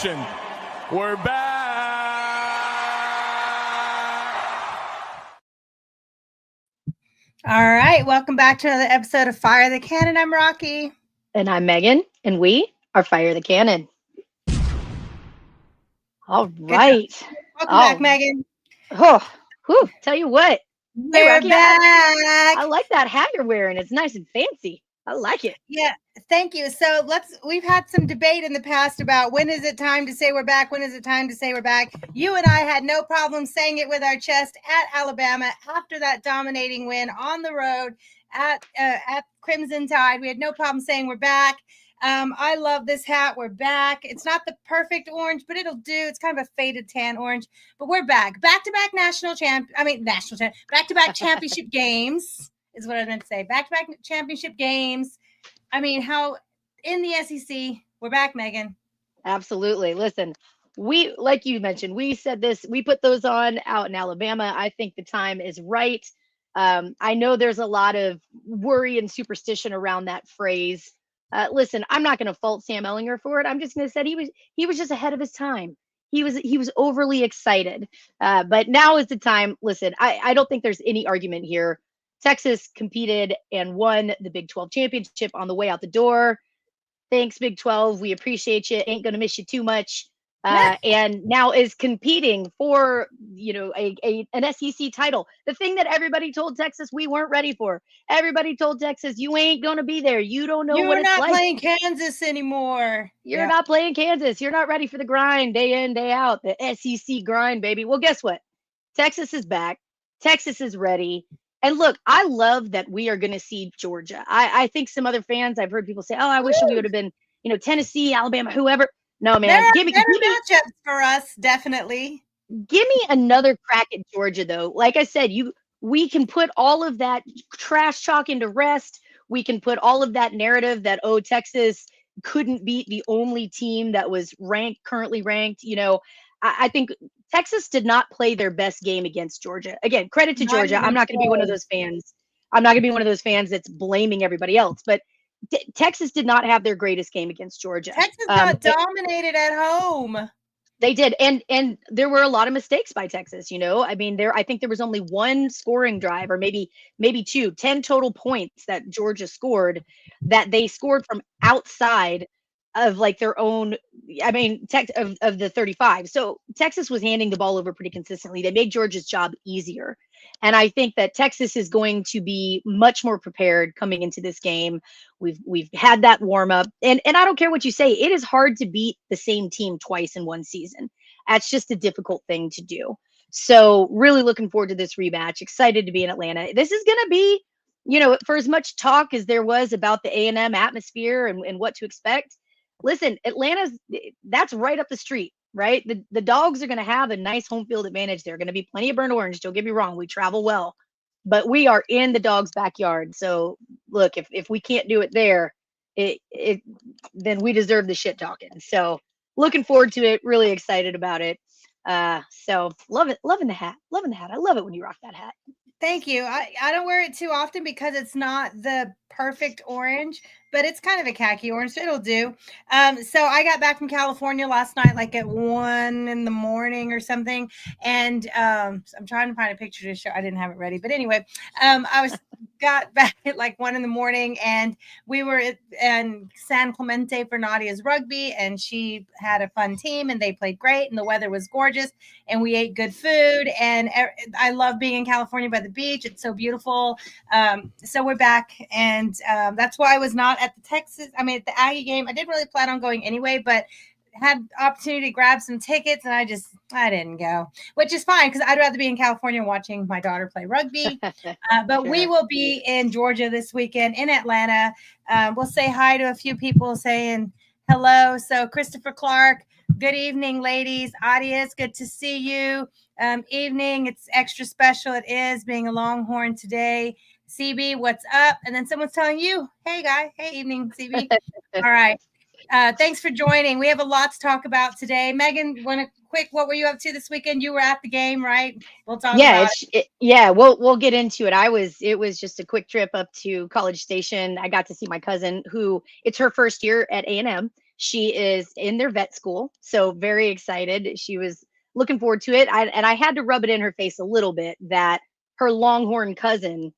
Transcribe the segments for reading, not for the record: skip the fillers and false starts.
Nation, we're back. All right, welcome back to another episode of Fire the Cannon. I'm Rocky. And I'm Megan, and we are Fire the Cannon. All right. Welcome back, Megan. Oh, whew, tell you what. We're Rocky, back. I like that hat you're wearing. It's nice and fancy. I like it. Yeah, thank you. So we've had some debate in the past about when is it time to say we're back? When is it time to say we're back? You and I had no problem saying it with our chest at Alabama after that dominating win on the road at Crimson Tide. We had no problem saying we're back. I love this hat. We're back. It's not the perfect orange, but it'll do. It's kind of a faded tan orange, but we're back. Back-to-back back-to-back championship games is what I meant to say. Back-to-back championship games. I mean, how in the SEC, we're back, Megan. Absolutely. Listen, we, like you mentioned, we said this, we put those on out in Alabama. I think the time is right. I know there's a lot of worry and superstition around that phrase. Listen, I'm not going to fault Sam Ehlinger for it. I'm just going to say he was just ahead of his time. He was overly excited. But now is the time. Listen, I don't think there's any argument here. Texas competed and won the Big 12 championship on the way out the door. Thanks, Big 12. We appreciate you. Ain't going to miss you too much. And now is competing for, an SEC title. The thing that everybody told Texas we weren't ready for. Everybody told Texas, you ain't going to be there. You don't know what it's like. You're not playing Kansas anymore. You're not playing Kansas. You're not ready for the grind day in, day out. The SEC grind, baby. Well, guess what? Texas is back. Texas is ready. And look, I love that we are going to see Georgia. I think some other fans, I've heard people say, oh, I wish we would have been, Tennessee, Alabama, whoever. No, man. Give me matchups for us, definitely. Give me another crack at Georgia, though. Like I said, we can put all of that trash talk into rest. We can put all of that narrative that, Texas couldn't beat the only team that was currently ranked. I think Texas did not play their best game against Georgia. Again, credit to Georgia. I'm not going to be one of those fans. I'm not going to be one of those fans that's blaming everybody else. But Texas did not have their greatest game against Georgia. Texas got dominated at home. They did, and there were a lot of mistakes by Texas. I mean, I think there was only one scoring drive, or maybe two, 10 total points that Georgia scored that they scored from outside of like their own. I mean, of the 35. So Texas was handing the ball over pretty consistently. They made Georgia's job easier. And I think that Texas is going to be much more prepared coming into this game. We've had that warm up, and I don't care what you say. It is hard to beat the same team twice in one season. That's just a difficult thing to do. So really looking forward to this rematch. Excited to be in Atlanta. This is going to be, for as much talk as there was about the A&M atmosphere and what to expect. Listen, that's right up the street. Right? The Dogs are going to have a nice home field advantage. There are going to be plenty of burnt orange. Don't get me wrong. We travel well, but we are in the Dogs' backyard. So look, if we can't do it there, then we deserve the shit talking. So looking forward to it. Really excited about it. So loving the hat. I love it when you rock that hat. Thank you. I don't wear it too often because it's not the perfect orange, but it's kind of a khaki orange, so it'll do. So I got back from California last night, like at 1 a.m. or something. And I'm trying to find a picture to show. I didn't have it ready. But anyway, I got back at like 1 a.m. and we were in San Clemente for Nadia's rugby, and she had a fun team and they played great and the weather was gorgeous and we ate good food. And I love being in California by the beach. It's so beautiful. So we're back, and that's why I was not at the Aggie game. I didn't really plan on going anyway, but had opportunity to grab some tickets, and I didn't go, which is fine because I'd rather be in California watching my daughter play rugby. But we will be in Georgia this weekend in Atlanta. We'll say hi to a few people saying hello. So Christopher Clark, good evening, ladies. Adios, good to see you. Evening, it's extra special. It is being a Longhorn today. CB, what's up? And then someone's telling you, hey, guy. Hey, evening, CB. All right. Thanks for joining. We have a lot to talk about today. Megan, what were you up to this weekend? You were at the game, right? We'll talk about it. We'll get into it. It was just a quick trip up to College Station. I got to see my cousin, who it's her first year at A&M. She is in their vet school, so very excited. She was looking forward to it. I had to rub it in her face a little bit that her Longhorn cousin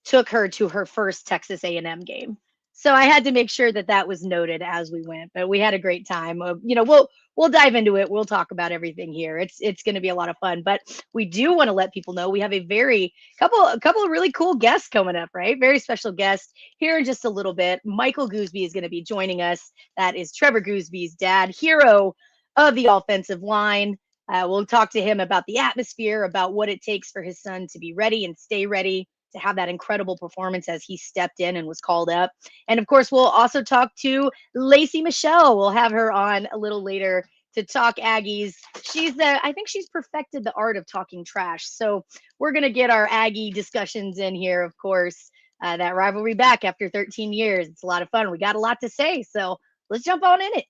took her to her first Texas A&M game. So I had to make sure that that was noted as we went. But we had a great time. We'll dive into it. We'll talk about everything here. It's going to be a lot of fun. But we do want to let people know we have a couple of really cool guests coming up, right? Very special guest here in just a little bit. Michael Gooseby is going to be joining us. That is Trevor Gooseby's dad, hero of the offensive line. We'll talk to him about the atmosphere, about what it takes for his son to be ready and stay ready, to have that incredible performance as he stepped in and was called up. And of course, we'll also talk to Lacey Michelle. We'll have her on a little later to talk Aggies. I think she's perfected the art of talking trash. So we're going to get our Aggie discussions in here, of course. That rivalry back after 13 years. It's a lot of fun. We got a lot to say. So let's jump on in it.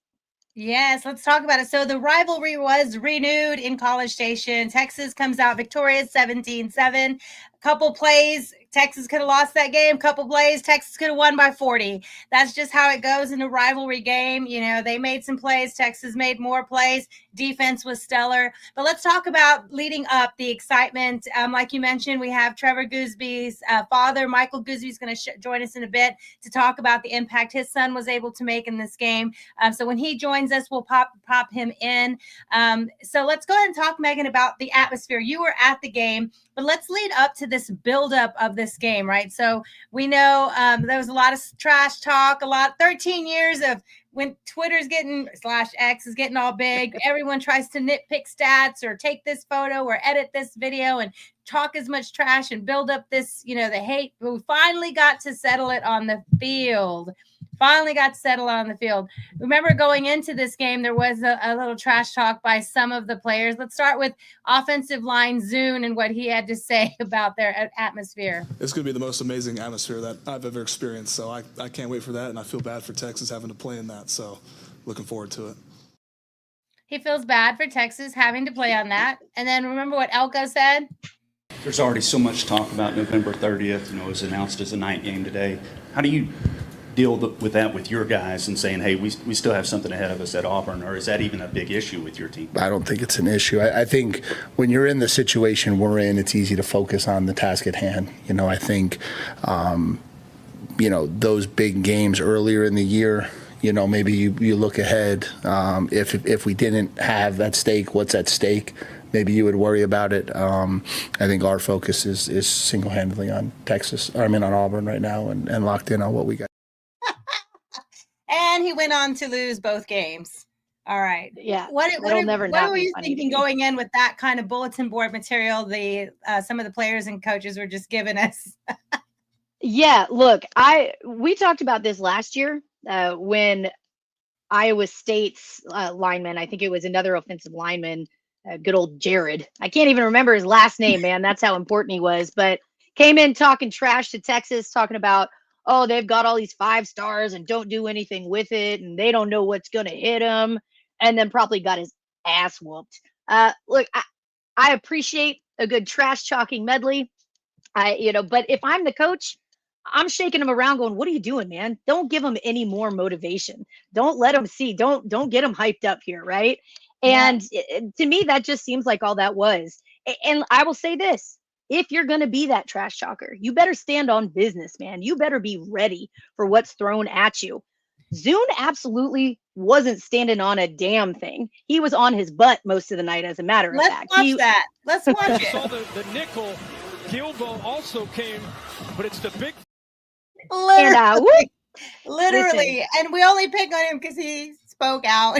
Yes, let's talk about it. So the rivalry was renewed in College Station. Texas comes out victorious 17-7. Couple plays, Texas could have lost that game. Couple plays, Texas could have won by 40. That's just how it goes in a rivalry game. You know, they made some plays. Texas made more plays. Defense was stellar. But let's talk about leading up the excitement. Like you mentioned, we have Trevor Gooseby's father, Michael Gooseby, is going to join us in a bit to talk about the impact his son was able to make in this game. So when he joins us, we'll pop him in. So let's go ahead and talk, Megan, about the atmosphere. You were at the game, but let's lead up to this buildup of this game, right? So we know there was a lot of trash talk, 13 years of when Twitter's getting /X is getting all big. Everyone tries to nitpick stats or take this photo or edit this video and talk as much trash and build up this, the hate. But we finally got to settle it on the field. Remember, going into this game, there was a little trash talk by some of the players. Let's start with offensive line Zune and what he had to say about their atmosphere. It's going to be the most amazing atmosphere that I've ever experienced. So I can't wait for that, and I feel bad for Texas having to play in that. So looking forward to it. He feels bad for Texas having to play on that. And then remember what Elko said? There's already so much talk about November 30th. It was announced as a night game today. How do you deal with that with your guys and saying, hey, we still have something ahead of us at Auburn, or is that even a big issue with your team? I don't think it's an issue. I think when you're in the situation we're in, it's easy to focus on the task at hand. I think, those big games earlier in the year, maybe you look ahead. If we didn't have that stake, what's at stake, maybe you would worry about it. I think our focus is single-handedly on on Auburn right now and locked in on what we got. And he went on to lose both games. All right. Yeah. What were you thinking going in with that kind of bulletin board material some of the players and coaches were just giving us? Yeah, look, we talked about this last year when Iowa State's lineman, I think it was another offensive lineman, good old Jared. I can't even remember his last name, man. That's how important he was. But came in talking trash to Texas, talking about, oh, they've got all these 5 stars and don't do anything with it, and they don't know what's going to hit them, and then probably got his ass whooped. Look, I appreciate a good trash talking medley, but if I'm the coach, I'm shaking him around going, what are you doing, man? Don't give him any more motivation. Don't let him see. Don't get him hyped up here, right? And to me, that just seems like all that was. And I will say this. If you're going to be that trash talker, you better stand on business, man. You better be ready for what's thrown at you. Zune absolutely wasn't standing on a damn thing. He was on his butt most of the night, as a matter of fact. Let's watch it. Saw the nickel. Gilbo also came, but it's the big. Literally. Listen. And we only pick on him because he spoke out.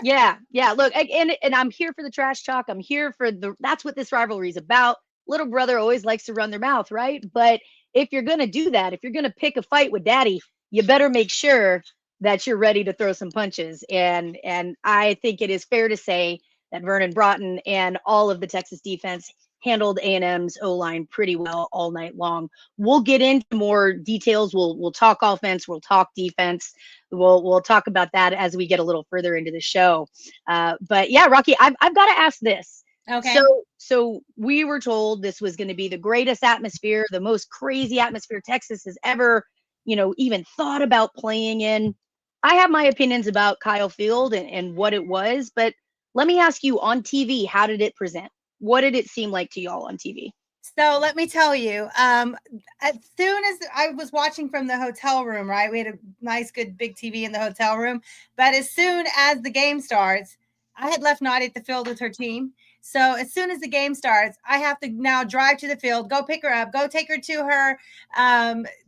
Yeah. Look, and I'm here for the trash talk. I'm here for that's what this rivalry is about. Little brother always likes to run their mouth, right? But if you're going to do that, if you're going to pick a fight with daddy, you better make sure that you're ready to throw some punches. And I think it is fair to say that Vernon Broughton and all of the Texas defense handled A&M's O-line pretty well all night long. We'll get into more details. We'll talk offense. We'll talk defense. We'll talk about that as we get a little further into the show. But yeah, Rocky, I've got to ask this. Okay. So we were told this was going to be the greatest atmosphere, the most crazy atmosphere Texas has ever, even thought about playing in. I have my opinions about Kyle Field and what it was, but let me ask you, on TV, how did it present? What did it seem like to y'all on TV? So let me tell you, as soon as I was watching from the hotel room, right? We had a nice, good big TV in the hotel room. But as soon as the game starts, I had left Naughty at the field with her team. So as soon as the game starts, I have to now drive to the field, go pick her up, go take her to her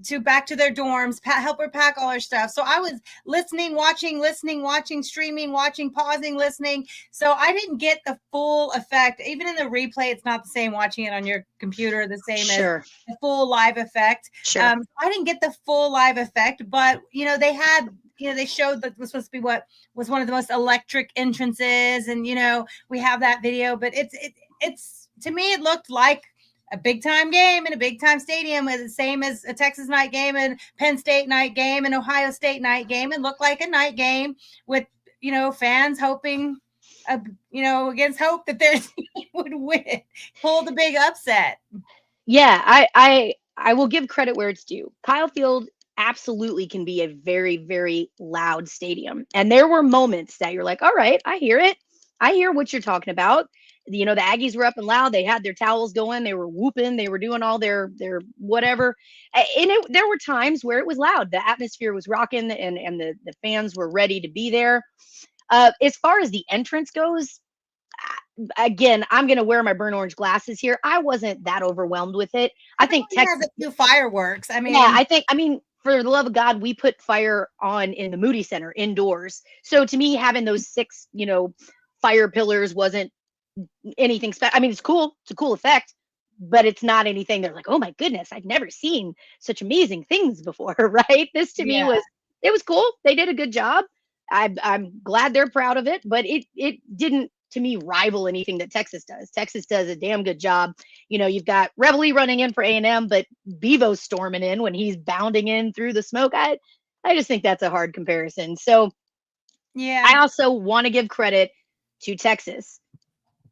to back to their dorms, help her pack all her stuff. So I was listening, watching, streaming, watching, pausing, listening. So I didn't get the full effect. Even in the replay, it's not the same watching it on your computer, the same Sure. as the full live effect. Sure. I didn't get the full live effect, but they had, they showed that was supposed to be what was one of the most electric entrances, and we have that video. But it's to me, it looked like a big time game in a big time stadium, the same as a Texas night game and Penn State night game and Ohio State night game. It looked like a night game with fans hoping, against hope that their team would win, pull the big upset. Yeah, I will give credit where it's due. Kyle Field absolutely can be a very, very loud stadium. And there were moments that you're like, all right, I hear it. I hear what you're talking about. The Aggies were up and loud. They had their towels going. They were whooping. They were doing all their whatever. And there were times where it was loud. The atmosphere was rocking, and the fans were ready to be there. As far as the entrance goes, again, I'm going to wear my burnt orange glasses here. I wasn't that overwhelmed with it. I think Texas has a few fireworks. I mean, yeah, I mean, for the love of God, we put fire on in the Moody Center indoors. So to me, having those 6, fire pillars wasn't anything special. I mean, it's cool. It's a cool effect, but it's not anything they're like, oh my goodness, I've never seen such amazing things before, right? This to me was cool. They did a good job. I'm glad they're proud of it, but it didn't, to me, rival anything that Texas does. Texas does a damn good job. You've got Reveille running in for A&M, but Bevo's storming in when he's bounding in through the smoke. I just think that's a hard comparison. So yeah, I also want to give credit to Texas.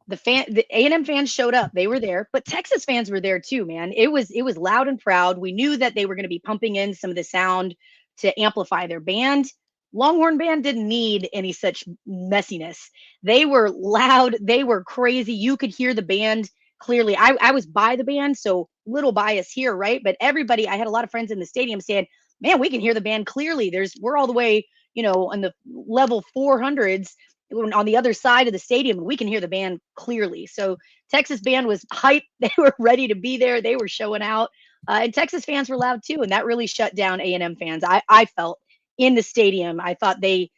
The A&M fans showed up. They were there, but Texas fans were there too, man. It was loud and proud. We knew that they were going to be pumping in some of the sound to amplify their band. Longhorn band didn't need any such messiness. They were loud. They were crazy. You could hear the band clearly. I was by the band, so little bias here, right? But everybody, I had a lot of friends in the stadium saying, man, we can hear the band clearly. We're all the way, on the level 400s on the other side of the stadium, and we can hear the band clearly. So Texas band was hyped. They were ready to be there. They were showing out. And Texas fans were loud too. And that really shut down A&M fans. I felt in the stadium. I thought they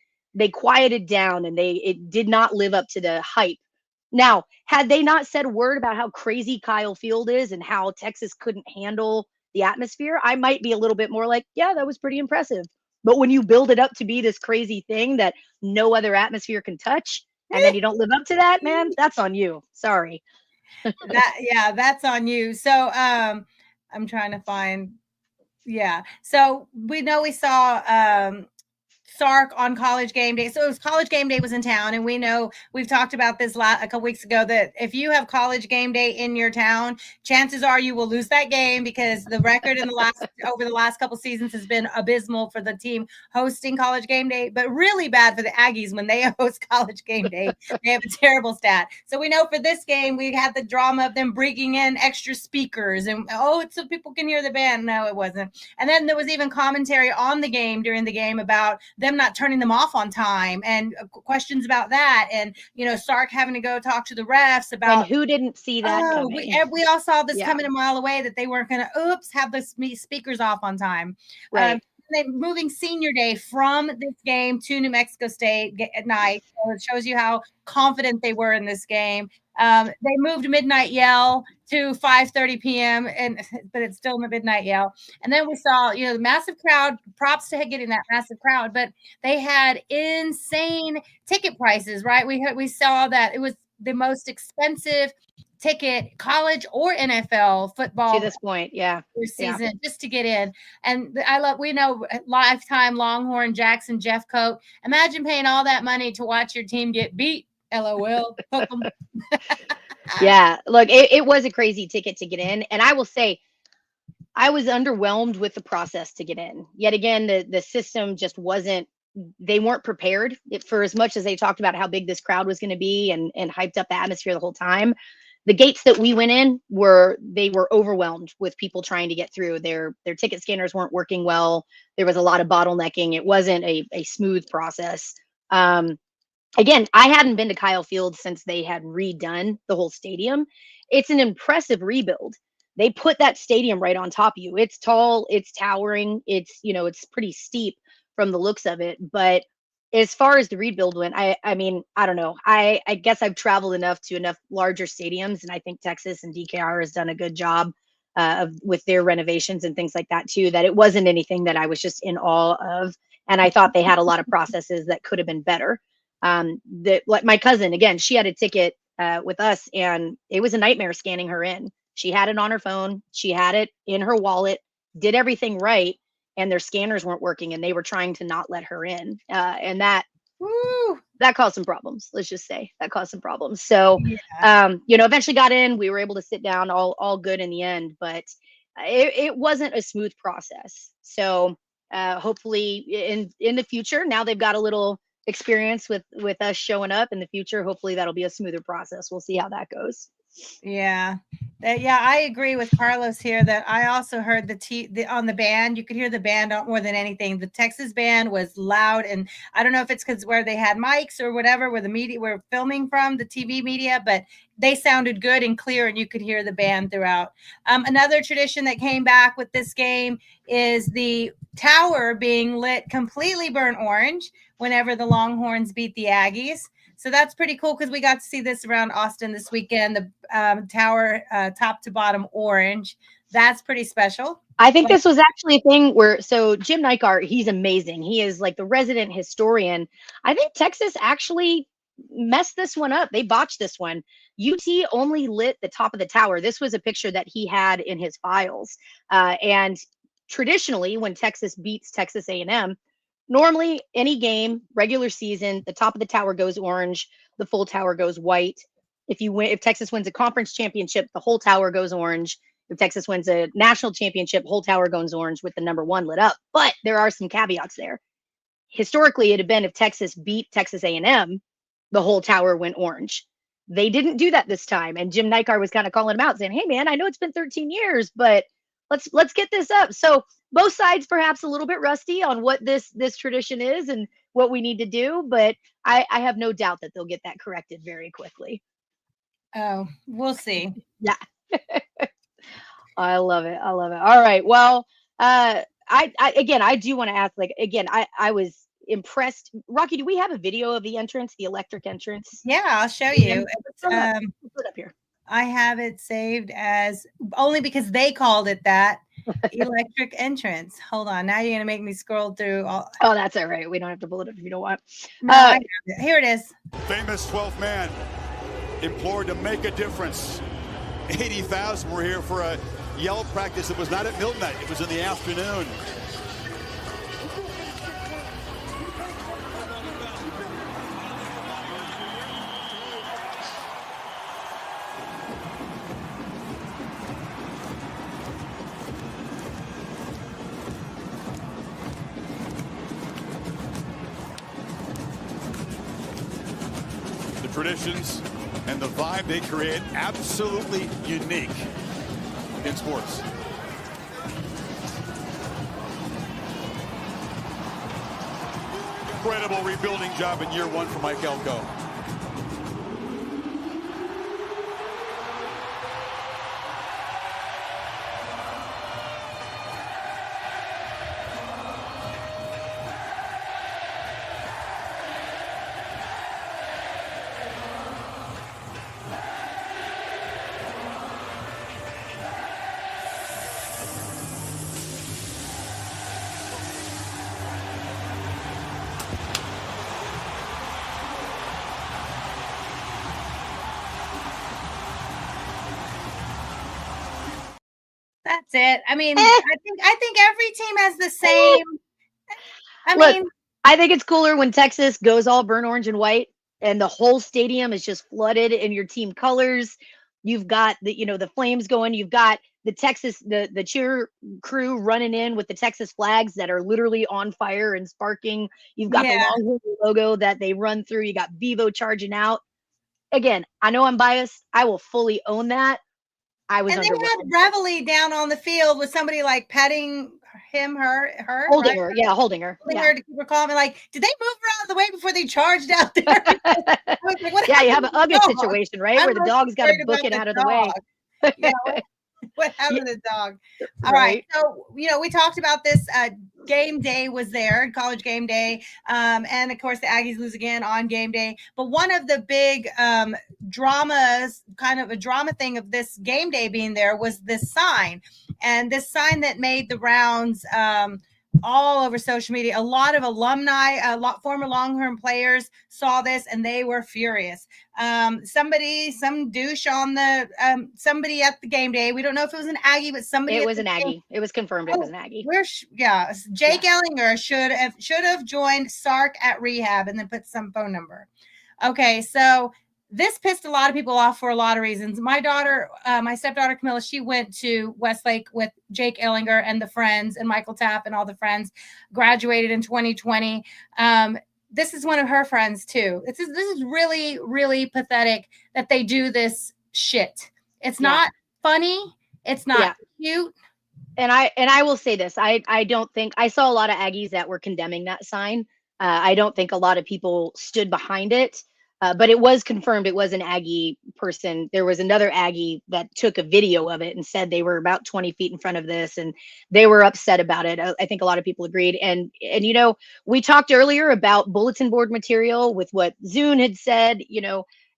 quieted down, and it did not live up to the hype. Now, had they not said a word about how crazy Kyle Field is and how Texas couldn't handle the atmosphere, I might be a little bit more like, yeah, that was pretty impressive. But when you build it up to be this crazy thing that no other atmosphere can touch, and then you don't live up to that, man, that's on you. Sorry. That's on you. So I'm trying to find. Yeah. So we know we saw Sark on College Game Day. So it was College Game Day was in town, and we know we've talked about this a couple weeks ago that if you have College Game Day in your town, chances are you will lose that game, because the record in over the last couple seasons has been abysmal for the team hosting College Game Day, but really bad for the Aggies when they host College Game Day. They have a terrible stat. So we know for this game we had the drama of them bringing in extra speakers, and it's so people can hear the band. No, it wasn't. And then there was even commentary on the game during the game about them not turning them off on time, and questions about that, and Sark having to go talk to the refs about. And who didn't see that coming? We all saw this coming a mile away, that they weren't going to have the speakers off on time. Right. They moving senior day from this game to New Mexico State at night. So it shows you how confident they were in this game. They moved midnight yell to 5:30 p.m. but it's still the midnight yell. And then we saw, the massive crowd. Props to getting that massive crowd, but they had insane ticket prices, right? We saw that it was the most expensive ticket, college or NFL football to this point, season, just to get in. And we know lifetime Longhorn Jackson Jeffcoat. Imagine paying all that money to watch your team get beat. LOL. Yeah, look, it was a crazy ticket to get in, and I will say, I was underwhelmed with the process to get in. Yet again, the system just wasn't they weren't prepared for as much as they talked about how big this crowd was going to be and hyped up the atmosphere the whole time. The gates that we went in were overwhelmed with people trying to get through. Their ticket scanners weren't working well. There was a lot of bottlenecking. It wasn't a smooth process. Again, I hadn't been to Kyle Field since they had redone the whole stadium. It's an impressive rebuild. They put that stadium right on top of you. It's tall, it's towering, it's pretty steep from the looks of it. But as far as the rebuild went, I mean, I don't know. I guess I've traveled enough to enough larger stadiums, and I think Texas and DKR has done a good job with their renovations and things like that too, that it wasn't anything that I was just in awe of. And I thought they had a lot of processes that could have been better. Like my cousin, again, she had a ticket with us, and it was a nightmare scanning her in. She had it on her phone. She had it in her wallet, did everything right, and their scanners weren't working, and they were trying to not let her in. And that caused some problems. Let's just say that caused some problems. So, eventually got in. We were able to sit down, all good in the end, but it wasn't a smooth process. So hopefully in the future, now they've got a little experience with us showing up in the future. Hopefully that'll be a smoother process. We'll see how that goes. Yeah. I agree with Carlos here that I also heard on the band. You could hear the band more than anything. The Texas band was loud, and I don't know if it's because where they had mics or whatever, where the media were filming from, the TV media, but they sounded good and clear, and you could hear the band throughout. Another tradition that came back with this game is the tower being lit completely burnt orange whenever the Longhorns beat the Aggies. So that's pretty cool because we got to see this around Austin this weekend. The tower, top to bottom, orange. That's pretty special. I think this was actually a thing where, so Jim Nygaard, he's amazing. He is like the resident historian. I think Texas actually messed this one up. They botched this one. UT only lit the top of the tower. This was a picture that he had in his files. And traditionally, when Texas beats Texas A&M, normally any game, regular season, the top of the tower goes orange, the full tower goes white. If Texas wins a conference championship, the whole tower goes orange. If Texas wins a national championship, whole tower goes orange with the number 1 lit up. But there are some caveats there. Historically, it had been if Texas beat Texas A&M, the whole tower went orange. They didn't do that this time. And Jim Nygaard was kind of calling him out, saying, hey, man, I know it's been 13 years, but let's get this up. So both sides perhaps a little bit rusty on what this tradition is and what we need to do. But I have no doubt that they'll get that corrected very quickly. Oh, we'll see. Yeah. I love it. All right. Well, I do want to ask, I was impressed. Rocky, do we have a video of the entrance, the electric entrance? Yeah, I'll show you. Put it up here. I have it saved as only because they called it that electric entrance. Hold on. Now you're going to make me scroll through all. Oh, that's all right. We don't have to pull it up if you don't want. No, I have it. Here it is. Famous 12th man implored to make a difference. 80,000 were here for a yell practice. It was not at midnight. It was in the afternoon. Traditions and the vibe they create, absolutely unique in sports. Incredible rebuilding job in year 1 for Mike Elko. That's it. I mean, I think every team has the same. I think it's cooler when Texas goes all burnt orange and white, and the whole stadium is just flooded in your team colors. You've got the flames going. You've got the Texas, the cheer crew running in with the Texas flags that are literally on fire and sparking. You've got the Yeah. Longhorn logo that they run through. You got Vivo charging out. Again, I know I'm biased. I will fully own that. I was And they underwhelmed. had Reveille down on the field with somebody like petting him, her, Holding right? her. Yeah, holding her. Holding Yeah. her to keep her calm. And like, did they move her out of the way before they charged out there? I was like, what Yeah, you have happened an to the Ugga dog? situation, right? I'm Where the most dog's got to worried book about it the out of the way. dog. Yeah, what happened to the dog? All right. So, we talked about this. Game day was there, college game day. And of course, the Aggies lose again on game day. But one of the big dramas, kind of a drama thing of this game day being there was this sign. And this sign that made the rounds all over social media. A lot of alumni, former Longhorn players saw this and they were furious. Some douche on the somebody at the game day. We don't know if it was an Aggie, but somebody. It was an Aggie. It was confirmed it was an Aggie. Jake Ellinger should have joined Sark at rehab and then put some phone number. Okay, so this pissed a lot of people off for a lot of reasons. My daughter, my stepdaughter Camilla, she went to Westlake with Jake Ellinger and the friends and Michael Tapp and all the friends, graduated in 2020. This is one of her friends too. This is really, really pathetic that they do this shit. It's not funny. It's not cute. And I will say this. I don't think I saw a lot of Aggies that were condemning that sign. I don't think a lot of people stood behind it. But it was confirmed it was an Aggie person. There was another Aggie that took a video of it and said they were about 20 feet in front of this and they were upset about it. I think a lot of people agreed. And we talked earlier about bulletin board material with what Zune had said,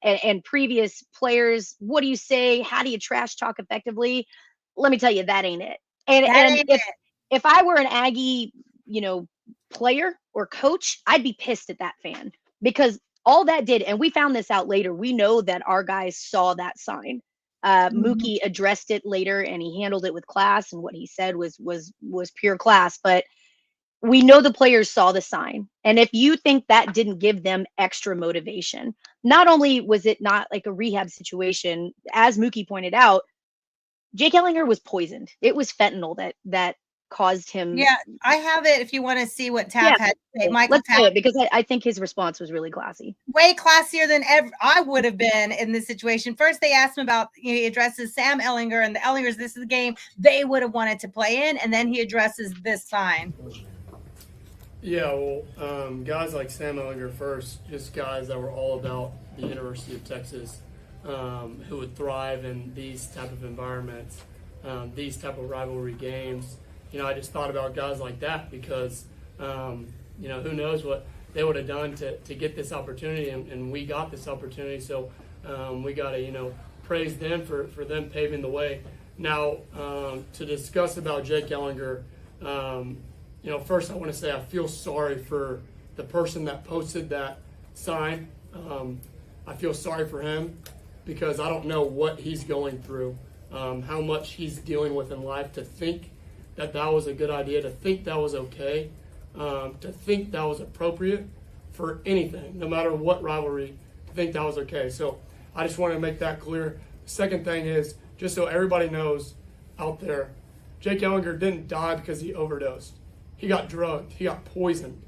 and previous players. What do you say? How do you trash talk effectively? Let me tell you, that ain't it. And if I were an Aggie, player or coach, I'd be pissed at that fan because all that did, and we found this out later. We know that our guys saw that sign. Mookie addressed it later, and he handled it with class. And what he said was pure class. But we know the players saw the sign, and if you think that didn't give them extra motivation, not only was it not like a rehab situation, as Mookie pointed out, Jake Ellinger was poisoned. It was fentanyl that caused him. Yeah, I have it if you want to see what Tapp had to say. Let's say it because I think his response was really classy. Way classier than ever I would have been in this situation. First, they asked him about, he addresses Sam Ellinger and the Ellingers. This is the game they would have wanted to play in. And then he addresses this sign. Yeah, well, guys like Sam Ellinger first, just guys that were all about the University of Texas, who would thrive in these type of environments, these type of rivalry games. I just thought about guys like that because, who knows what they would have done to get this opportunity, and we got this opportunity. So we got to, praise them for them paving the way. Now, to discuss about Jake Ellinger, first I want to say I feel sorry for the person that posted that sign. I feel sorry for him because I don't know what he's going through, how much he's dealing with in life to think that was a good idea, to think that was okay, to think that was appropriate for anything, no matter what rivalry, to think that was okay. So I just want to make that clear. Second thing is, just so everybody knows out there, Jake Ellinger didn't die because he overdosed. He got drugged. He got poisoned.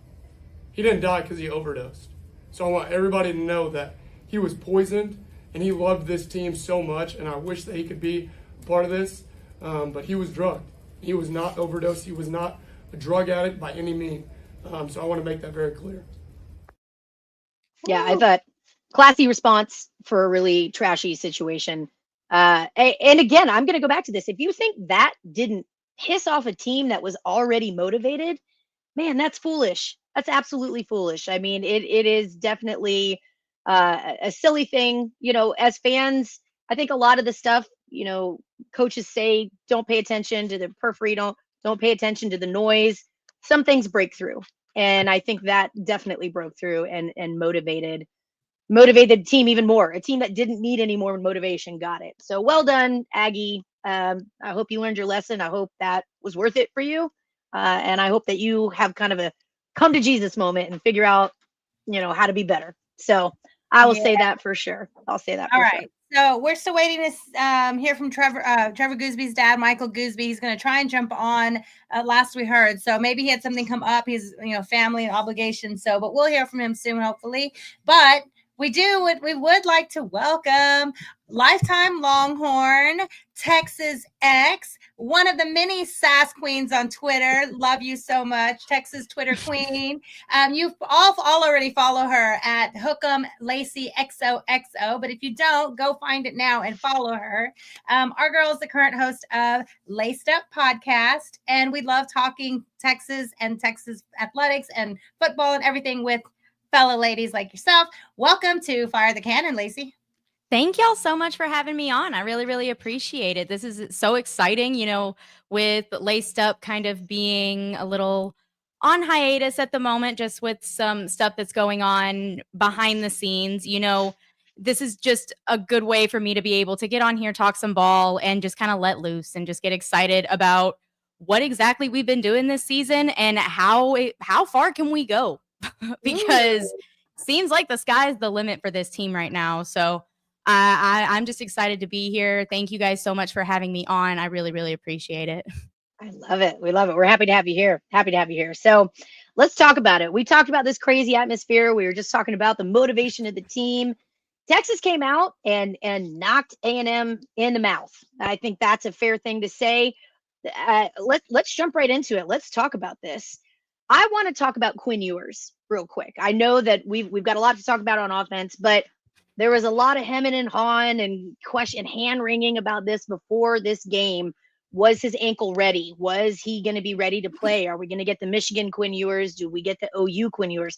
He didn't die because he overdosed. So I want everybody to know that he was poisoned and he loved this team so much, and I wish that he could be a part of this, but he was drugged. He was not overdosed. He was not a drug addict by any means. So I want to make that very clear. Yeah, I thought classy response for a really trashy situation. And again, I'm going to go back to this. If you think that didn't piss off a team that was already motivated, man, that's foolish. That's absolutely foolish. I mean, it is definitely a silly thing. As fans, I think a lot of the stuff, coaches say, don't pay attention to the periphery, don't pay attention to the noise. Some things break through. And I think that definitely broke through and motivated the team even more. A team that didn't need any more motivation got it. So well done, Aggie. I hope you learned your lesson. I hope that was worth it for you. And I hope that you have kind of a come to Jesus moment and figure out, how to be better. So I will say that for sure. I'll say that for sure. So we're still waiting to hear from Trevor Goosby's dad, Michael Goosby. He's going to try and jump on. Last we heard, so maybe he had something come up. He's family and obligations. So, but we'll hear from him soon, hopefully. But we would like to welcome lifetime Longhorn, Texas X, one of the many sass queens on Twitter. Love you so much, Texas Twitter queen. You all already follow her at Hookem Lacey XOXO, but if you don't, go find it now and follow her. Our girl is the current host of Laced Up Podcast, and we love talking Texas and Texas athletics and football and everything with fellow ladies like yourself. Welcome to Fire the Cannon, Lacey. Thank y'all so much for having me on. I really, really appreciate it. This is so exciting, with Laced Up kind of being a little on hiatus at the moment, just with some stuff that's going on behind the scenes. This is just a good way for me to be able to get on here, talk some ball, and just kind of let loose and just get excited about what exactly we've been doing this season and how far can we go? Because seems like the sky's the limit for this team right now. So I'm just excited to be here. Thank you guys so much for having me on. I really, really appreciate it. I love it. We love it. We're happy to have you here. So let's talk about it. We talked about this crazy atmosphere. We were just talking about the motivation of the team. Texas came out and knocked A&M in the mouth. I think that's a fair thing to say. Let's jump right into it. Let's talk about this. I want to talk about Quinn Ewers real quick. I know that we've got a lot to talk about on offense, but there was a lot of hemming and hawing and hand wringing about this before this game. Was his ankle ready? Was he going to be ready to play? Are we going to get the Michigan Quinn Ewers? Do we get the OU Quinn Ewers?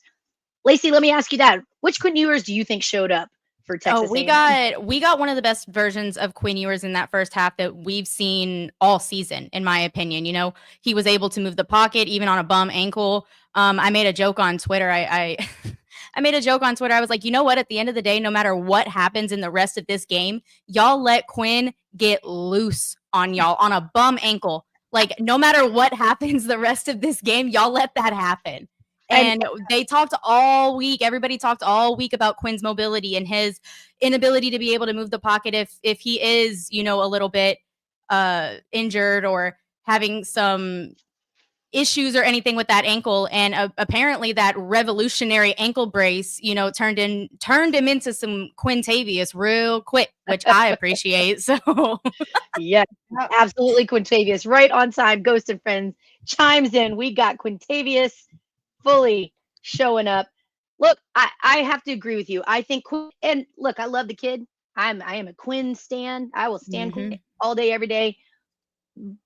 Lacey, let me ask you that. Which Quinn Ewers do you think showed up for Texas? We got one of the best versions of Quinn Ewers in that first half that we've seen all season, in my opinion. He was able to move the pocket even on a bum ankle. I made a joke on Twitter. I made a joke on Twitter. I was like, you know what? At the end of the day, no matter what happens in the rest of this game, y'all let Quinn get loose on y'all on a bum ankle. Like, no matter what happens the rest of this game, y'all let that happen. And they talked all week. Everybody talked all week about Quinn's mobility and his inability to be able to move the pocket if he is, a little bit injured or having some issues or anything with that ankle. And apparently that revolutionary ankle brace, turned him into some Quintavious real quick, which I appreciate. So yeah, absolutely. Quintavious right on time. Ghost and Friends chimes in. We got Quintavious fully showing up. Look, I have to agree with you. I think Quinn, and look, I love the kid. I am a Quinn stan. I will stand Quinn all day, every day.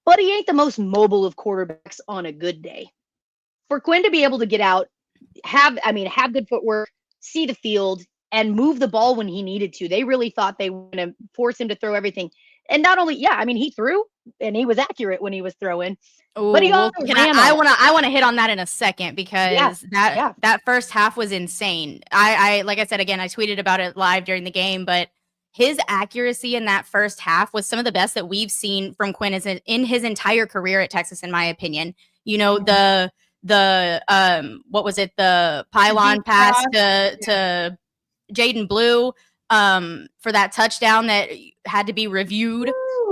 But he ain't the most mobile of quarterbacks on a good day. For Quinn to be able to get out, have good footwork, see the field, and move the ball when he needed to. They really thought they were going to force him to throw everything. And not only, he threw and he was accurate when he was throwing. Ooh, but he also I want to hit on that in a second because that first half was insane. I like I said again, I tweeted about it live during the game, but his accuracy in that first half was some of the best that we've seen from Quinn in his entire career at Texas, in my opinion. The what was it? The pylon pass to Jaden Blue for that touchdown that had to be reviewed.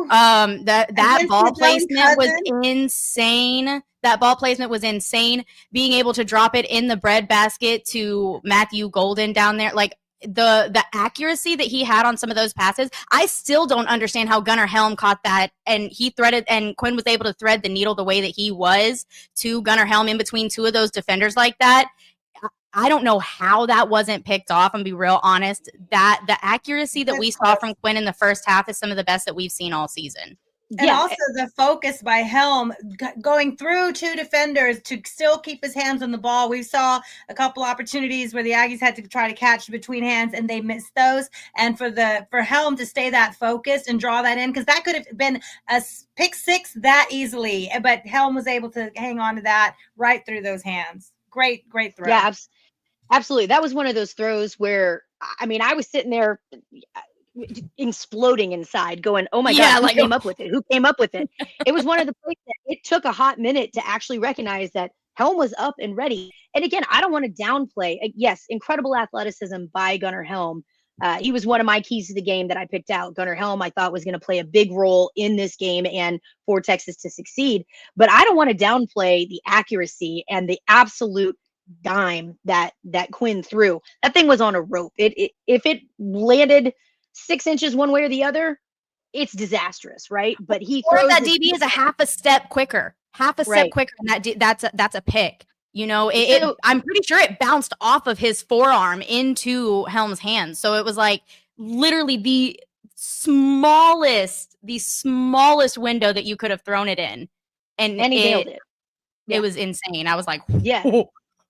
That ball placement was insane. That ball placement was insane. Being able to drop it in the breadbasket to Matthew Golden down there, like the accuracy that he had on some of those passes, I still don't understand how Gunnar Helm caught that and he threaded, and Quinn was able to thread the needle the way that he was to Gunnar Helm in between two of those defenders like that. I don't know how that wasn't picked off. I'm gonna be real honest. That the accuracy that we saw from Quinn in the first half is some of the best that we've seen all season. And also the focus by Helm going through two defenders to still keep his hands on the ball. We saw a couple opportunities where the Aggies had to try to catch between hands and they missed those. And for Helm to stay that focused and draw that in, because that could have been a pick six that easily, but Helm was able to hang on to that right through those hands. Great throw. Yeah, absolutely. That was one of those throws where, I was sitting there exploding inside going, oh my God, who came up with it? Who came up with it? It was one of the plays that it took a hot minute to actually recognize that Helm was up and ready. And again, I don't want to downplay. Yes, incredible athleticism by Gunnar Helm, He was one of my keys to the game that I picked out. Gunnar Helm, I thought was going to play a big role in this game and for Texas to succeed. But I don't want to downplay the accuracy and the absolute dime that Quinn threw. That thing was on a rope. If it landed 6 inches one way or the other, it's disastrous, right? But he or throws that DB is a half a step quicker, and that's a pick. I'm pretty sure it bounced off of his forearm into Helm's hands. So it was like literally the smallest window that you could have thrown it in. And he nailed it. It was insane. I was like, yeah.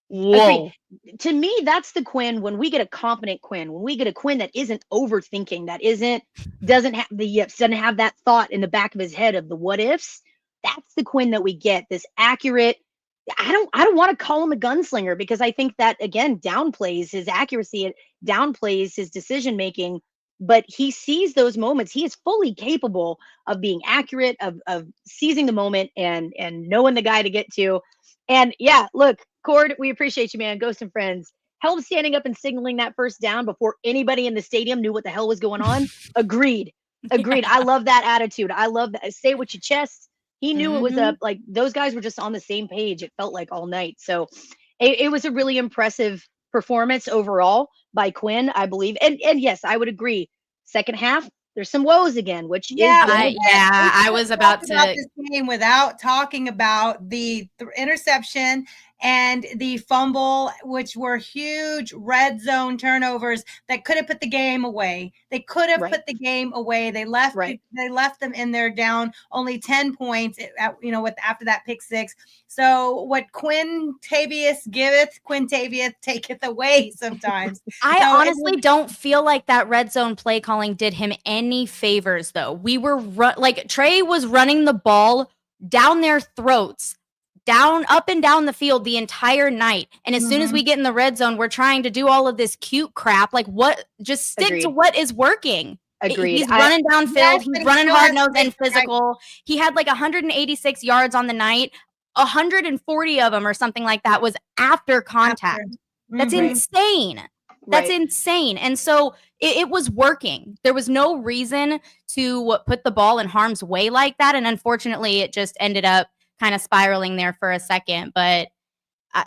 Whoa. To me, that's the Quinn. When we get a confident Quinn, when we get a Quinn that isn't overthinking, that doesn't have that thought in the back of his head of the what ifs, that's the Quinn that we get. This accurate. I don't want to call him a gunslinger, because I think that again downplays his accuracy, it downplays his decision making, but he sees those moments. He is fully capable of being accurate, of seizing the moment and knowing the guy to get to. And yeah, look, Cord, we appreciate you, man. Ghost and Friends. Helm standing up and signaling that first down before anybody in the stadium knew what the hell was going on. Agreed. Yeah. I love that attitude. I love that. Say it with your chest. He knew it was like those guys were just on the same page. It felt like all night. So it was a really impressive performance overall by Quinn, I believe. And yes, I would agree. Second half, there's some woes again, which I was about to this game without talking about the interception and the fumble, which were huge red zone turnovers that could have put the game away. They could have put the game away. They left them in there down only 10 points after that pick six. So what Quinn Tavius giveth, Quinn Tavius taketh away sometimes. I honestly don't feel like that red zone play calling did him any favors, though. We were Trey was running the ball down their throats, up and down the field the entire night. And as soon as we get in the red zone, we're trying to do all of this cute crap. Like, what? Just stick to what is working. Agreed. He's running downfield. He's running hard-nosed and physical. He had like 186 yards on the night. 140 of them or something like that was after contact. That's insane. That's insane. And so it was working. There was no reason to put the ball in harm's way like that. And unfortunately, it just ended up kind of spiraling there for a second. But like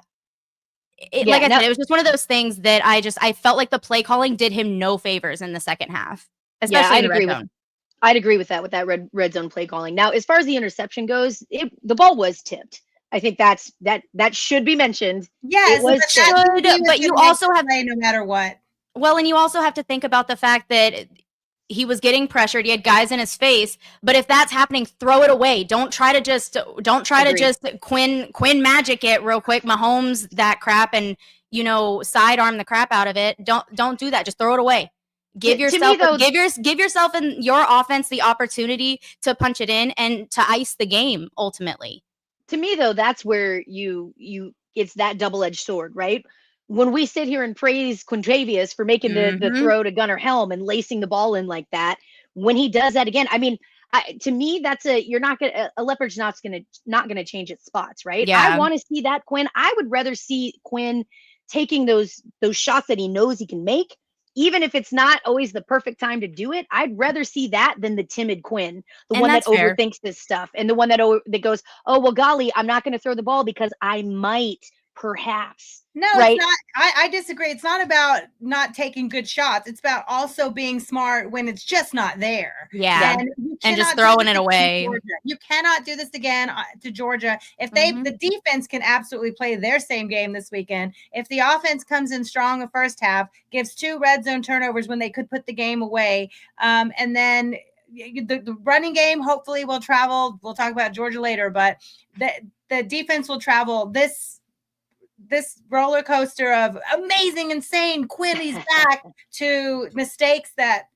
I said, it was just one of those things that I felt like the play calling did him no favors in the second half, especially in the red zone. I'd agree with that red zone play calling. Now, as far as the interception goes, the ball was tipped. I think that should be mentioned. Yes, but you also have no matter what. Well, and you also have to think about the fact that he was getting pressured. He had guys in his face. But if that's happening, throw it away. Don't try to just Quinn magic it real quick. Mahomes that crap and sidearm the crap out of it. Don't do that. Just throw it away. Give yourself and your offense the opportunity to punch it in and to ice the game ultimately. To me, though, that's where it's that double-edged sword, right? When we sit here and praise Quintravious for making the throw to Gunnar Helm and lacing the ball in like that, when he does that again, I mean, to me, that's a leopard's not gonna change its spots, right? Yeah. I want to see that Quinn. I would rather see Quinn taking those shots that he knows he can make. Even if it's not always the perfect time to do it, I'd rather see that than the timid Quinn, the one that overthinks this stuff, and the one that goes, oh, well, golly, I'm not going to throw the ball because I might, perhaps. No, right? It's not. I disagree. It's not about not taking good shots. It's about also being smart when it's just not there. Yeah, and just throwing it away. You cannot do this again to Georgia. If the defense can absolutely play their same game this weekend, if the offense comes in strong the first half, gives 2 red zone turnovers when they could put the game away, and then the running game hopefully will travel. We'll talk about Georgia later, but the defense will travel this roller coaster of amazing, insane, Quinn, back to mistakes that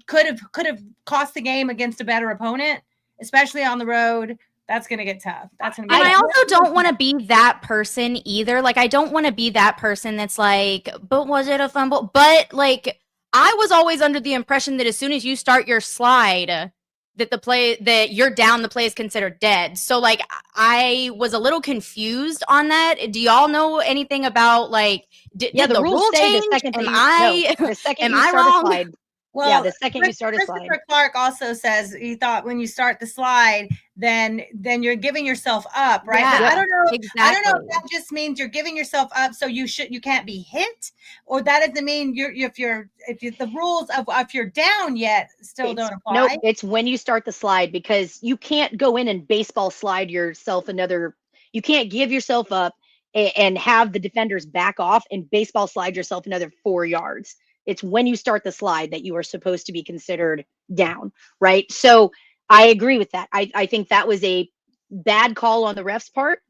could have cost the game against a better opponent, especially on the road. That's going to get tough. And I also don't want to be that person either. Like, I don't want to be that person that's like, but was it a fumble? But like, I was always under the impression that as soon as you start your slide, that you're down, the play is considered dead. So like I was a little confused on that. Do y'all know anything about like did the rules rule say change? the second Am that I the second am you I start wrong? a slide. Well, the second you start a slide. Christopher Clark also says he thought when you start the slide, then you're giving yourself up, right? Yeah, but I don't know. exactly. I don't know if that just means you're giving yourself up, so you can't be hit, or that doesn't mean the rules of if you're down yet still don't apply. Nope, it's when you start the slide, because you can't go in and baseball slide yourself you can't give yourself up and have the defenders back off and baseball slide yourself another 4 yards. It's when you start the slide that you are supposed to be considered down, right? So I agree with that. I think that was a bad call on the ref's part.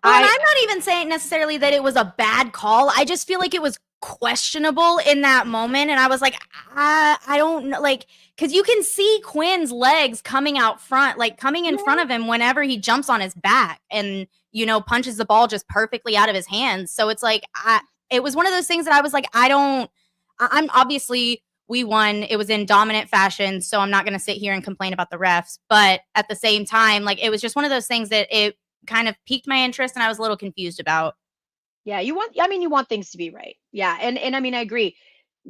Well, and I'm not even saying necessarily that it was a bad call. I just feel like it was questionable in that moment. And I was like, I don't know, like, because you can see Quinn's legs coming out front, like coming in front of him whenever he jumps on his back and, punches the ball just perfectly out of his hands. So it's like, it was one of those things that I was like, I'm obviously, we won. It was in dominant fashion. So I'm not going to sit here and complain about the refs. But at the same time, like, it was just one of those things that it kind of piqued my interest and I was a little confused about. Yeah, you want things to be right. Yeah. And I mean, I agree.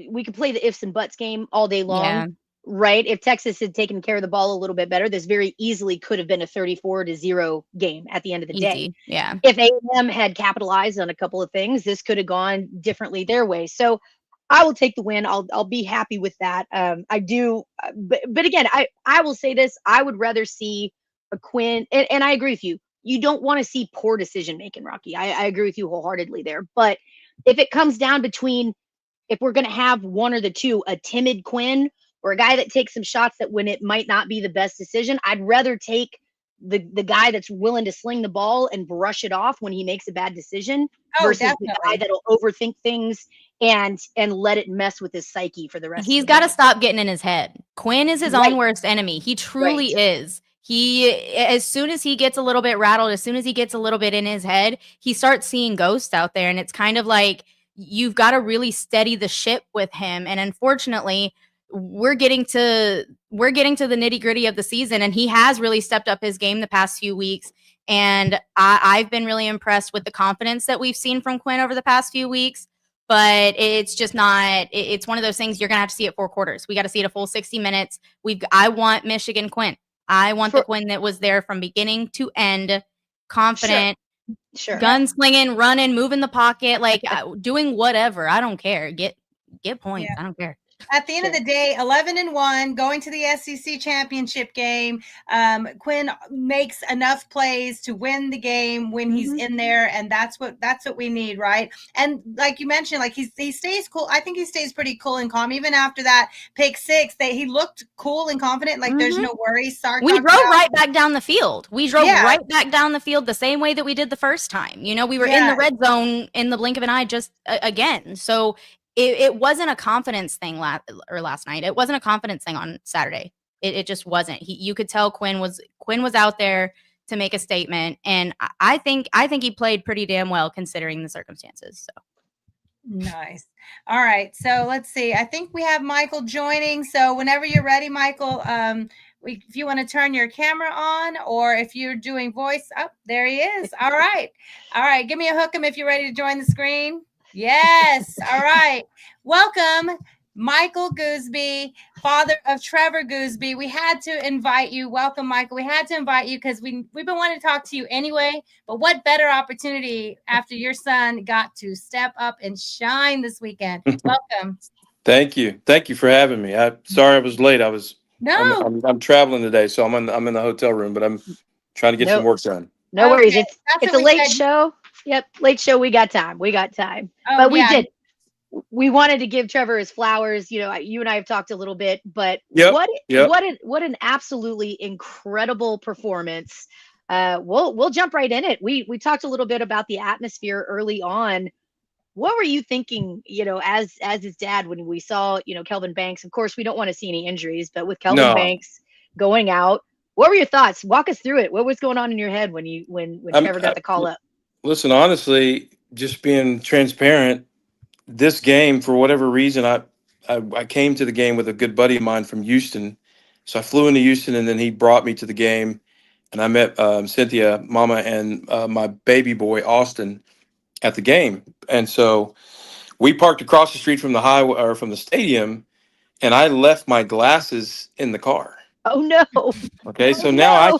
We could play the ifs and buts game all day long, right? If Texas had taken care of the ball a little bit better, this very easily could have been a 34-0 game at the end of the day. Yeah. If A&M had capitalized on a couple of things, this could have gone differently their way. So I will take the win. I'll be happy with that. I do, but again, I will say this: I would rather see a Quinn, and I agree with you. You don't want to see poor decision making, Rocky. I agree with you wholeheartedly there. But if it comes down between, if we're going to have one or the two, a timid Quinn or a guy that takes some shots that when it might not be the best decision, I'd rather take the guy that's willing to sling the ball and brush it off when he makes a bad decision versus definitely. the guy that'll overthink things and let it mess with his psyche for the rest He's of the got to game. stop getting in his head. Quinn is his own worst enemy. He truly is. As soon as he gets a little bit rattled, as soon as he gets a little bit in his head, he starts seeing ghosts out there. And it's kind of like, you've got to really steady the ship with him. And unfortunately, we're getting to the nitty gritty of the season. And he has really stepped up his game the past few weeks. And I've been really impressed with the confidence that we've seen from Quinn over the past few weeks. But it's just not, it's one of those things you're going to have to see it 4 quarters. We got to see it a full 60 minutes. I want Michigan Quinn. I want the Quinn that was there from beginning to end, confident, sure. gunslinging, running, moving the pocket, like doing whatever. I don't care. Get points. I don't care. At the end of the day, 11-1, going to the SEC championship game. Quinn makes enough plays to win the game when he's in there, and that's what we need, right? And like you mentioned, like he stays cool. I think he stays pretty cool and calm even after that pick 6. He looked cool and confident, like there's no worries. We drove right back down the field. We drove right back down the field the same way that we did the first time. We were in the red zone in the blink of an eye just again. So it wasn't a confidence thing last night. It wasn't a confidence thing on Saturday. It just wasn't. You could tell Quinn was out there to make a statement, and I think he played pretty damn well considering the circumstances. So nice. All right. So let's see. I think we have Michael joining. So whenever you're ready, Michael, if you want to turn your camera on, or if you're doing voice, there he is. All right. Give me a hook 'em if you're ready to join the screen. Yes. All right. Welcome, Michael Gooseby, father of Trevor Gooseby. We had to invite you. Welcome, Michael. We had to invite you because we've been wanting to talk to you anyway. But what better opportunity after your son got to step up and shine this weekend? Welcome. Thank you for having me. Sorry I was late. I'm traveling today, so I'm in the hotel room, but I'm trying to get some work done. No worries. It's a late show. Yep, late show. We got time. But we did. We wanted to give Trevor his flowers. You and I have talked a little bit, but what an absolutely incredible performance. We'll jump right in it. We talked a little bit about the atmosphere early on. What were you thinking, as his dad, when we saw, Kelvin Banks? Of course, we don't want to see any injuries, but with Kelvin Banks going out, what were your thoughts? Walk us through it. What was going on in your head when Trevor got the call up? Listen, honestly, just being transparent, this game, for whatever reason, I came to the game with a good buddy of mine from Houston, So I flew into Houston, and then he brought me to the game, and I met Cynthia, Mama, and my baby boy Austin at the game. And so we parked across the street from the highway or from the stadium, and I left my glasses in the car. Oh no. Okay, so now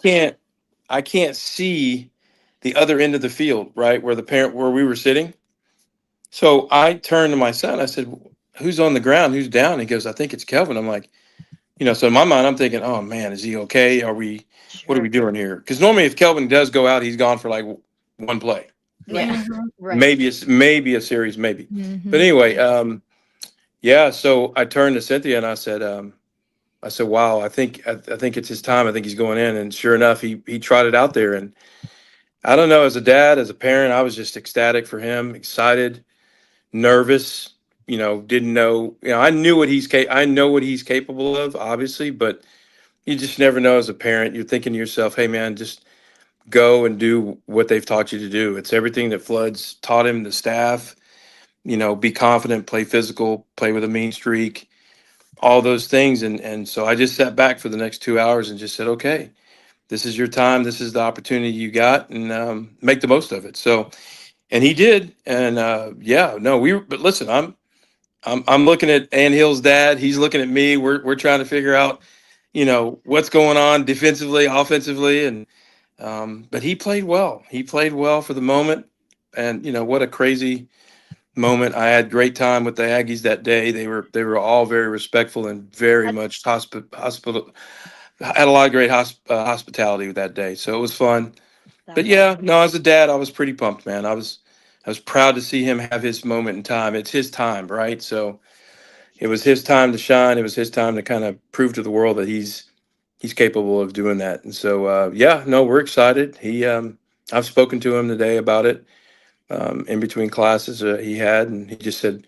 I can't see the other end of the field, right where we were sitting. So I turned to my son. I said, "Who's on the ground? Who's down?" He goes, "I think it's Kelvin." I'm like, so in my mind, I'm thinking, "Oh man, is he okay? What are we doing here?" Because normally, if Kelvin does go out, he's gone for like one play. Yeah. Right. Maybe a series, maybe. But anyway, yeah. So I turned to Cynthia and I said, "Wow, I think it's his time. I think he's going in." And sure enough, he trotted out there. And I don't know, as a dad, as a parent, I was just ecstatic for him, excited, nervous. Didn't know. I knew I know what he's capable of, obviously, but you just never know as a parent. You're thinking to yourself, "Hey, man, just go and do what they've taught you to do." It's everything that Flood's taught him, the staff. Be confident, play physical, play with a mean streak, all those things. And so I just sat back for the next 2 hours and just said, "Okay, this is your time. This is the opportunity you got, and make the most of it." So, and he did. And yeah, no, but listen, I'm looking at Ann Hill's dad. He's looking at me. We're trying to figure out, what's going on defensively, offensively, and but he played well. He played well for the moment, and what a crazy moment. I had great time with the Aggies that day. They were all very respectful and very much hospital. Had a lot of great hospitality that day, so it was fun. But yeah, no, as a dad, I was pretty pumped, man. I was proud to see him have his moment in time. It's his time, right? So it was his time to shine. It was his time to kind of prove to the world that he's capable of doing that. And so yeah, no, we're excited. I've spoken to him today about it in between classes he had, and he just said,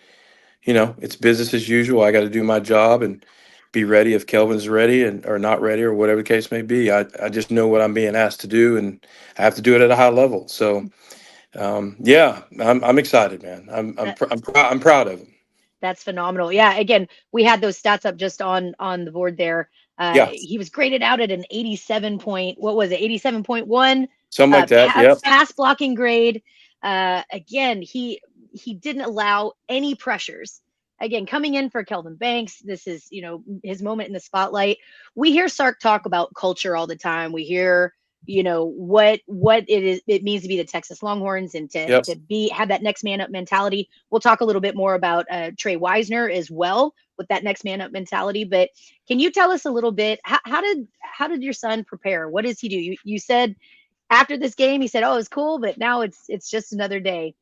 it's business as usual. I got to do my job and be ready if Kelvin's ready or not ready or whatever the case may be. I just know what I'm being asked to do, and I have to do it at a high level. So yeah, I'm excited, man. I'm proud of him. That's phenomenal. Yeah. Again, we had those stats up just on the board there. Yeah. He was graded out at an 87 point. What was it? 87.1. Something like that. Yep. Pass blocking grade. Again, he didn't allow any pressures. Again, coming in for Kelvin Banks, this is his moment in the spotlight. We hear Sark talk about culture all the time. We hear what it means to be the Texas Longhorns and to have that next man up mentality. We'll talk a little bit more about Trey Wisner as well with that next man up mentality. But can you tell us a little bit, how did your son prepare? What does he do? You said after this game, he said, "Oh, it's cool, but now it's just another day."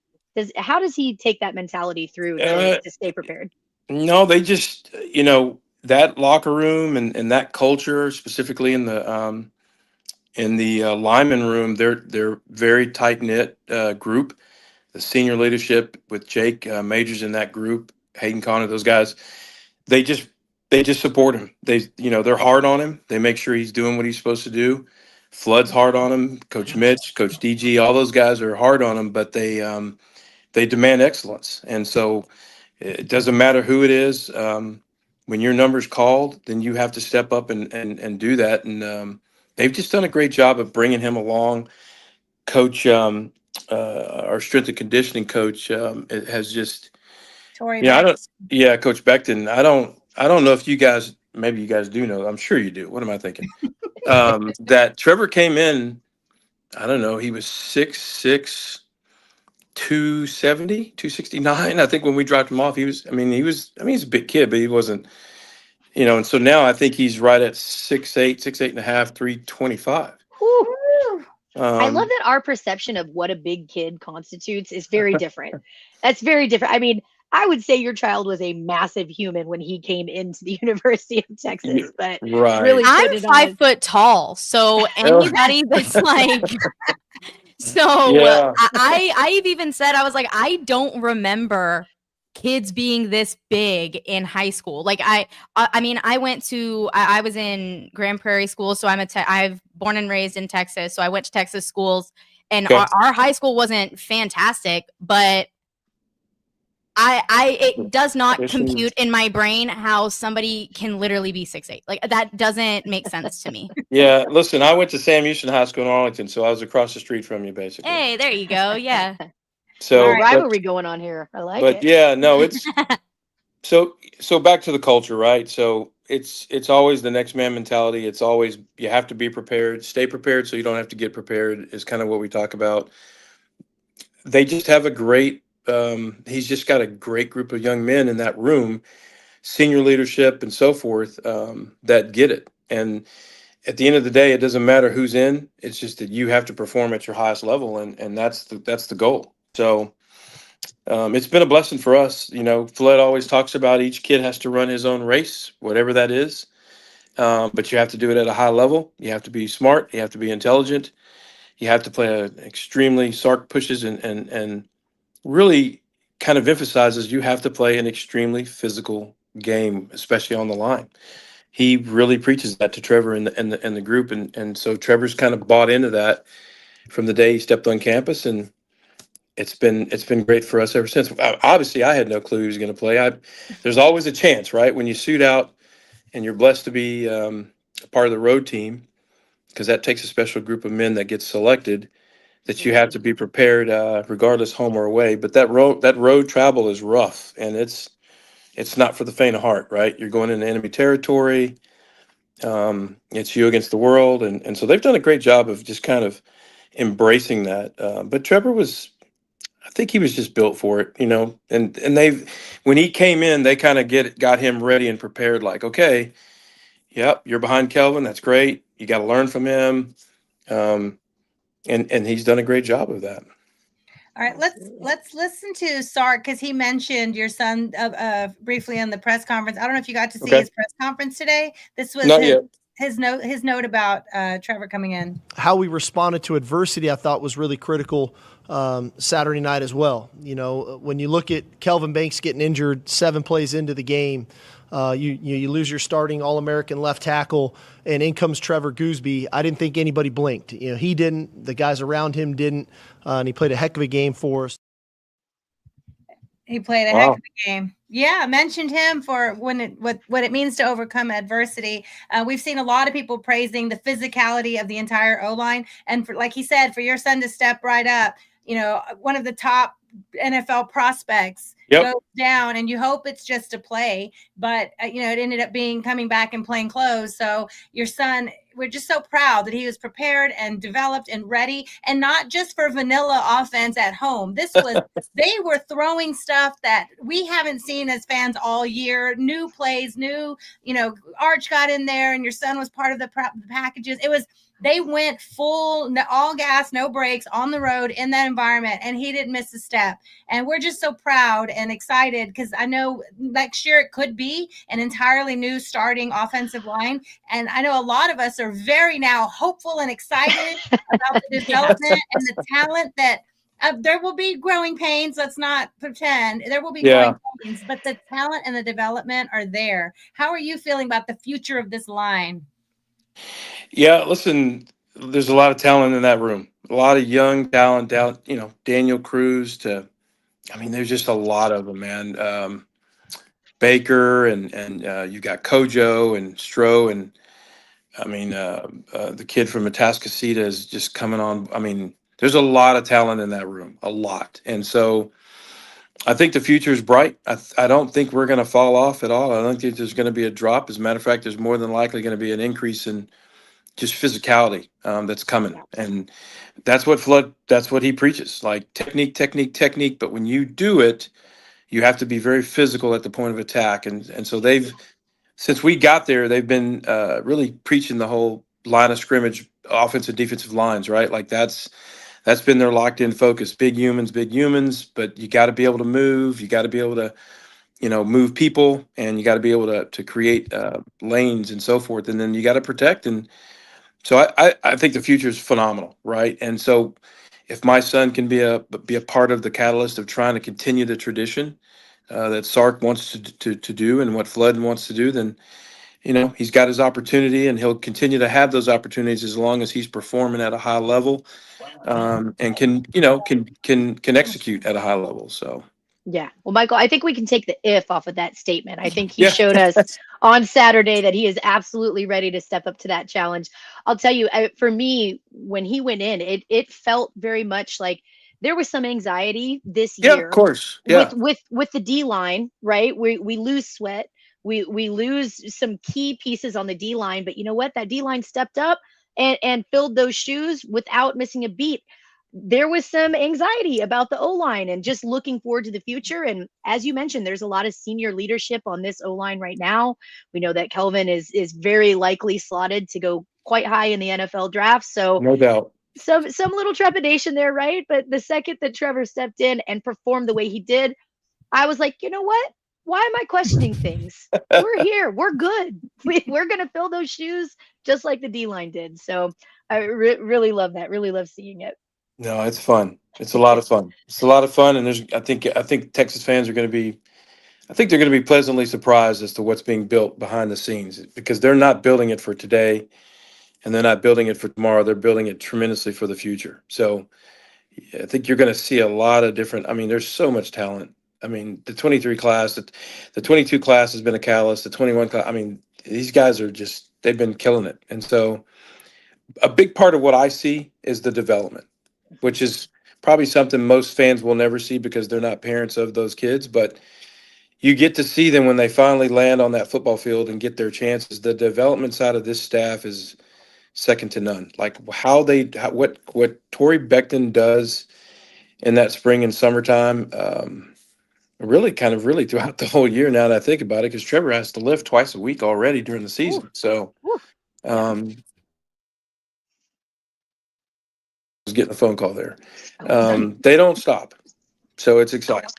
How does he take that mentality through to stay prepared? No, they just, that locker room and that culture, specifically in the lineman room, they're very tight knit group. The senior leadership with Jake Majors in that group, Hayden Connor, those guys, they just support him. They're hard on him. They make sure he's doing what he's supposed to do. Flood's hard on him. Coach Mitch, Coach DG, all those guys are hard on him, but they demand excellence. And so it doesn't matter who it is. When your number's called, then you have to step up and do that. And they've just done a great job of bringing him along. Coach, our strength and conditioning coach, has just, Coach Beckton. I don't know if you guys, maybe you guys do know. I'm sure you do. What am I thinking? That Trevor came in, I don't know, he was 6'6", 270, 269. I think when we dropped him off, he's a big kid, but he wasn't, and so now I think he's right at 6'8", and a half, 325. I love that our perception of what a big kid constitutes is very different. That's very different. I mean, I would say your child was a massive human when he came into the University of Texas, but really, I'm 5 foot tall, so anybody that's like, I've even said, I was like, I don't remember kids being this big in high school. Like I was in Grand Prairie school, so I've born and raised in Texas, so I went to Texas schools, and our high school wasn't fantastic, but It does not Christian. compute in my brain how somebody can literally be 6'8". Like that doesn't make sense to me. Yeah, listen, I went to Sam Houston High School in Arlington, so I was across the street from you, basically. Hey, there you go. Yeah. So Right. Rivalry going on here. I like but it. yeah, no, it's so back to the culture, right? So it's always the next man mentality. It's always you have to be prepared, stay prepared, so you don't have to get prepared. Is kind of what we talk about. They just have a great. He's just got a great group of young men in that room, senior leadership and so forth, that get it. And at the end of the day, it doesn't matter who's in. It's just that you have to perform at your highest level, and that's the goal. So it's been a blessing for us. You know, Flood always talks about each kid has to run his own race, whatever that is. But you have to do it at a high level. You have to be smart. You have to be intelligent. You have to play an extremely Sark pushes and really kind of emphasizes you have to play an extremely physical game, especially on the line. He really preaches that to Trevor and the group, and so Trevor's kind of bought into that from the day he stepped on campus, and it's been great for us ever since. Obviously, I had no clue he was going to play. There's always a chance, right, when you suit out and you're blessed to be a part of the road team, because that takes a special group of men that gets selected. That you have to be prepared, regardless home or away. But that road travel is rough, and it's not for the faint of heart, right? You're going into enemy territory. It's you against the world, and so they've done a great job of just kind of embracing that. But Trevor I think he was just built for it, you know. And when he came in, they kind of got him ready and prepared. Like, okay, yep, you're behind Kelvin. That's great. You got to learn from him, and he's done a great job of that. All right, let's listen to Sark, because he mentioned your son briefly in the press conference. I don't know if you got to see his press conference today. This was his note about Trevor coming in. How we responded to adversity, I thought, was really critical Saturday night as well. You know, when you look at Kelvin Banks getting injured 7 plays into the game, you lose your starting All-American left tackle, and in comes Trevor Gooseby. I didn't think anybody blinked. You know, he didn't. The guys around him didn't, and he played a heck of a game for us. He played a heck of a game. Yeah, I mentioned him for what it means to overcome adversity. We've seen a lot of people praising the physicality of the entire O-line, and like he said, for your son to step right up, you know, one of the top NFL prospects goes down, and you hope it's just a play, but you know, it ended up coming back in plain clothes. So your son, we're just so proud that he was prepared and developed and ready, and not just for vanilla offense at home. This was they were throwing stuff that we haven't seen as fans all year. New plays, you know, Arch got in there, and your son was part of the packages. They went full, all gas, no brakes on the road in that environment, and he didn't miss a step. And we're just so proud and excited, because I know next year it could be an entirely new starting offensive line. And I know a lot of us are very now hopeful and excited about the development and the talent that there will be growing pains. Let's not pretend there will be growing pains, but the talent and the development are there. How are you feeling about the future of this line? Yeah, listen, there's a lot of talent in that room. A lot of young talent down, you know, Daniel Cruz there's just a lot of them, man. Baker and you got Kojo and Stroh, and the kid from Atascocita is just coming on. I mean, there's a lot of talent in that room, a lot. And so I think the future is bright. I don't think we're going to fall off at all. I don't think there's going to be a drop. As a matter of fact, there's more than likely going to be an increase in just physicality that's coming. And that's what he preaches, like technique. But when you do it, you have to be very physical at the point of attack. And so since we got there, they've been really preaching the whole line of scrimmage, offensive, defensive lines, right? Like that's been their locked in focus. Big humans, but you got to be able to move. You got to be able to, you know, move people, and you got to be able to create lanes and so forth. And then you got to protect. And so I think the future is phenomenal, right? And so if my son can be a part of the catalyst of trying to continue the tradition that Sark wants to do, and what Flood wants to do, then, you know, he's got his opportunity, and he'll continue to have those opportunities as long as he's performing at a high level, and can execute at a high level. So Yeah. Well, Michael, I think we can take the if off of that statement. I think he Yeah. showed us on Saturday that he is absolutely ready to step up to that challenge. I'll tell you, for me, when he went in, it felt very much like there was some anxiety this Yeah, of year course. with Yeah. the D line, right? We lose Sweat, we lose some key pieces on the D line, but you know what? That D line stepped up and filled those shoes without missing a beat. There was some anxiety about the O line and just looking forward to the future. And as you mentioned, there's a lot of senior leadership on this O line right now. We know that Kelvin is very likely slotted to go quite high in the NFL draft. So No doubt. some little trepidation there, right? But the second that Trevor stepped in and performed the way he did, I was like, you know what? Why am I questioning things? We're here. We're good. We're going to fill those shoes just like the D line did. So I really love that. Really love seeing it. No, it's fun. It's a lot of fun. It's a lot of fun, and I think Texas fans are going to be. I think they're going to be pleasantly surprised as to what's being built behind the scenes because they're not building it for today, and they're not building it for tomorrow. They're building it tremendously for the future. So I think you're going to see a lot of different. I mean, there's so much talent. I mean, the 23 class, the 22 class has been a catalyst. The 21 class. I mean, these guys are just they've been killing it, and so a big part of what I see is the development, which is probably something most fans will never see because they're not parents of those kids. But you get to see them when they finally land on that football field and get their chances. The development side of this staff is second to none. Like what Torrey Becton does in that spring and summertime, really throughout the whole year. Now that I think about it, because Trevor has to lift twice a week already during the season. So. Was getting a phone call there. They don't stop, so it's exciting.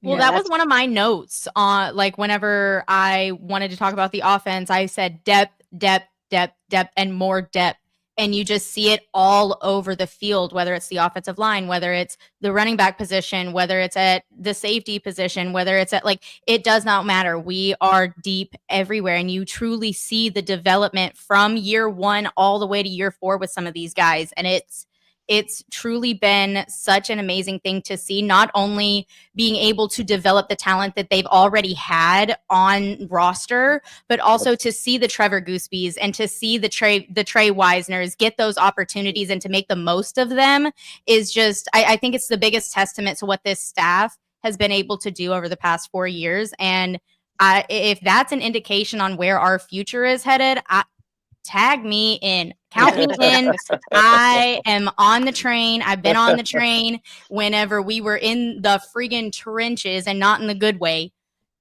Well, that was one of my notes on like whenever I wanted to talk about the offense, I said depth, depth, depth, depth, and more depth. And you just see it all over the field, whether it's the offensive line, whether it's the running back position, whether it's at the safety position, whether it's at it does not matter. We are deep everywhere. And you truly see the development from year one all the way to year 4 with some of these guys. And it's truly been such an amazing thing to see, not only being able to develop the talent that they've already had on roster, but also to see the Trevor Goosebees and to see the Trey Wisners get those opportunities and to make the most of them is just, I think it's the biggest testament to what this staff has been able to do over the past 4 years. And if that's an indication on where our future is headed, tag me in. Count me in. I am on the train. I've been on the train whenever we were in the friggin' trenches and not in the good way.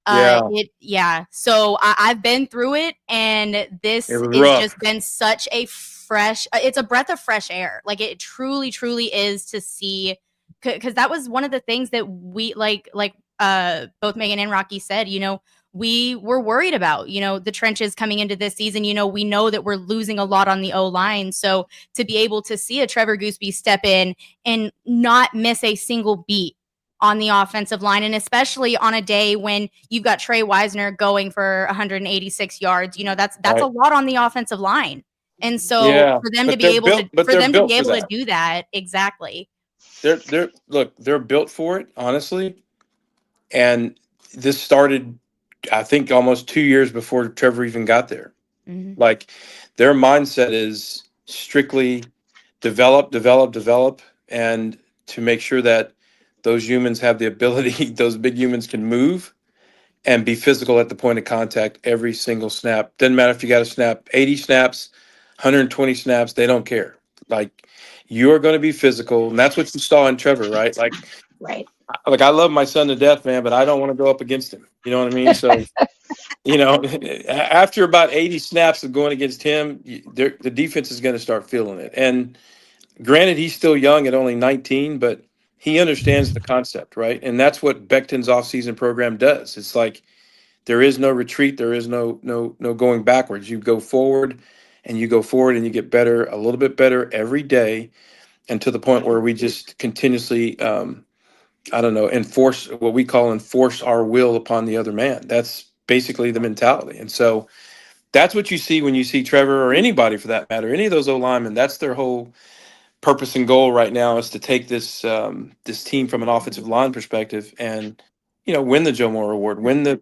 So I've been through it, and this has just been such a fresh. It's a breath of fresh air. Like it truly, truly is to see, because that was one of the things that we like both Megan and Rocky said. We were worried about, the trenches coming into this season. We know that we're losing a lot on the O-line. So to be able to see a Trevor Gooseby step in and not miss a single beat on the offensive line, and especially on a day when you've got Trey Wisner going for 186 yards, that's right. A lot on the offensive line. And so for them to be able to do that, exactly. They're built for it, honestly. And this started, I think, almost 2 years before Trevor even got there. Mm-hmm. Like their mindset is strictly develop, and to make sure that those humans have the ability, those big humans can move and be physical at the point of contact every single snap. Doesn't matter if you got to snap 80 snaps, 120 snaps, they don't care. Like you're going to be physical. And that's what you saw in Trevor, right? Right. Like I love my son to death, man, but I don't want to go up against him. You know what I mean? So, after about 80 snaps of going against him, the defense is going to start feeling it. And granted, he's still young at only 19, but he understands the concept, right? And that's what Becton's offseason program does. It's like there is no retreat, there is no going backwards. You go forward, and you get better, a little bit better every day, and to the point where we just continuously enforce our will upon the other man. That's basically the mentality. And so that's what you see when you see Trevor or anybody for that matter, any of those O linemen, that's their whole purpose and goal right now is to take this this team from an offensive line perspective and win the Joe Moore Award, win the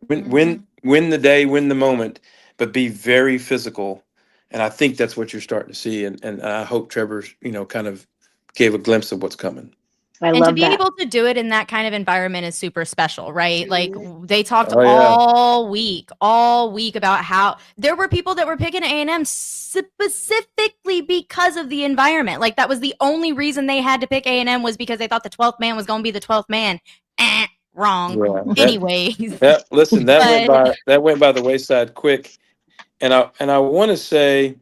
win the day, win the moment, but be very physical. And I think that's what you're starting to see. And I hope Trevor's kind of gave a glimpse of what's coming. I And to love be that. able to do it in that kind of environment is super special, right? Like they talked Oh, yeah. all week about how there were people that were picking A&M specifically because of the environment. Like that was the only reason they had to pick A&M was because they thought the 12th man was going to be the 12th man. Wrong. Yeah, Anyways. listen, that But- went by the wayside quick. And I want to say,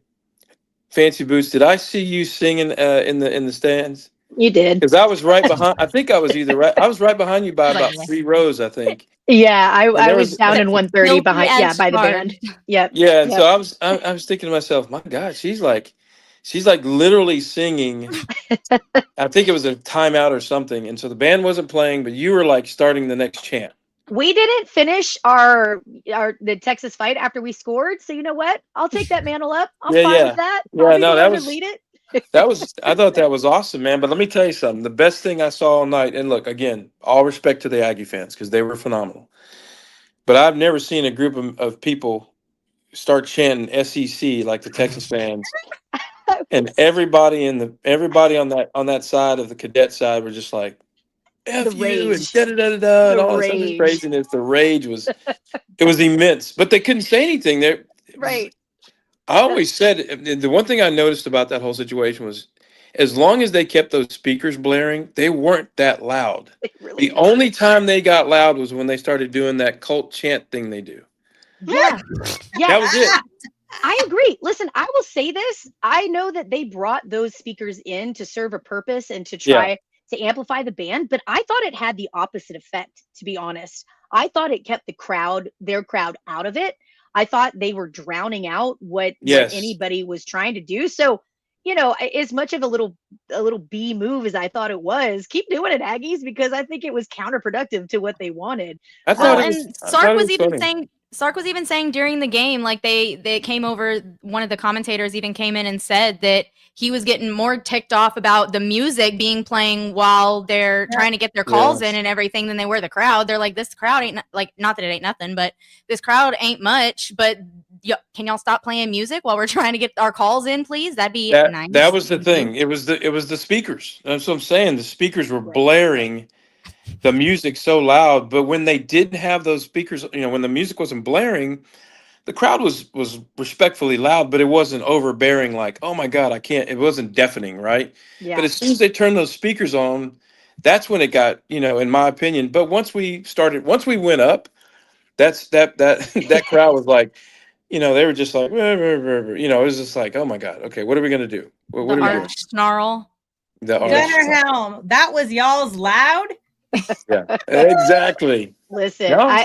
Fancy Boots, did I see you singing in the stands? You did. Because I was right behind. I think I was I was right behind you by about 3 rows, I think. Yeah, I there was was- down in 130 Guilty behind. as Yeah, by the band. charged. Yep. Yeah, and Yep. so I was thinking to myself, my God, she's like literally singing. I think it was a timeout or something, and so the band wasn't playing, but you were like starting the next chant. We didn't finish the Texas fight after we scored, so you know what? I'll take that mantle up. I'm Yeah, fine yeah. with that. Yeah, I'll be no, the that one was- to lead it. I thought that was awesome, man. But let me tell you something. The best thing I saw all night, and look, again, all respect to the Aggie fans because they were phenomenal. But I've never seen a group of people start chanting SEC like the Texas fans. And everybody on that side of the cadet side were just like, F The you rage. and da-da-da-da-da and The all this other rage. craziness. The rage was it was immense. But they couldn't say anything. Right. I always said the one thing I noticed about that whole situation was as long as they kept those speakers blaring, they weren't that loud. They really The only time they got loud was when they started doing that cult chant thing they do. Yeah. Yeah. That was it. I agree. Listen, I will say this. I know that they brought those speakers in to serve a purpose and to try to amplify the band, but I thought it had the opposite effect, to be honest. I thought it kept their crowd out of it. I thought they were drowning out what anybody was trying to do. So, as much of a little B move as I thought it was, keep doing it, Aggies, because I think it was counterproductive to what they wanted. I thought Sark was even funny. saying Sark was even saying during the game, like they came over, one of the commentators even came in and said that he was getting more ticked off about the music being playing while they're trying to get their calls in and everything than they were the crowd. They're like, this crowd ain't like, not that it ain't nothing, but this crowd ain't much, but can y'all stop playing music while we're trying to get our calls in, please? That'd be nice. That was the thing. It was the speakers. That's what I'm saying. The speakers were blaring the music so loud, but when they didn't have those speakers, when the music wasn't blaring, the crowd was respectfully loud, but it wasn't overbearing like, oh my God, I can't. It wasn't deafening, right? Yeah. But as soon as they turned those speakers on, that's when it got, in my opinion. But once we went up, that crowd was like, they were just like, it was just like, oh my God, okay, what are we gonna do? What the are we doing? arch snarl. Gunner Helm, that was y'all's loud. Yeah, exactly. Listen, No.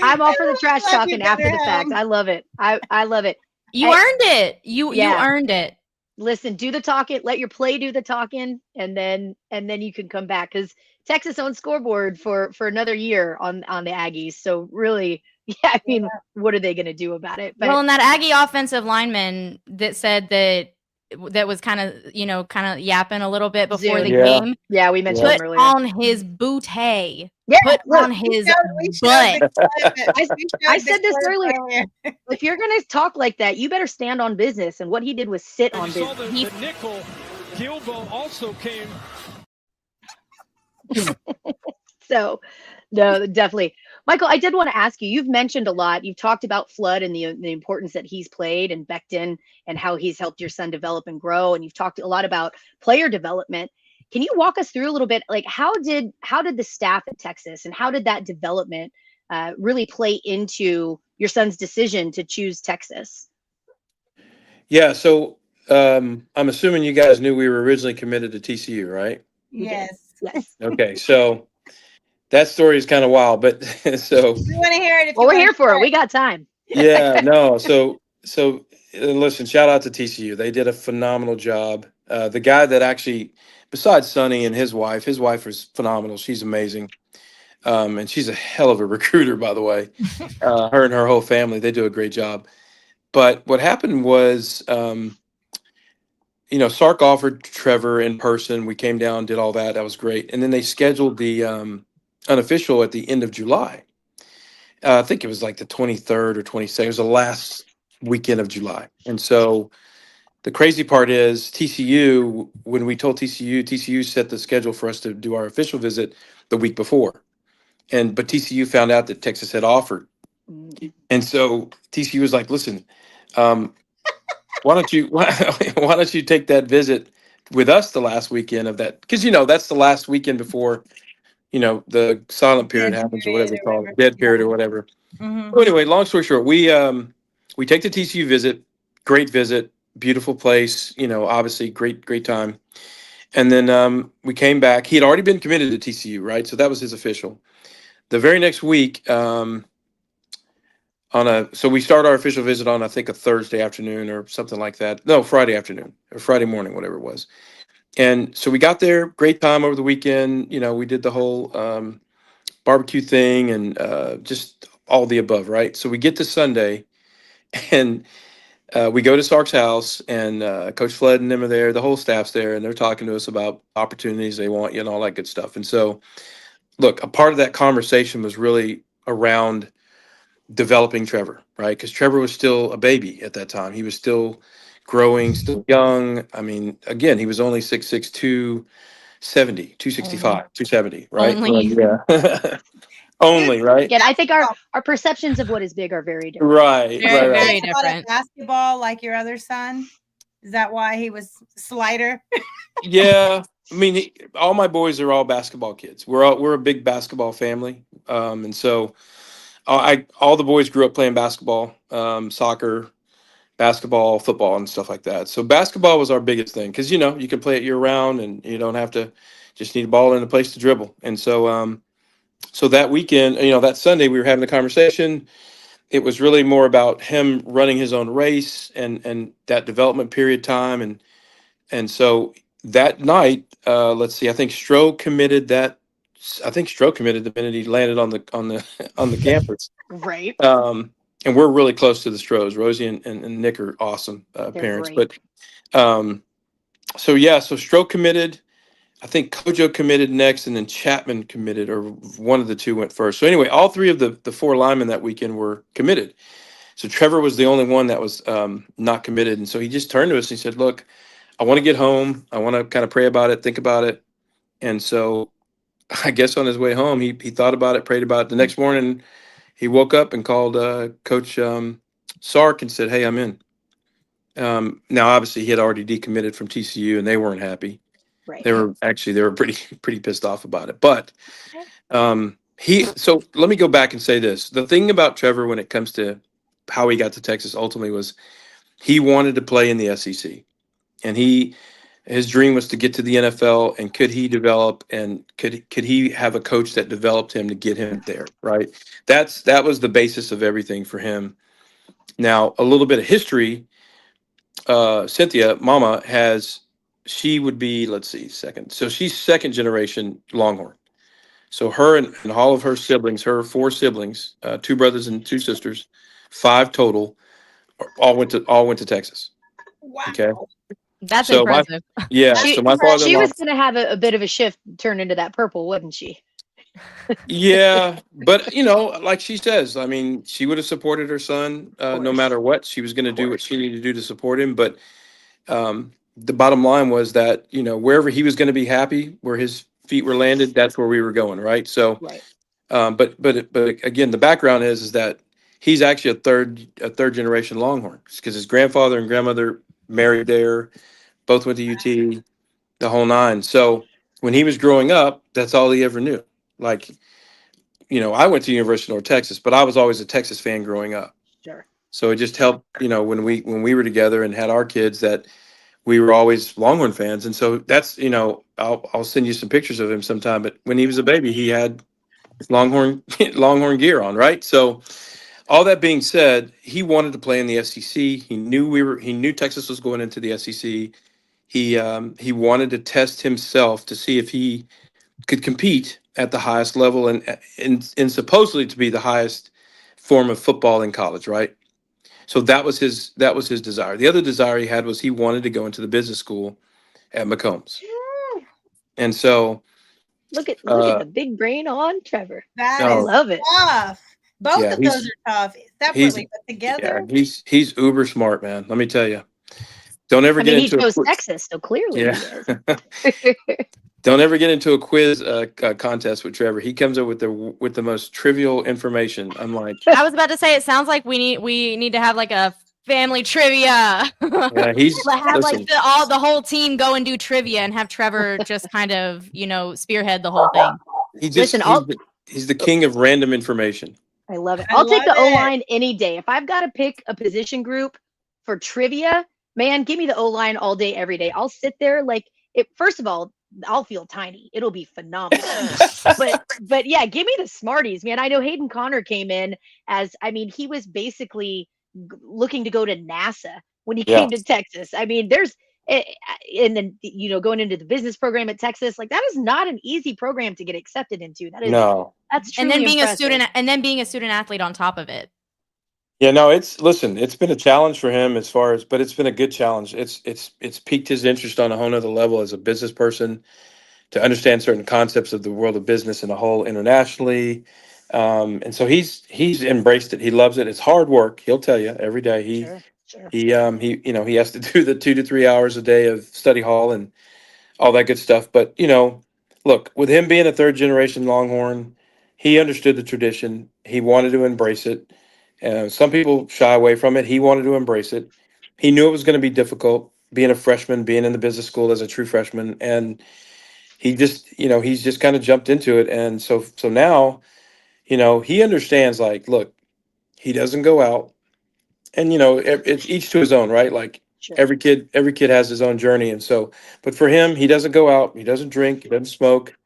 I'm all for the trash love talking you, after the Gunner fact. Helm. I love it. I love it. You Hey, earned it. You earned it. Listen, do the talking, let your play do the talking, and then you can come back because Texas owns scoreboard for another year on the Aggies. So really, I mean, what are they going to do about it? But Well, and that Aggie offensive lineman that said that was kind of yapping a little bit before the Yeah. game. yeah, we mentioned Put him earlier. on his bootay. Yeah, Put look, on his We showed butt. the clip. We I showed said the this clip earlier. If you're going to talk like that, you better stand on business. And what he did was sit on You saw business. the nickel. Gilbo also came. So, no, definitely. Michael, I did want to ask you, you've mentioned a lot. You've talked about Flood and the importance that he's played and Becton and how he's helped your son develop and grow. And you've talked a lot about player development. Can you walk us through a little bit? Like how did the staff at Texas and how did that development really play into your son's decision to choose Texas? Yeah. So I'm assuming you guys knew we were originally committed to TCU, right? Yes. Yes. Okay. So that story is kind of wild, but so We want to hear it. Well, we're here for it. We got time. yeah, no. So listen, shout out to TCU. They did a phenomenal job. The guy that actually, besides Sonny and his wife was phenomenal. She's amazing. And she's a hell of a recruiter, by the way. Her and her whole family, they do a great job. But what happened was Sark offered Trevor in person. We came down, did all that. That was great. And then they scheduled the unofficial at the end of July. I think it was like the 23rd or 22nd. It was the last weekend of July. And so the crazy part is TCU, when we told TCU set the schedule for us to do our official visit the week before. But TCU found out that Texas had offered. And so TCU was like, listen, why don't you take that visit with us the last weekend of that? Because that's the last weekend before the silent period Dead happens, or period whatever they or call whatever. it, dead period Yeah. or whatever. Mhm. So anyway, long story short, we take the TCU visit, great visit, beautiful place, obviously great time. And then we came back. He had already been committed to TCU, right? So that was his official. The very next week, so we start our official visit on, I think, a Thursday afternoon or something like that. No, Friday afternoon or Friday morning, whatever it was. And so we got there, great time over the weekend. We did the whole barbecue thing and just all the above, right? So we get to Sunday and we go to Sark's house, and Coach Flood and them are there, the whole staff's there, and they're talking to us about opportunities they want, and all that good stuff. And so, look, a part of that conversation was really around developing Trevor, right? Because Trevor was still a baby at that time. He was still growing, still young. I mean, again, he was only 6'6", 270, 265, 270, right? Only. Yeah. Only, right? Again, I think our perceptions of what is big are very different. Right, Very, right. very He thought of different. basketball like your other son. Is that why he was slighter? Yeah, I mean, all my boys are all basketball kids. We're a big basketball family, and so all the boys grew up playing basketball, soccer, basketball, football, and stuff like that. So basketball was our biggest thing because you can play it year round, and you don't have to just need a ball and a place to dribble. And so that weekend, that Sunday, we were having a conversation. It was really more about him running his own race and that development period time, and so that night, let's see, I think Stroh committed the minute he landed on the on the campus. Right. And we're really close to the Strohs. Rosie and Nick are awesome parents. great. But so Stroh committed. I think Kojo committed next, and then Chapman committed, or one of the two went first. So anyway, all three of the four linemen that weekend were committed. So Trevor was the only one that was not committed, and so he just turned to us and he said, "Look, I want to get home. I want to kind of pray about it, think about it." And so I guess on his way home, he thought about it, prayed about it. The next morning, he woke up and called Coach Sark and said, "Hey, I'm in." Now, obviously, he had already decommitted from TCU, and they weren't happy. Right. They were pretty pissed off about it. But so let me go back and say this: the thing about Trevor when it comes to how he got to Texas ultimately was he wanted to play in the SEC, and his dream was to get to the NFL. And could he develop, and could he have a coach that developed him to get him there? Right. That was the basis of everything for him. Now, a little bit of history. Cynthia, Mama, she would be, let's see, second. So she's second generation Longhorn. So her and all of her siblings, her four siblings, 2 brothers and 2 sisters, 5 total, all went to Texas. Wow. Okay. That's So impressive. so my father-in-law. She was going to have a bit of a shift turn into that purple, wouldn't she? Yeah, but like she says, I mean, she would have supported her son no matter what. She was going to do what she needed to do to support him. But the bottom line was that wherever he was going to be happy, where his feet were landed, that's where we were going, right? So, Right. but again, the background is that he's actually a third generation Longhorn because his grandfather and grandmother married there, both went to UT, the whole nine. So when he was growing up, that's all he ever knew. Like, I went to University of North Texas, but I was always a Texas fan growing up. Sure. So it just helped, when we were together and had our kids, that we were always Longhorn fans. And so that's, I'll send you some pictures of him sometime. But when he was a baby, he had Longhorn gear on, right? So all that being said, he wanted to play in the SEC. He knew Texas was going into the SEC. He wanted to test himself to see if he could compete at the highest level and supposedly to be the highest form of football in college, right? So that was his desire. The other desire he had was he wanted to go into the business school at McCombs. And so Look at uh, the big brain on Trevor. That I is no, love it. tough. Both yeah, of those are tough he's separately, but together. he's uber smart, man. Let me tell you. Don't ever I get mean, he into a chose quiz. Texas, so clearly Yeah. he is. Don't ever get into a quiz contest with Trevor. He comes up with the most trivial information. I'm like, I was about to say, it sounds like we need to have like a family trivia. yeah, he's Have like listen. the whole team go and do trivia and have Trevor just kind of, spearhead the whole thing. Listen, he's the king of random information. I love it. I I'll take love the O it. line any day. If I've got to pick a position group for trivia, man, give me the O line all day, every day. I'll sit there like it. First of all, I'll feel tiny. It'll be phenomenal. but yeah, give me the smarties, man. I know Hayden Connor came in as, I mean, he was basically looking to go to NASA when he Yeah. came to Texas. I mean, and then going into the business program at Texas, like that is not an easy program to get accepted into. No. That's truly And then being impressive. being a student athlete on top of it. Yeah, no, it's been a challenge for him but it's been a good challenge. It's piqued his interest on a whole nother level as a business person to understand certain concepts of the world of business in a whole internationally. And so he's embraced it. He loves it. It's hard work. He'll tell you every day. Sure. He has to do the 2 to 3 hours a day of study hall and all that good stuff. But look, with him being a third generation Longhorn, he understood the tradition. He wanted to embrace it. Some people shy away from it. He wanted to embrace it. He knew it was going to be difficult being a freshman, being in the business school as a true freshman, and he just, he's just kind of jumped into it. And so now, he understands. Like, look, he doesn't go out, and it's each to his own, right? Like Sure. every kid has his own journey, and so, but for him, he doesn't go out, he doesn't drink, he doesn't smoke.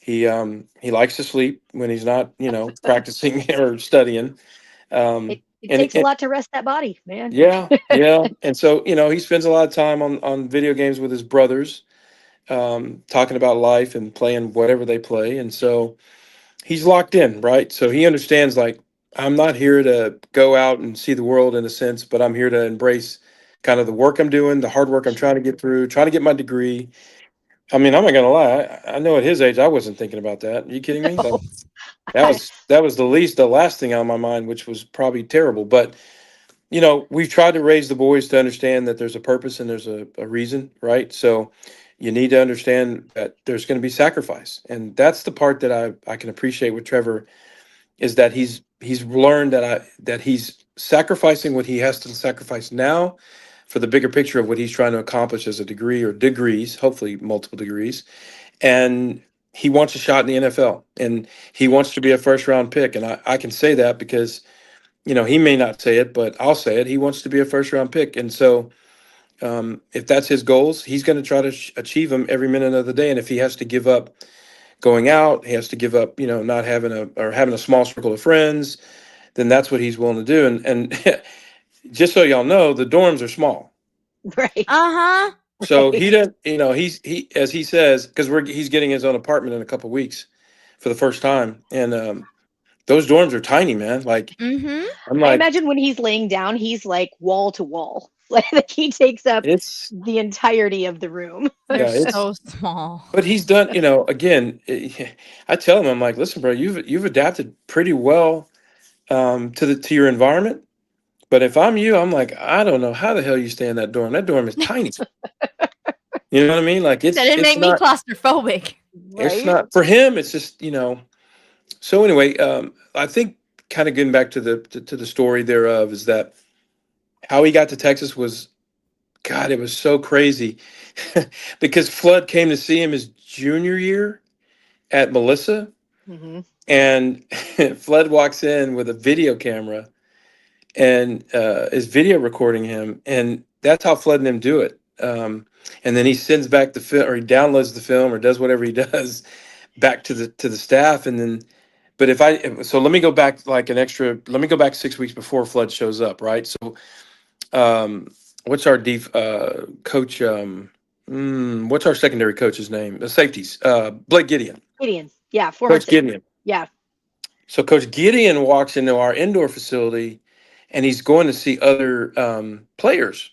He likes to sleep when he's not, practicing or studying. It And takes a lot to rest that body, man. yeah, yeah. And so, he spends a lot of time on video games with his brothers, talking about life and playing whatever they play. And so he's locked in, right? So he understands, like, I'm not here to go out and see the world in a sense, but I'm here to embrace kind of the work I'm doing, the hard work I'm trying to get through, trying to get my degree. I mean, I'm not gonna lie. I know at his age, I wasn't thinking about that. Are you kidding me? No. That was the last thing on my mind, which was probably terrible. But we've tried to raise the boys to understand that there's a purpose and there's a reason, right? So you need to understand that there's going to be sacrifice, and that's the part that I can appreciate with Trevor, is that he's learned that he's sacrificing what he has to sacrifice now for the bigger picture of what he's trying to accomplish as a degree or degrees, hopefully multiple degrees. And he wants a shot in the NFL, and he wants to be a first round pick. And I can say that because, he may not say it, but I'll say it. He wants to be a first round pick. And so if that's his goals, he's going to try to achieve them every minute of the day. And if he has to give up going out, he has to give up, not having having a small circle of friends, then that's what he's willing to do. And just so y'all know, the dorms are small. Right. Uh-huh. So he doesn't, he as he says, because he's getting his own apartment in a couple weeks for the first time, and those dorms are tiny, man. Like, Mm-hmm. I'm I like, imagine when he's laying down, he's like wall to wall. Like he takes up it's the entirety of the room. They're yeah, so small. but he's done, again, I tell him, I'm like, listen, bro, you've adapted pretty well to your environment. But if I'm you, I'm like, I don't know how the hell you stay in that dorm. That dorm is tiny. You know what I mean? Like, That didn't make me claustrophobic. it's not for him. It's just, So anyway, I think kind of getting back to the story thereof is that how he got to Texas was, God, it was so crazy because Flood came to see him his junior year at Melissa, Mm-hmm. and Flood walks in with a video camera and is video recording him, and that's how Flood and him do it. And then he sends back the film, or he downloads the film, or does whatever he does back to the staff, and then. But let me go back let me go back 6 weeks before Flood shows up, right? So, what's our coach? What's our secondary coach's name? The safeties, Blake Gideon. Yeah, former Coach Gideon. Yeah. So Coach Gideon walks into our indoor facility, and he's going to see other players.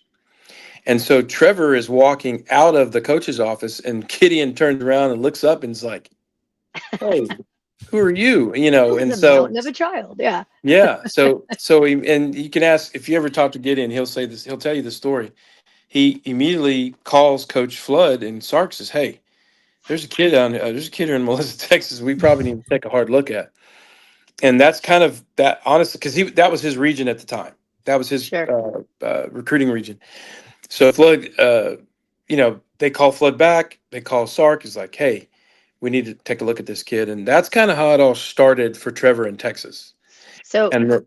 And so Trevor is walking out of the coach's office, and Gideon turns around and looks up and is like, "Hey, who are you?" And The so mountain of a child. Yeah. yeah, and you can ask if you ever talk to Gideon, he'll say this. He'll tell you the story. He immediately calls Coach Flood, and Sark says, "Hey, there's a kid there's a kid here in Melissa, Texas. We probably need to take a hard look at." And that's kind of that, honestly, because that was his region at the time. That was his recruiting region. So Flood, they call Flood back. They call Sark. He's like, "Hey, we need to take a look at this kid." And that's kind of how it all started for Trevor in Texas. So And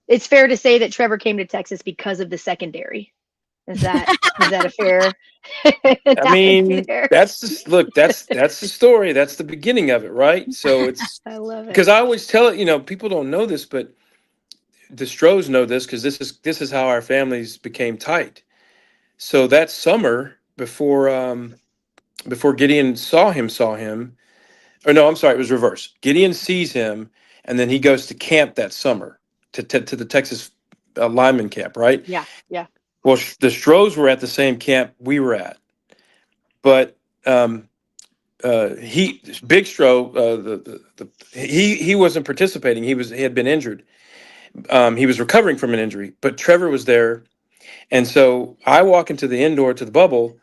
it's fair to say that Trevor came to Texas because of the secondary. Is that a fair? I mean, that's the story. That's the beginning of it, right? So it's I love it. Because I always tell it, people don't know this, but the Strohs know this because this is how our families became tight. So that summer before Gideon saw him, or no, I'm sorry, it was reverse. Gideon sees him, and then he goes to camp that summer to the Texas lineman camp, right? Yeah. Well, the Strohs were at the same camp we were at, but Big Stroh, he wasn't participating. He had been injured. He was recovering from an injury, but Trevor was there, and so I walk into the indoor to the bubble,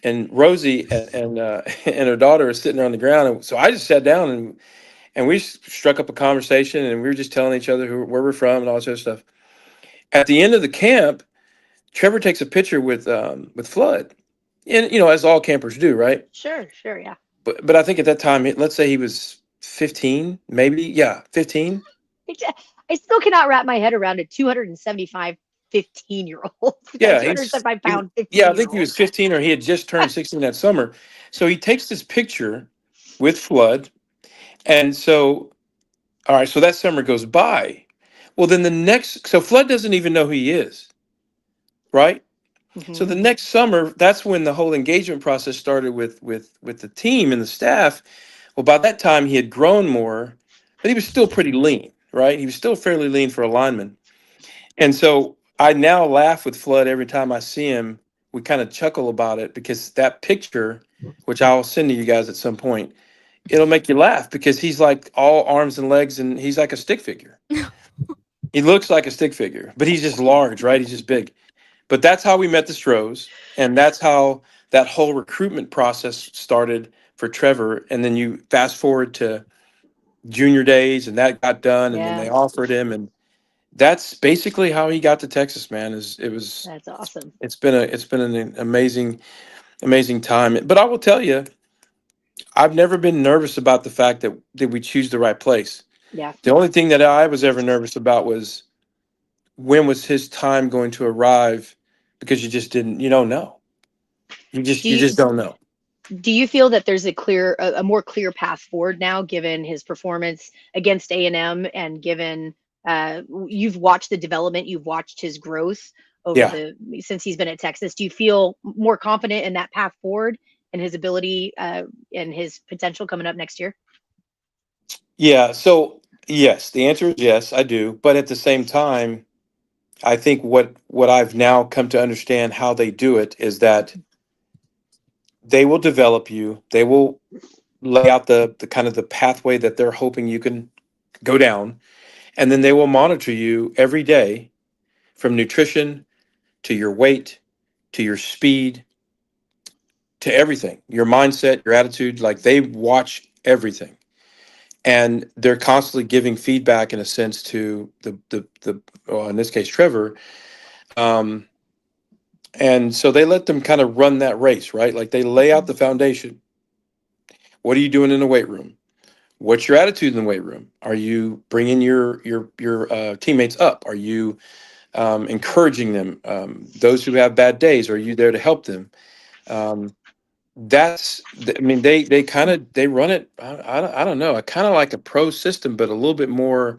and Rosie and and her daughter are sitting on the ground, and so I just sat down and we struck up a conversation, and we were just telling each other where we're from and all this other stuff. At the end of the camp, Trevor takes a picture with Flood, and as all campers do, right? Sure, yeah. But I think at that time, let's say he was 15, maybe, yeah, 15. I still cannot wrap my head around a 275 15-year-old. Yeah, 275 pound 15. Yeah, I think he was 15, or he had just turned 16 that summer. So he takes this picture with Flood, and so all right, so that summer goes by. Well, then so Flood doesn't even know who he is, right? Mm-hmm. So the next summer, that's when the whole engagement process started with the team and the staff. Well, by that time he had grown more, but he was still pretty lean, right? He was still fairly lean for a lineman. And so I now laugh with Flood every time I see him. We kind of chuckle about it because that picture, which I'll send to you guys at some point, it'll make you laugh because he's like all arms and legs, and he's like a stick figure. He looks like a stick figure, but he's just large, right? He's just big. But that's how we met the Strohs, and that's how that whole recruitment process started for Trevor. And then you fast forward to junior days, and that got done, and then they offered him, and that's basically how he got to Texas, man. That's awesome. It's been an amazing time. But I will tell you, I've never been nervous about the fact that we choose the right place. Yeah. The only thing that I was ever nervous about was when was his time going to arrive, because you don't know. You just don't know. Do you feel that there's a more clear path forward now, given his performance against A&M, and given you've watched the development, you've watched his growth since he's been at Texas? Do you feel more confident in that path forward and his ability and his potential coming up next year? Yeah. So yes, the answer is yes, I do. But at the same time, I think what I've now come to understand how they do it is that they will develop you. They will lay out the kind of the pathway that they're hoping you can go down. And then they will monitor you every day, from nutrition to your weight, to your speed, to everything, your mindset, your attitude. Like, they watch everything. And they're constantly giving feedback, in a sense, to well, in this case, Trevor. And so they let them kind of run that race, right? Like, they lay out the foundation. What are you doing in the weight room? What's your attitude in the weight room? Are you bringing your teammates up? Are you encouraging them? Those who have bad days, are you there to help them? They run it. I don't know. I kind of like a pro system, but a little bit more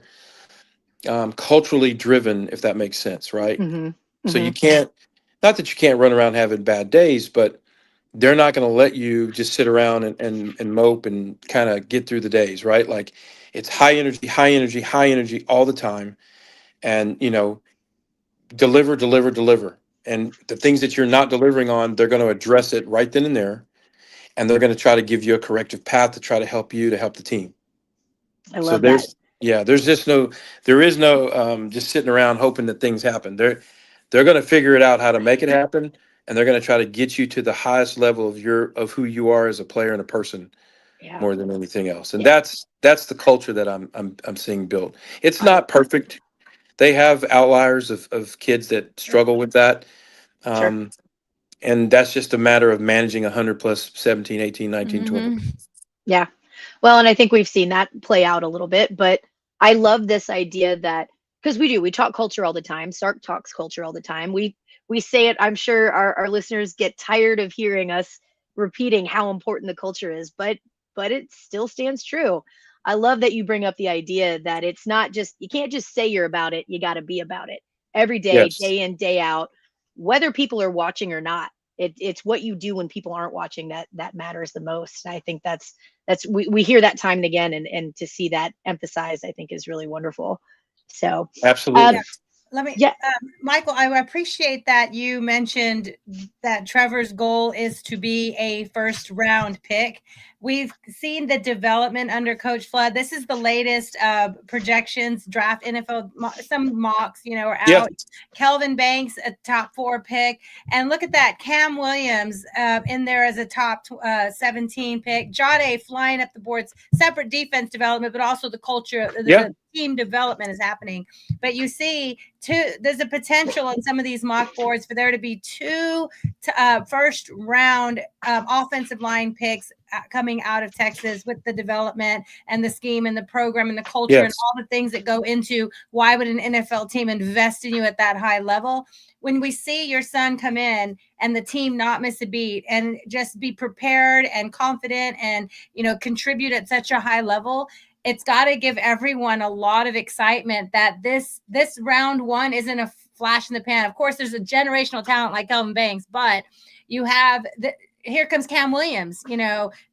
culturally driven, if that makes sense, right? Mm-hmm. So you can't, not that you can't run around having bad days, but they're not going to let you just sit around and mope and kind of get through the days, right? Like, it's high energy all the time. And, deliver, deliver, deliver. And the things that you're not delivering on, they're going to address it right then and there. And they're going to try to give you a corrective path to try to help you, to help the team. I So love that. there's just there is no just sitting around hoping that things happen. They're going to figure it out how to make it happen. And they're going to try to get you to the highest level of who you are as a player and a person, Yeah. more than anything else. And Yeah. that's the culture that I'm seeing built. It's not perfect. They have outliers of kids that struggle with that. Sure. And that's just a matter of managing 100 plus 17, 18, 19, 20. Yeah. Well, and I think we've seen that play out a little bit, but I love this idea that, because we talk culture all the time. Sark talks culture all the time. We say it. I'm sure our listeners get tired of hearing us repeating how important the culture is, but it still stands true. I love that you bring up the idea that it's not just, you can't just say you're about it. You got to be about it every day, Yes. day in, day out, whether people are watching or not. It's what you do when people aren't watching that matters the most. And I think that's we hear that time and again, and to see that emphasized, I think, is really wonderful. So Absolutely. Let me, Yeah. Michael, I appreciate that you mentioned that Trevor's goal is to be a first round pick. We've seen the development under Coach Flood. This is the latest projections, draft NFL, some mocks, are out. Yeah. Kelvin Banks, a top 4 pick. And look at that. Cam Williams in there as a top 17 pick. Jade flying up the boards, separate defense development, but also the culture, the team development is happening. But you see, there's a potential in some of these mock boards for there to be 2 first round offensive line picks coming out of Texas, with the development and the scheme and the program and the culture and all the things that go into why would an NFL team invest in you at that high level. When we see your son come in and the team not miss a beat and just be prepared and confident and, contribute at such a high level, it's got to give everyone a lot of excitement that this round 1 isn't a flash in the pan. Of course, there's a generational talent like Kelvin Banks, but you have here comes Cam Williams,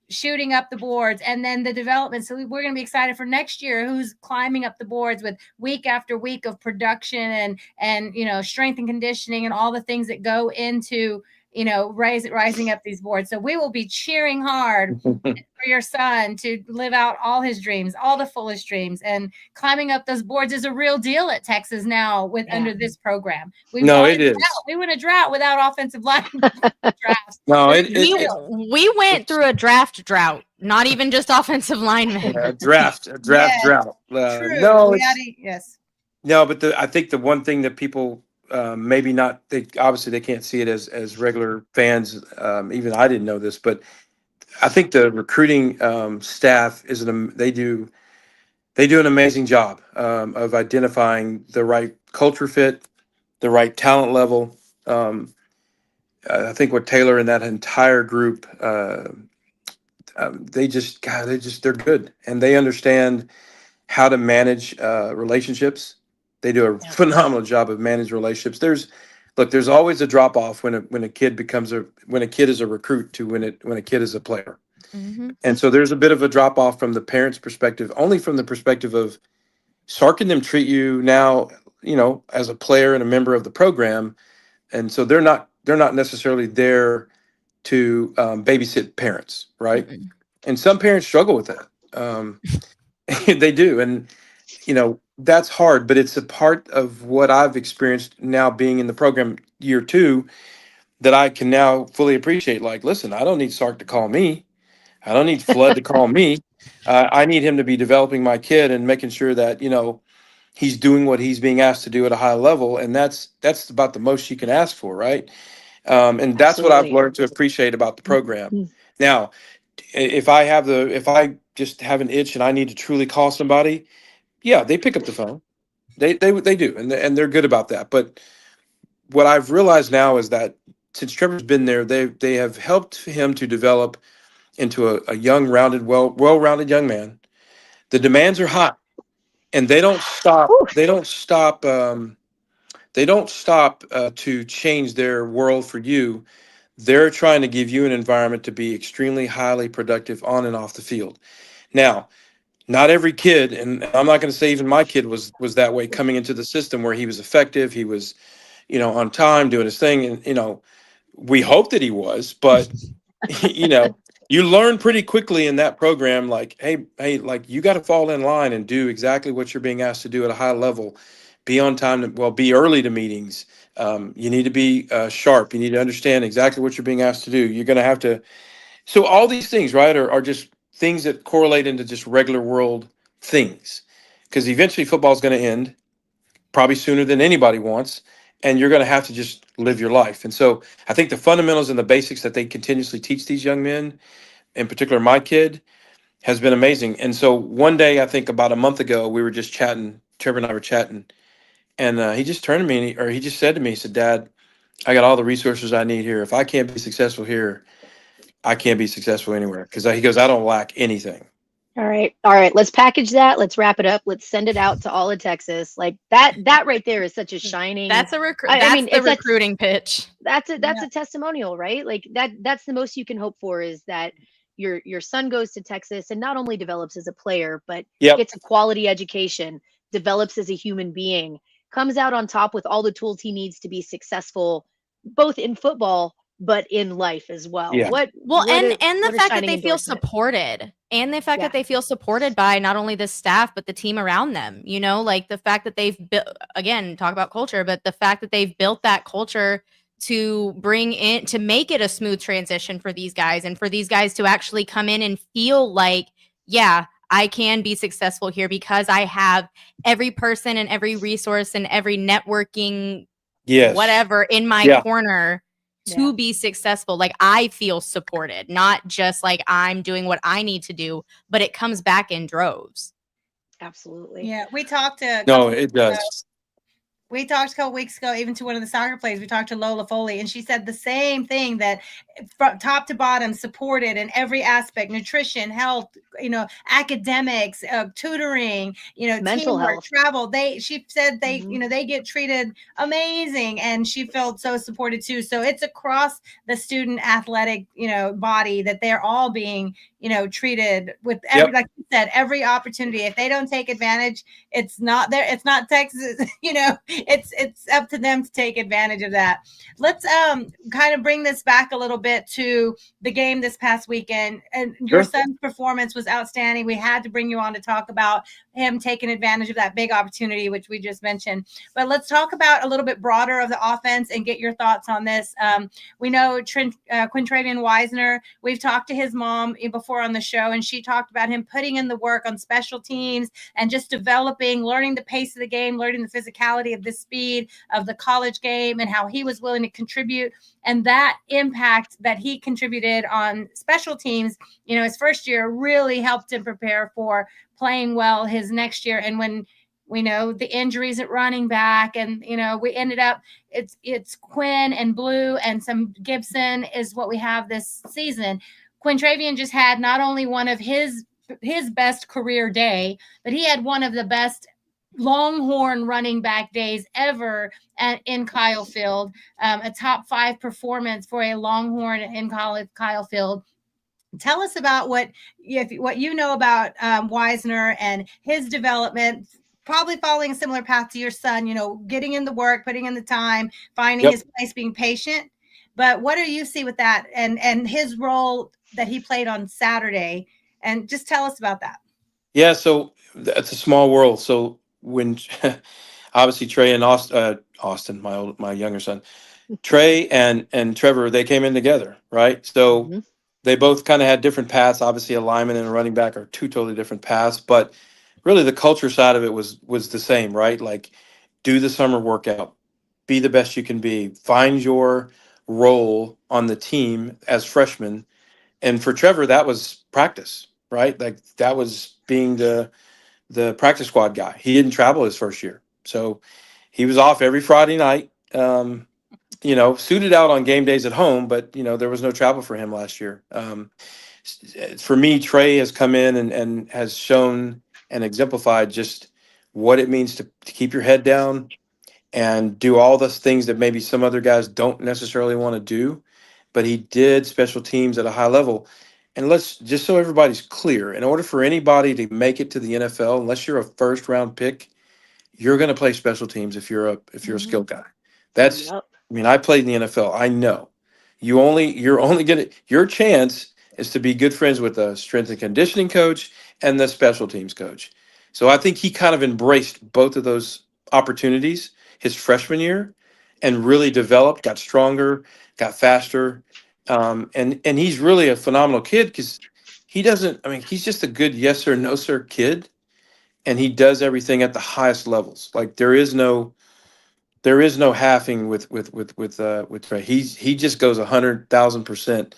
shooting up the boards, and then the development. So we're going to be excited for next year, who's climbing up the boards with week after week of production and strength and conditioning and all the things that go into, rising up these boards. So we will be cheering hard for your son to live out all his dreams, all the fullest dreams, and climbing up those boards is a real deal at Texas now under this program. It is. We went a drought without offensive line drafts. No, we went through a draft drought, not even just offensive linemen. Draft drought. True. Yes. No, but I think the one thing that people maybe not, obviously they can't see it as regular fans. Even I didn't know this, but I think the recruiting staff they do an amazing job of identifying the right culture fit, the right talent level. I think what Taylor and that entire group, they're good, and they understand how to manage relationships. They do a phenomenal job of managing relationships. There's always a drop off when a kid is a recruit to when a kid is a player. Mm-hmm. And so there's a bit of a drop off from the parents' perspective, only from the perspective of Sark and them treat you now, as a player and a member of the program. And so they're not necessarily there to babysit parents. Right. Mm-hmm. And some parents struggle with that. They do. And, that's hard, but it's a part of what I've experienced now being in the program year 2 that I can now fully appreciate. Like, listen, I don't need Sark to call me. I don't need Flood to call me. I need him to be developing my kid and making sure that, he's doing what he's being asked to do at a high level. And that's about the most you can ask for. Right. And that's what I've learned to appreciate about the program. Mm-hmm. Now, if I just have an itch and I need to truly call somebody, yeah, they pick up the phone. They do, and they're good about that. But what I've realized now is that since Trevor's been there, they have helped him to develop into a young, rounded, well-rounded young man. The demands are high, and they don't stop. They don't stop. They don't stop to change their world for you. They're trying to give you an environment to be extremely highly productive on and off the field. Now, not every kid, and I'm not going to say even my kid was that way coming into the system where he was effective. He was, on time, doing his thing. And, we hope that he was, but, you learn pretty quickly in that program, like, hey, like you got to fall in line and do exactly what you're being asked to do at a high level. Be on time, be early to meetings. You need to be sharp. You need to understand exactly what you're being asked to do. You're going to have to. So all these things, right, are just things that correlate into just regular world things. Because eventually football is going to end, probably sooner than anybody wants, and you're going to have to just live your life. And so I think the fundamentals and the basics that they continuously teach these young men, in particular my kid, has been amazing. And so one day, I think about a month ago, we were just chatting, Trevor and I were chatting, and he just turned to me, or he just said to me, he said, Dad, I got all the resources I need here. If I can't be successful here, I can't be successful anywhere. Because he goes, I don't lack anything. All right. Let's package that. Let's wrap it up. Let's send it out to all of Texas. Like that right there is such a shining. That's a recruiting pitch. That's a testimonial, right? Like that's the most you can hope for, is that your son goes to Texas and not only develops as a player, but gets a quality education, develops as a human being, comes out on top with all the tools he needs to be successful, both in football but in life as well. Yeah. And the fact that they feel supported, and the fact that they feel supported by not only the staff but the team around them. Like the fact that they've built, again, talk about culture, but the fact that they've built that culture to make it a smooth transition for these guys, and for these guys to actually come in and feel like, yeah, I can be successful here because I have every person and every resource and every networking whatever in my corner to be successful. Like, I feel supported, not just like I'm doing what I need to do, but it comes back in droves. Absolutely. Yeah, we talked to it does. We talked a couple weeks ago, even to one of the soccer players. We talked to Lola Foley, and she said the same thing, that from top to bottom, supported in every aspect: nutrition, health, academics, tutoring, mental teamwork, health, travel. She said they get treated amazing, and she felt so supported too. So it's across the student athletic, body, that they're all being, treated with every, like you said, every opportunity. If they don't take advantage, it's not there. It's not Texas, it's up to them to take advantage of that. Let's kind of bring this back a little bit to the game this past weekend. And your son's performance was outstanding. We had to bring you on to talk about him taking advantage of that big opportunity, which we just mentioned. But let's talk about a little bit broader of the offense and get your thoughts on this. We know Quintravian Wisner. We've talked to his mom before on the show, and she talked about him putting in the work on special teams and just developing, learning the pace of the game, learning the physicality of the speed of the college game, and how he was willing to contribute. And that impact that he contributed on special teams, his first year, really helped him prepare for playing well his next year. And when we know the injuries at running back, and we ended up, it's Quinn and Blue and some Gibson is what we have this season. Quintravian just had not only one of his best career day, but he had one of the best Longhorn running back days ever in Kyle Field, a top 5 performance for a Longhorn in Kyle Field. Tell us about what you know about Wisner and his development, probably following a similar path to your son, getting in the work, putting in the time, finding his place, being patient. But what do you see with that and his role that he played on Saturday? And just tell us about that. Yeah, so it's a small world. So when obviously Trey and Austin, my younger son, Trey and Trevor, they came in together, right? So they both kind of had different paths. Obviously, a lineman and a running back are two totally different paths, but really the culture side of it was the same, right? Like, do the summer workout, be the best you can be, find your role on the team as freshmen. And for Trevor, that was practice, right? Like, that was being the practice squad guy. He didn't travel his first year, so he was off every Friday night. Suited out on game days at home, but there was no travel for him last year. For me, Trey has come in and has shown and exemplified just what it means to keep your head down and do all the things that maybe some other guys don't necessarily want to do. But he did special teams at a high level. And let's just, so everybody's clear, in order for anybody to make it to the NFL, unless you're a first round pick, you're going to play special teams if you're a skilled guy. That's, I mean, I played in the NFL. I know you're only your chance is to be good friends with the strength and conditioning coach and the special teams coach. So I think he kind of embraced both of those opportunities his freshman year and really developed, got stronger, got faster. And he's really a phenomenal kid because he doesn't, I mean, he's just a good yes sir, no sir kid. And he does everything at the highest levels. Like there is no halving with Trey. He just goes 100,000%,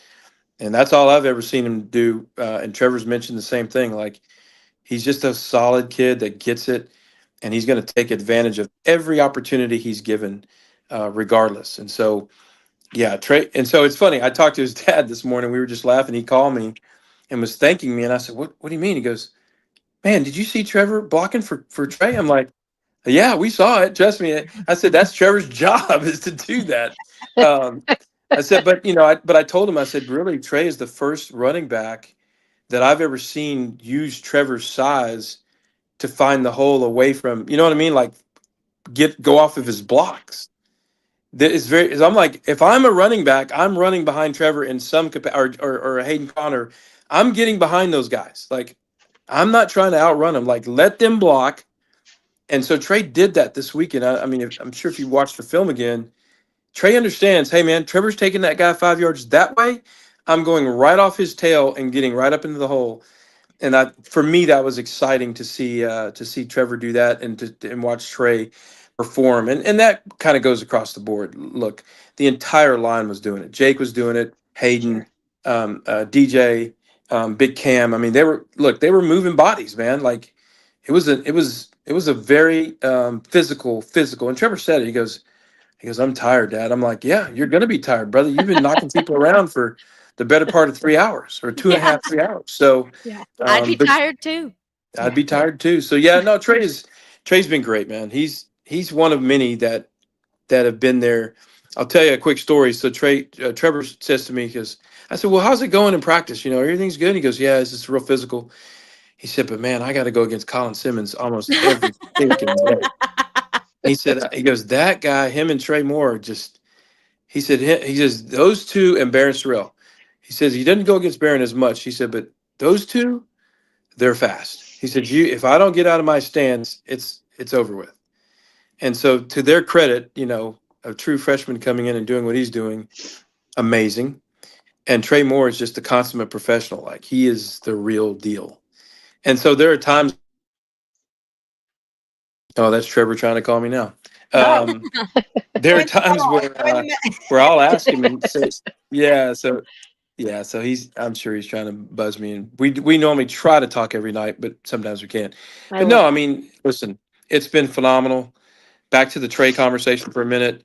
and that's all I've ever seen him do. And Trevor's mentioned the same thing. Like he's just a solid kid that gets it, and he's going to take advantage of every opportunity he's given, regardless. And so, yeah, Trey. And so it's funny. I talked to his dad this morning. We were just laughing. He called me and was thanking me, and I said, "What do you mean?" He goes, "Man, did you see Trevor blocking for Trey?" I'm like, yeah, we saw it. Trust me. I said that's Trevor's job is to do that. I said, but I told him, I said, really, Trey is the first running back that I've ever seen use Trevor's size to find the hole away from. You know what I mean? Like go off of his blocks. That is I'm like, if I'm a running back, I'm running behind Trevor in some or Hayden Connor. I'm getting behind those guys. Like I'm not trying to outrun them. Like let them block. And so Trey did that this weekend. I mean, I'm sure if you watch the film again, Trey understands, hey, man, Trevor's taking that guy 5 yards that way. I'm going right off his tail and getting right up into the hole. And for me, that was exciting to see Trevor do that and watch Trey perform. And that kind of goes across the board. Look, the entire line was doing it. Jake was doing it. Hayden, DJ, Big Cam. I mean, they were moving bodies, man. Like it was a very physical. And Trevor said it. He goes, I'm tired, Dad. I'm like, yeah, you're gonna be tired, brother. You've been knocking people around for the better part of 3 hours or two and a half, 3 hours. So I'd be tired too. I'd be tired too. So yeah, no, Trey's been great, man. He's one of many that have been there. I'll tell you a quick story. So Trevor says to me, because I said, well, how's it going in practice? Everything's good. He goes, yeah, it's just real physical. He said, but man, I got to go against Colin Simmons almost every stinking day. He goes, that guy, him and Trey Moore, he says, those two and Barron Sorrell. He says, he doesn't go against Barron as much. He said, but those two, they're fast. He said, if I don't get out of my stance, it's over with. And so to their credit, a true freshman coming in and doing what he's doing, amazing. And Trey Moore is just a consummate professional. Like he is the real deal. And so there are times. Oh, that's Trevor trying to call me now. There are times where I'll ask him and say, yeah. So I'm sure he's trying to buzz me. And we normally try to talk every night, but sometimes we can't. But no, I mean, listen, it's been phenomenal. Back to the Trey conversation for a minute.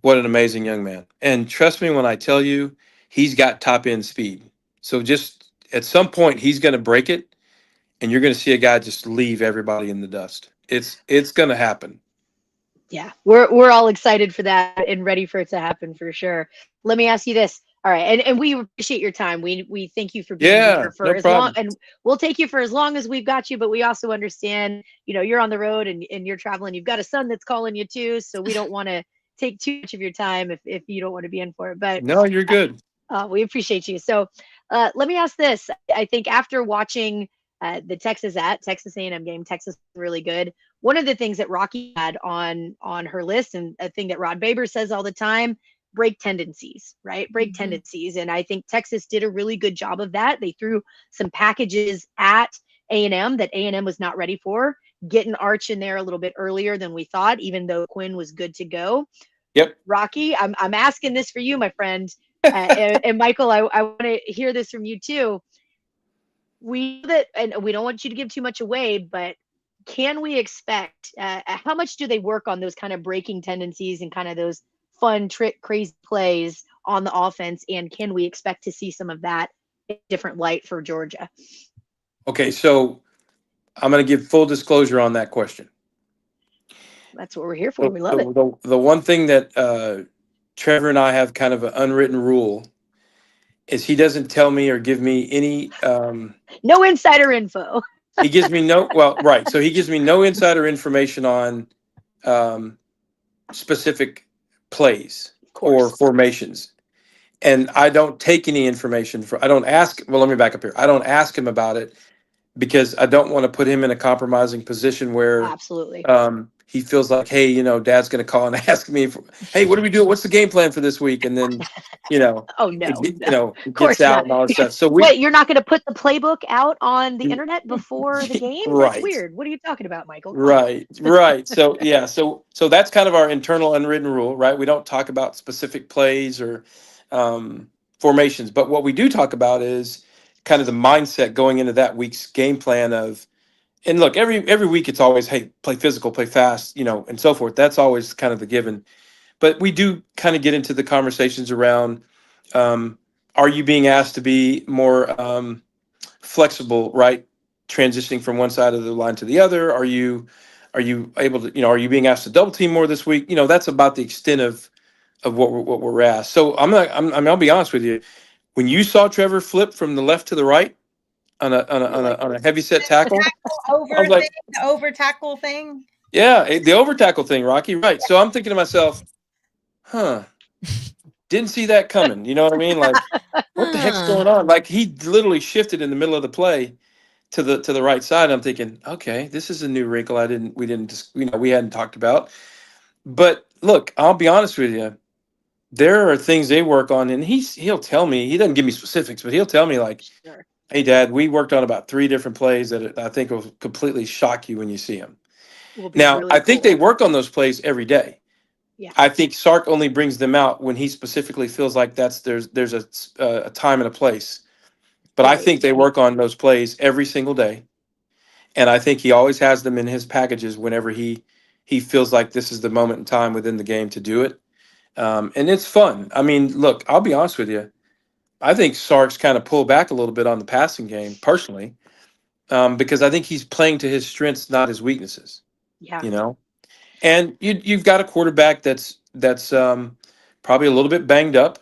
What an amazing young man. And trust me when I tell you, he's got top end speed. So just at some point, he's going to break it. And you're going to see a guy just leave everybody in the dust. It's going to happen. Yeah, we're all excited for that and ready for it to happen for sure. Let me ask you this. All right, and we appreciate your time. We thank you for being here for as long, and we'll take you for as long as we've got you. But we also understand, you're on the road and you're traveling. You've got a son that's calling you too, so we don't want to take too much of your time if you don't want to be in for it. But no, you're good. We appreciate you. So let me ask this. I think after watching the Texas A&M game, Texas was really good. One of the things that Rocky had on her list, and a thing that Rod Baber says all the time, break tendencies, right? Break tendencies. And I think Texas did a really good job of that. They threw some packages at A&M that A&M was not ready for, getting Arch in there a little bit earlier than we thought, even though Quinn was good to go. Yep. Rocky, I'm asking this for you, my friend. And Michael, I want to hear this from you too. And we don't want you to give too much away, but can we expect, how much do they work on those kind of breaking tendencies and kind of those fun, crazy plays on the offense? And can we expect to see some of that in a different light for Georgia? Okay, so I'm going to give full disclosure on that question. That's what we're here for. We love it. The one thing that Trevor and I have kind of an unwritten rule is he doesn't tell me or give me any no insider info. He gives me So he gives me no insider information on specific plays or formations. And I don't take any information I don't ask. Well, let me back up here. I don't ask him about it because I don't want to put him in a compromising position where Absolutely. he feels like, hey, Dad's going to call and ask me, hey, what do we do? What's the game plan for this week? And then, Oh no, it of course gets out not. and all that stuff. So Wait, you're not going to put the playbook out on the internet before the game? That's Right. weird. What are you talking about, Michael? Come on. Right. So yeah, so that's kind of our internal unwritten rule, right? We don't talk about specific plays or formations, but what we do talk about is kind of the mindset going into that week's game plan of. And look, every week it's always, hey, play physical, play fast, and so forth. That's always kind of the given. But we do kind of get into the conversations around, are you being asked to be more flexible, right? Transitioning from one side of the line to the other. Are you able to, are you being asked to double team more this week? That's about the extent of what we're asked. So I'll be honest with you. When you saw Trevor flip from the left to the right on a heavy set tackle, the over tackle thing. Yeah, the over tackle thing, Rocky. Right. So I'm thinking to myself, didn't see that coming. You know what I mean? Like, what the heck's going on? Like, he literally shifted in the middle of the play to the right side. I'm thinking, okay, this is a new wrinkle we hadn't talked about. But look, I'll be honest with you. There are things they work on, and he'll tell me. He doesn't give me specifics, but he'll tell me like, Sure. hey, Dad, we worked on about 3 different plays that I think will completely shock you when you see them. Now, really I think cool. they work on those plays every day. Yeah. I think Sark only brings them out when he specifically feels like there's a time and a place. But I think they work on those plays every single day, and I think he always has them in his packages whenever he feels like this is the moment in time within the game to do it. And it's fun. I mean, look, I'll be honest with you. I think Sark's kind of pulled back a little bit on the passing game personally, because I think he's playing to his strengths, not his weaknesses. Yeah. And you've got a quarterback that's probably a little bit banged up,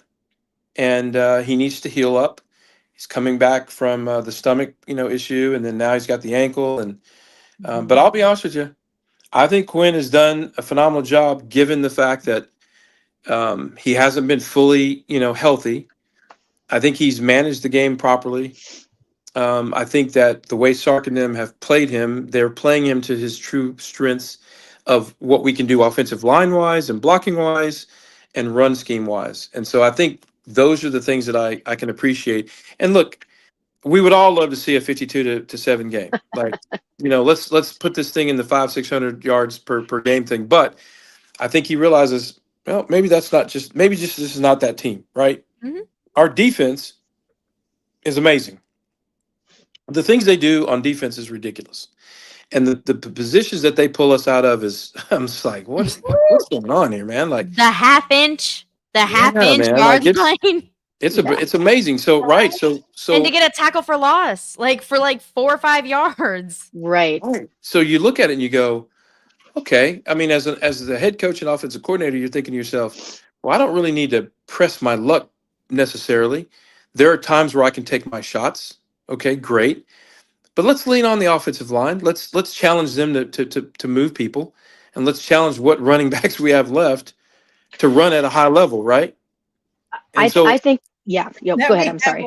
and he needs to heal up. He's coming back from the stomach, issue, and then now he's got the ankle. And but I'll be honest with you, I think Quinn has done a phenomenal job, given the fact that he hasn't been fully, healthy. I think he's managed the game properly. I think that the way Sark and them have played him, they're playing him to his true strengths of what we can do offensive line wise and blocking wise and run scheme wise. And so I think those are the things that I can appreciate. And look, we would all love to see a 52-7 game. Like, let's put this thing in the 500-600 yards per game thing. But I think he realizes, well, maybe this is not that team, right? Mm-hmm. Our defense is amazing. The things they do on defense is ridiculous. And the positions that they pull us out of is, I'm just like, what's going on here, man? Like the half inch man, yard like line. It's amazing. So right, so and to get a tackle for loss, for 4 or 5 yards. Right. So you look at it and you go, okay. I mean, as the head coach and offensive coordinator, you're thinking to yourself, well, I don't really need to press my luck necessarily. There are times where I can take my shots. Okay, great. But let's lean on the offensive line. Let's challenge them to move people, and let's challenge what running backs we have left to run at a high level, right? I think, yeah. Go ahead. I'm sorry.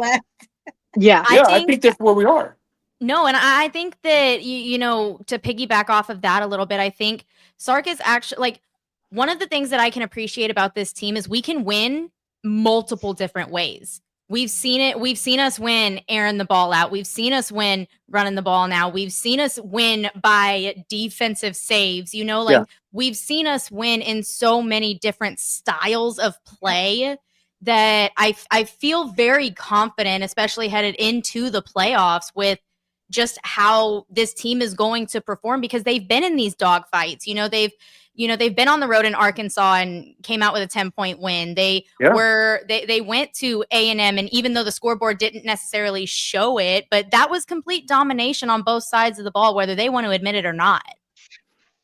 Yeah. I think that's where we are. No, and I think that to piggyback off of that a little bit, I think Sark is actually one of the things that I can appreciate about this team is we can win multiple different ways. We've seen it. We've seen us win airing the ball out. We've seen us win running the ball now. We've seen us win by defensive saves. We've seen us win in so many different styles of play that I feel very confident, especially headed into the playoffs, with just how this team is going to perform because they've been in these dogfights. They've been on the road in Arkansas and came out with a 10-point win. They went to A&M, and even though the scoreboard didn't necessarily show it, but that was complete domination on both sides of the ball, whether they want to admit it or not.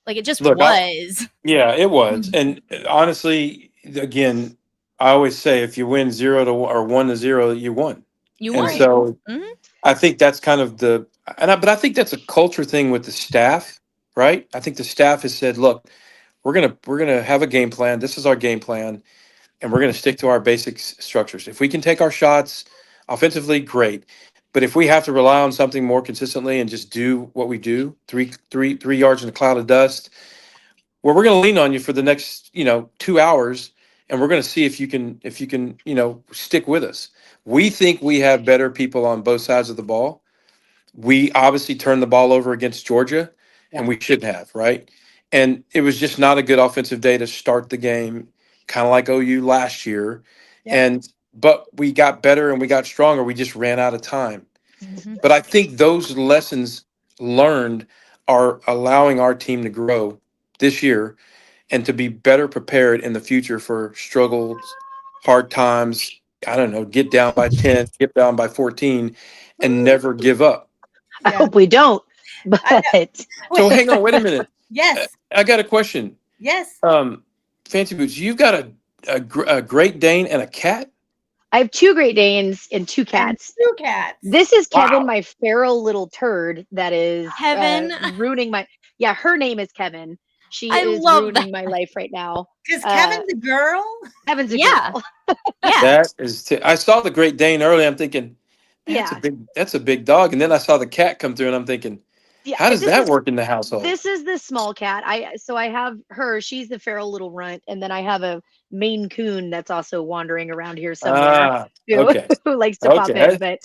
It just was. It was. And honestly, again, I always say if you win 0-1 or 1-0, you won. You won. And so I think that's kind of but I think that's a culture thing with the staff, right? I think the staff has said, look, we're gonna have a game plan. This is our game plan, and we're gonna stick to our basic structures. If we can take our shots offensively, great. But if we have to rely on something more consistently and just do what we do, three yards in a cloud of dust, well, we're going to lean on you for the next 2 hours, and we're going to see if you can stick with us. We think we have better people on both sides of the ball. We obviously turned the ball over against Georgia, and we shouldn't have, right? And it was just not a good offensive day to start the game, kind of like OU last year. Yeah. But we got better and we got stronger. We just ran out of time. But I think those lessons learned are allowing our team to grow this year and to be better prepared in the future for struggles, hard times. I don't know, get down by 10, get down by 14, and never give up. I hope we don't. But So hang on, wait a minute. Yes. I got a question. Yes. Fancy Boots, you've got a Great Dane and a cat? I have 2 Great Danes and 2 cats. And 2 cats. This is Kevin, Wow. my feral little turd that is Kevin. ruining my. Yeah, her name is Kevin. She I is love ruining my life right now. Is Kevin the girl? Kevin's a Yeah. girl. Yeah. That is. I saw the Great Dane earlier. I'm thinking, man, Yeah. that's a big dog. And then I saw the cat come through, and I'm thinking, Yeah, how does this that is- work in the household? This is the small cat. So I have her. She's the feral little runt, and then I have a Maine Coon that's also wandering around here somewhere. Okay. Who likes to pop Okay. in? But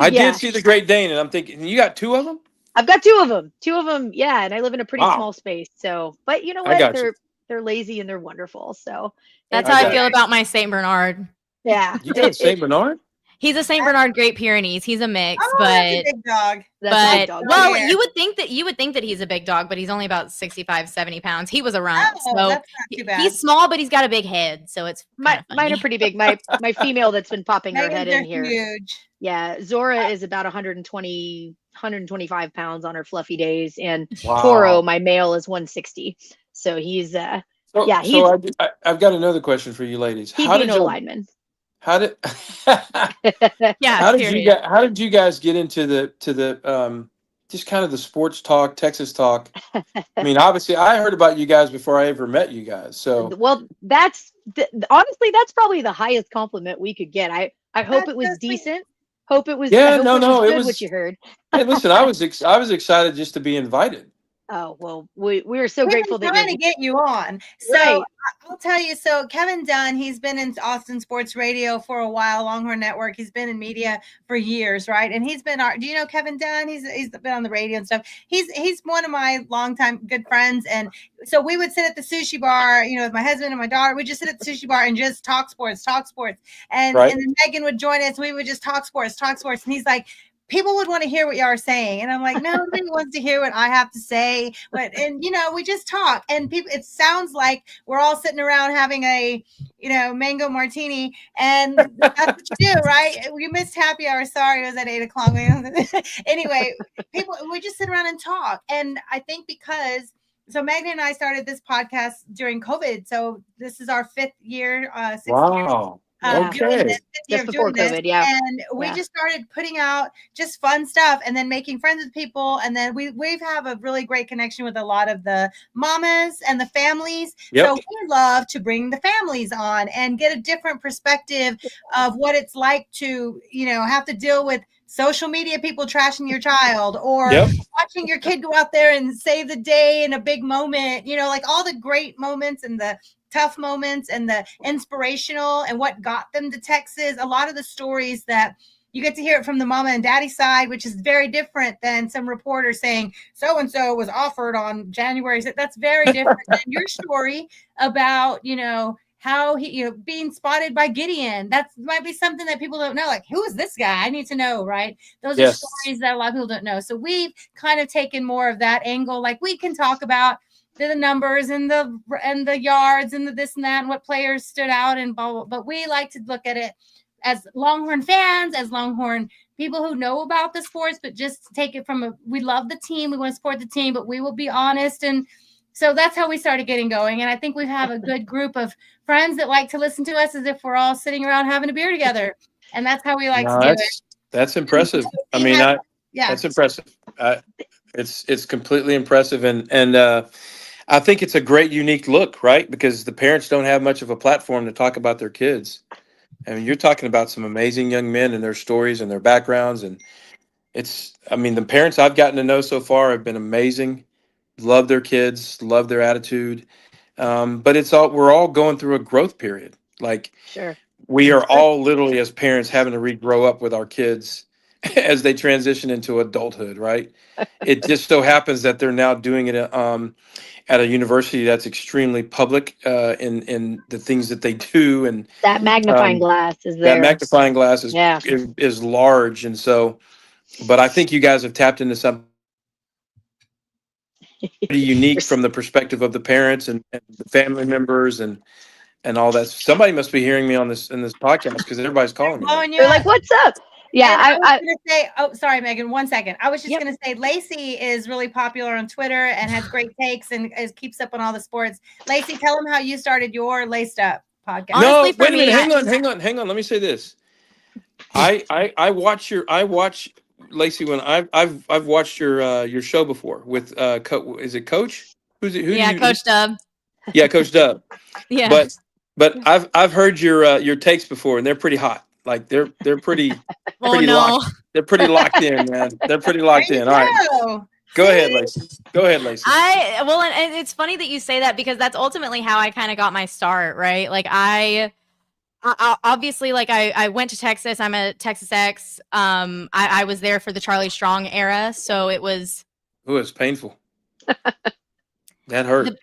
I yeah, did see the Great Dane, and I'm thinking, you got 2 of them? I've got 2 of them. 2 of them. Yeah, and I live in a pretty Wow. small space. So, but you know I what? got you. They're lazy and they're wonderful. So That's I how I got feel about my Saint Bernard. yeah. You got Saint Bernard? He's a Saint Bernard Great Pyrenees. He's a mix, Oh, that's a but big dog. That's a big but dog. well, Yeah. you would think that he's a big dog, but he's only about 65, 70 pounds. He was a runt, Oh, so that's not too bad. he's small, but he's got a big head, so it's Mine funny. are pretty big. My female that's been popping her Megan's head are in here. huge. Yeah, Zora is about 125 pounds on her fluffy days, and Wow. Toro, my male, is 160. So he's So, yeah, so I've got another question for you ladies. he'd How be did no you? lineman. How did? Yeah, How did you period. get? How did you guys get into the just kind of the sports talk, Texas talk? I mean, obviously, I heard about you guys before I ever met you guys. So Well, that's honestly, that's probably the highest compliment we could get. I hope That's it was so sweet. decent. Hope it was. Yeah, I hope no, it no, was it good was- what you heard. hey, listen, I was excited just to be invited. Oh well, we're so We've grateful been that trying to get you on. So Right. I'll tell you. So Kevin Dunn, he's been in Austin sports radio for a while, Longhorn Network. He's been in media for years, right? And he's been do you know Kevin Dunn? He's been on the radio and stuff. He's one of my longtime good friends. And so we would sit at the sushi bar, with my husband and my daughter. We'd just sit at the sushi bar and just talk sports. And Right. and then Megan would join us. We would just talk sports. And he's like, people would want to hear what you are saying. And I'm like, no, nobody wants to hear what I have to say. And we just talk. And people, it sounds like we're all sitting around having a, mango martini. And that's what you do, right? We missed happy hour. Sorry, it was at 8:00. Anyway, we just sit around and talk. And I think so Megan and I started this podcast during COVID. So this is our 5th year, 6th year. Wow. Doing Okay. this, 5th year Just of before doing this. COVID, yeah. And we Yeah. just started putting out just fun stuff and then making friends with people. And then we've have a really great connection with a lot of the mamas and the families. Yep. So we love to bring the families on and get a different perspective of what it's like to, have to deal with social media people trashing your child or Yep. watching your kid go out there and save the day in a big moment, like all the great moments and the tough moments and the inspirational and what got them to Texas. A lot of the stories that you get to hear it from the mama and daddy side, which is very different than some reporter saying so-and-so was offered on January. That's very different than your story about, how he, being spotted by Gideon. That might be something that people don't know. Like, who is this guy? I need to know, right? Those Yes. are stories that a lot of people don't know. So we've kind of taken more of that angle. Like, we can talk about the numbers and the yards and the this and that and what players stood out and blah, blah, but we like to look at it as Longhorn fans, as Longhorn people who know about the sports, but just take it from we love the team, we want to support the team, but we will be honest. And so that's how we started getting going. And I think we have a good group of friends that like to listen to us as if we're all sitting around having a beer together. And that's how we like No, to do it. that's impressive. I We mean, have- yeah. that's impressive. It's completely impressive. And I think it's a great, unique look, right? Because the parents don't have much of a platform to talk about their kids. I mean, you're talking about some amazing young men and their stories and their backgrounds. And the parents I've gotten to know so far have been amazing. Love their kids, love their attitude. But we're all going through a growth period. Like, Sure. we are all literally, as parents, having to regrow up with our kids as they transition into adulthood, right? It just so happens that they're now doing it at a university that's extremely public in the things that they do, and That magnifying glass is that there. magnifying glass is, Yeah. is large. And so, but I think you guys have tapped into something pretty unique from the perspective of the parents and the family members and all that. Somebody must be hearing me in this podcast, because everybody's calling me now. Blowing you They're up. like, "What's up?" Yeah, And I was I gonna say, oh, sorry, Megan, 1 second. I was just Yep. gonna say, Lacey is really popular on Twitter and has great takes and keeps up on all the sports. Lacey, tell them how you started your Laced Up podcast. Honestly, No, for wait a minute. me, Hang on. Let me say this. I watch Lacey, when I've watched your show before with is it Coach? Who yeah, Coach Dub. Yeah, Coach Dub. Yeah. But I've heard your takes before, and they're pretty hot. Like they're pretty Oh pretty no. locked. They're pretty locked in, man. They're pretty locked in. All right. Go ahead, Lacey. Go ahead, Lacey. And it's funny that you say that, because that's ultimately how I kind of got my start, right? Like I obviously, like I went to Texas. I'm a Texas X. I was there for the Charlie Strong era, so it was. Ooh, it's painful. That hurt.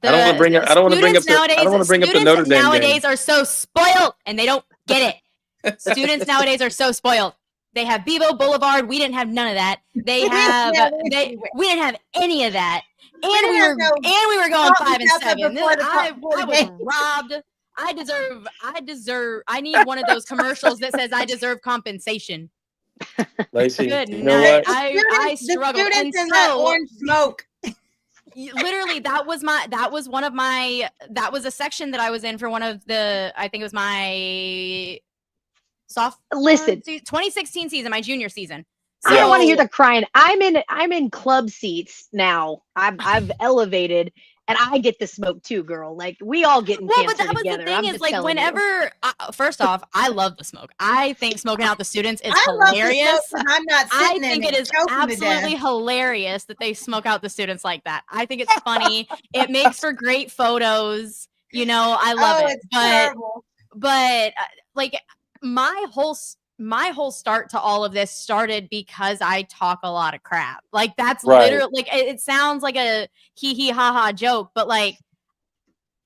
I don't want to bring up. I don't want to bring up. I don't want to bring up the Notre Dame game. Nowadays are so spoiled, and they don't get it. Students nowadays are so spoiled. They have Bebo Boulevard. We didn't have none of that. They have. We didn't have any of that, and we were going 5 and 7. I was robbed. I need one of those commercials that says I deserve compensation. Lacey, Good you know night. what? I struggled. The students in that orange smoke. Literally, that was a section that I was in for one of the, I think it was my sophomore 2016 season, my junior season. So, I don't want to hear the crying. I'm in club seats now. I've elevated, and I get the smoke too, girl. Like, we all get in cancer but that was together. the thing, is like, whenever first off, I love the smoke. I think smoking out the students is hilarious. I'm not sitting I think in it is absolutely hilarious that they smoke out the students like that. I think it's funny. It makes for great photos. You know, I love it. It's terrible. But like my whole start to all of this started because I talk a lot of crap. Like, that's literally, like, it sounds like a hee hee ha ha joke, but like,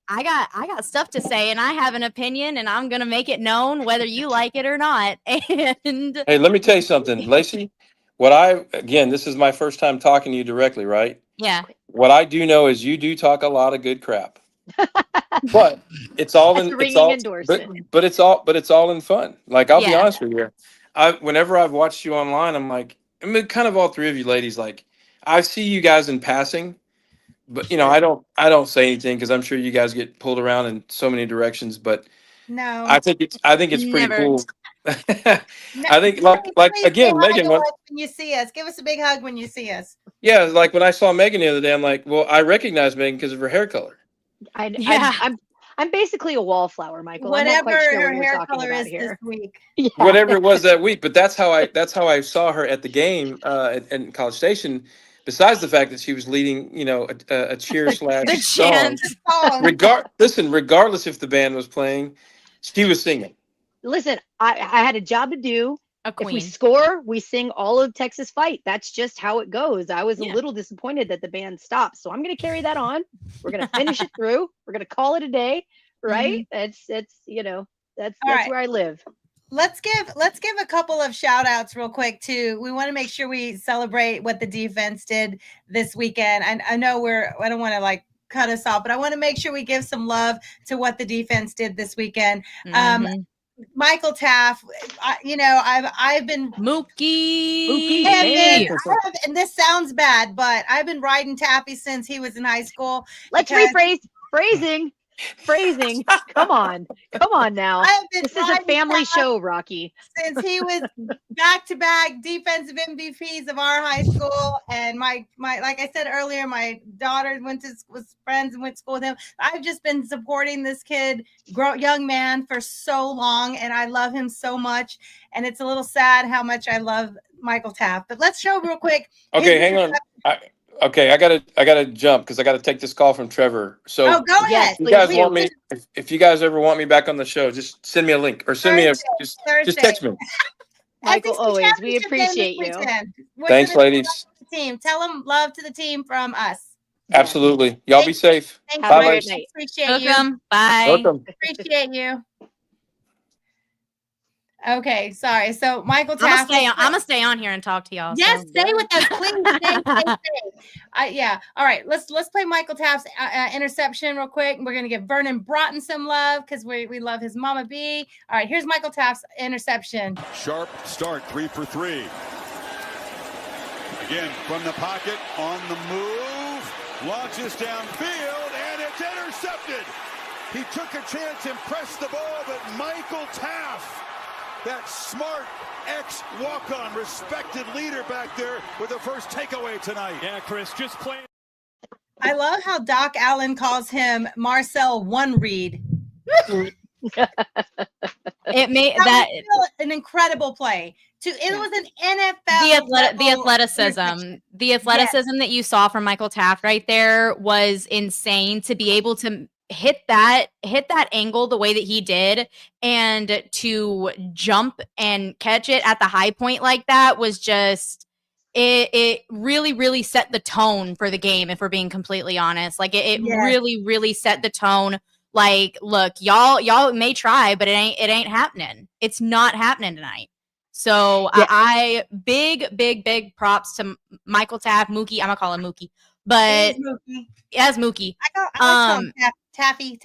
I got stuff to say, and I have an opinion, and I'm gonna make it known whether you like it or not. And hey, let me tell you something, Lacey. This is my first time talking to you directly, right? Yeah. What I do know is you do talk a lot of good crap. But it's all in but it's all in fun. Like, I'll be honest with you. Whenever I've watched you online, I'm like, kind of all three of you ladies, like, I see you guys in passing, but you know, I don't say anything, because I'm sure you guys get pulled around in so many directions. But no, I think it's pretty cool. I think like please again, Megan, when you see us, give us a big hug when you see us. Yeah, like when I saw Megan the other day, I'm like, well, I recognize Megan because of her hair color. I'm basically a wallflower, Michael. Whatever I'm not quite sure her what hair you're talking color about is here. this week. Yeah. Whatever it was that week, but that's how I saw her at the game in College Station. Besides the fact that she was leading, you know, a cheer slash song. Regardless if the band was playing, she was singing. Listen, I had a job to do. A queen. If we score, we sing all of Texas Fight. That's just how it goes. I was a little disappointed that the band stopped, so I'm going to carry that on. We're going to finish it through. We're going to call it a day, right? Mm-hmm. It's you know, that's right. Where I live. Let's give a couple of shout outs real quick too. We want to make sure we celebrate what the defense did this weekend. I know I don't want to like cut us off, but I want to make sure we give some love to what the defense did this weekend. Michael Taff, I've been Mookie, and this sounds bad, but I've been riding Taffy since he was in high school. Let's rephrase phrasing. Phrasing. Come on now. This is a family show, Rocky. Since he was back-to-back defensive MVPs of our high school, and my like I said earlier, my daughter was friends and went to school with him. I've just been supporting this kid, young man, for so long, and I love him so much. And it's a little sad how much I love Michael Taft. But let's show real quick. Okay, hang on. Okay, I gotta jump because I gotta take this call from Trevor. So go ahead. If you guys want me, if you guys ever want me back on the show, just send me a link or send me just text me. Michael, always, we appreciate you. Thanks, ladies. Team, tell them love to the team from us. Absolutely. Y'all be safe. Thanks, bye, ladies. Appreciate you. Bye. Welcome. Appreciate you. Okay, sorry. So Michael Taft. I'm gonna stay on here and talk to y'all. Yes, so. stay with us, please. Stay. Yeah. All right. Let's play Michael Taft's interception real quick. We're gonna give Vernon Broughton some love because we love his Mama B. All right. Here's Michael Taft's interception. Sharp start, 3 for 3. Again from the pocket, on the move, launches downfield, and it's intercepted. He took a chance and pressed the ball, but Michael Taft, that smart ex-walk-on, respected leader back there with the first takeaway tonight. Yeah, Chris, just playing. I love how Doc Allen calls him Marcel One Reed. It made that an incredible play. It was an NFL. The athleticism that you saw from Michael Taft right there was insane. To be able to hit that angle the way that he did and to jump and catch it at the high point like that was just it really set the tone for the game, if we're being completely honest. Like it really set the tone. Like, look, y'all may try, but it ain't happening. It's not happening tonight. So I big props to Michael Taft, Mookie. I'm gonna call him Mookie, but as Mookie. I like Taffy.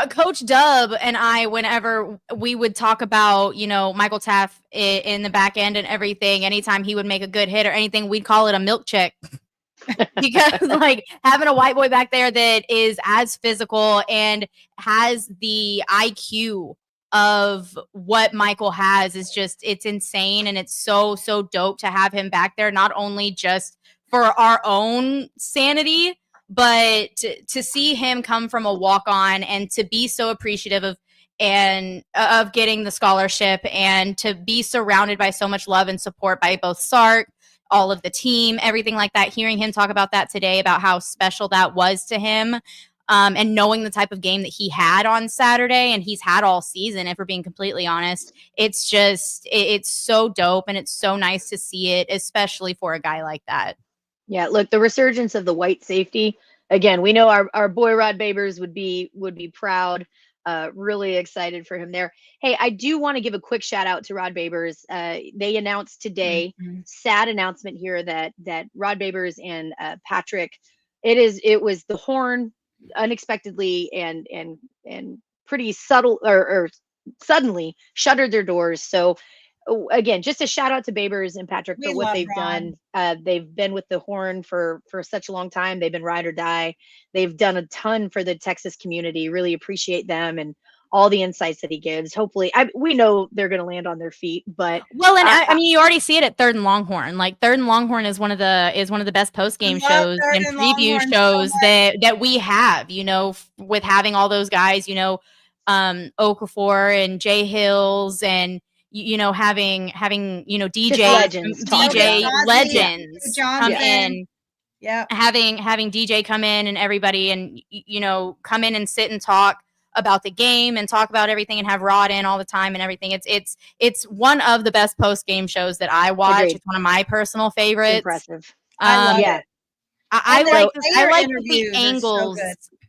Coach Dub and I, whenever we would talk about, Michael Taft in the back end and everything, anytime he would make a good hit or anything, we'd call it a milk check. Because like having a white boy back there that is as physical and has the IQ of what Michael has is just, it's insane. And it's so dope to have him back there, not only just for our own sanity, but to see him come from a walk-on and to be so appreciative of getting the scholarship and to be surrounded by so much love and support by both Sark, all of the team, everything like that. Hearing him talk about that today, about how special that was to him, and knowing the type of game that he had on Saturday and he's had all season, if we're being completely honest, it's just, it's so dope and it's so nice to see it, especially for a guy like that. Yeah, look, the resurgence of the white safety. Again, we know our boy Rod Babers would be proud. Really excited for him there. Hey, I do want to give a quick shout out to Rod Babers. They announced today, sad announcement here that Rod Babers and Patrick, it was the horn unexpectedly and pretty subtle or suddenly shuttered their doors. So again, just a shout out to Babers and Patrick for what they've done. They've been with the horn for such a long time. They've been ride or die. They've done a ton for the Texas community. Really appreciate them and all the insights that he gives. Hopefully, we know they're going to land on their feet. But I mean, you already see it at Third and Longhorn. Like Third and Longhorn is one of the best post game shows and preview shows that we have. With having all those guys, Okafor and Jay Hills and having DJ legends come in, having DJ come in and everybody and come in and sit and talk about the game and talk about everything and have Rod in all the time and everything. It's one of the best post game shows that I watch. Agreed. It's one of my personal favorites. Impressive. I like the angles.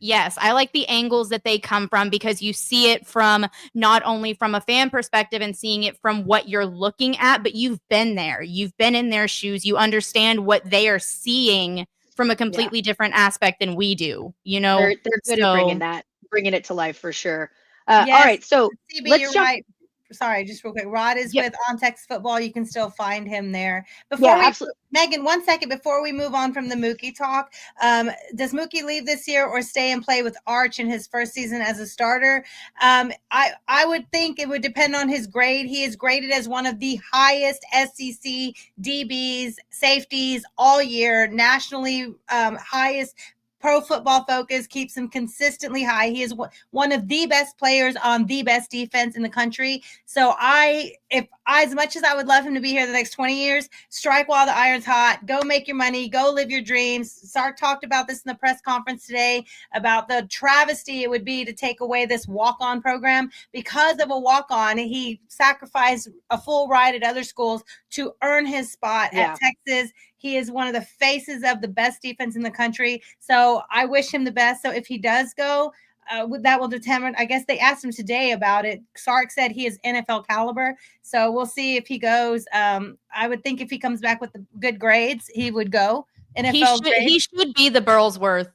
Yes, I like the angles that they come from because you see it from not only from a fan perspective and seeing it from what you're looking at, but you've been there. You've been in their shoes. You understand what they are seeing from a completely different aspect than we do. They're good at bringing it to life for sure. All right, so CB, you're right. sorry, just real quick. Rod is with On Texas Football. You can still find him there. Absolutely. Megan, 1 second before we move on from the Mookie talk, does Mookie leave this year or stay and play with Arch in his first season as a starter? I would think it would depend on his grade. He is graded as one of the highest SEC DBs, safeties all year, nationally highest. Pro Football Focus keeps him consistently high. He is one of the best players on the best defense in the country. So as much as I would love him to be here the next 20 years, strike while the iron's hot. Go make your money. Go live your dreams. Sark talked about this in the press conference today about the travesty it would be to take away this walk-on program. Because of a walk-on, he sacrificed a full ride at other schools to earn his spot at Texas. He is one of the faces of the best defense in the country. So I wish him the best. So if he does go, that will determine. I guess they asked him today about it. Sark said he is NFL caliber. So we'll see if he goes. I would think if he comes back with the good grades, he would go. He should be the Burlsworth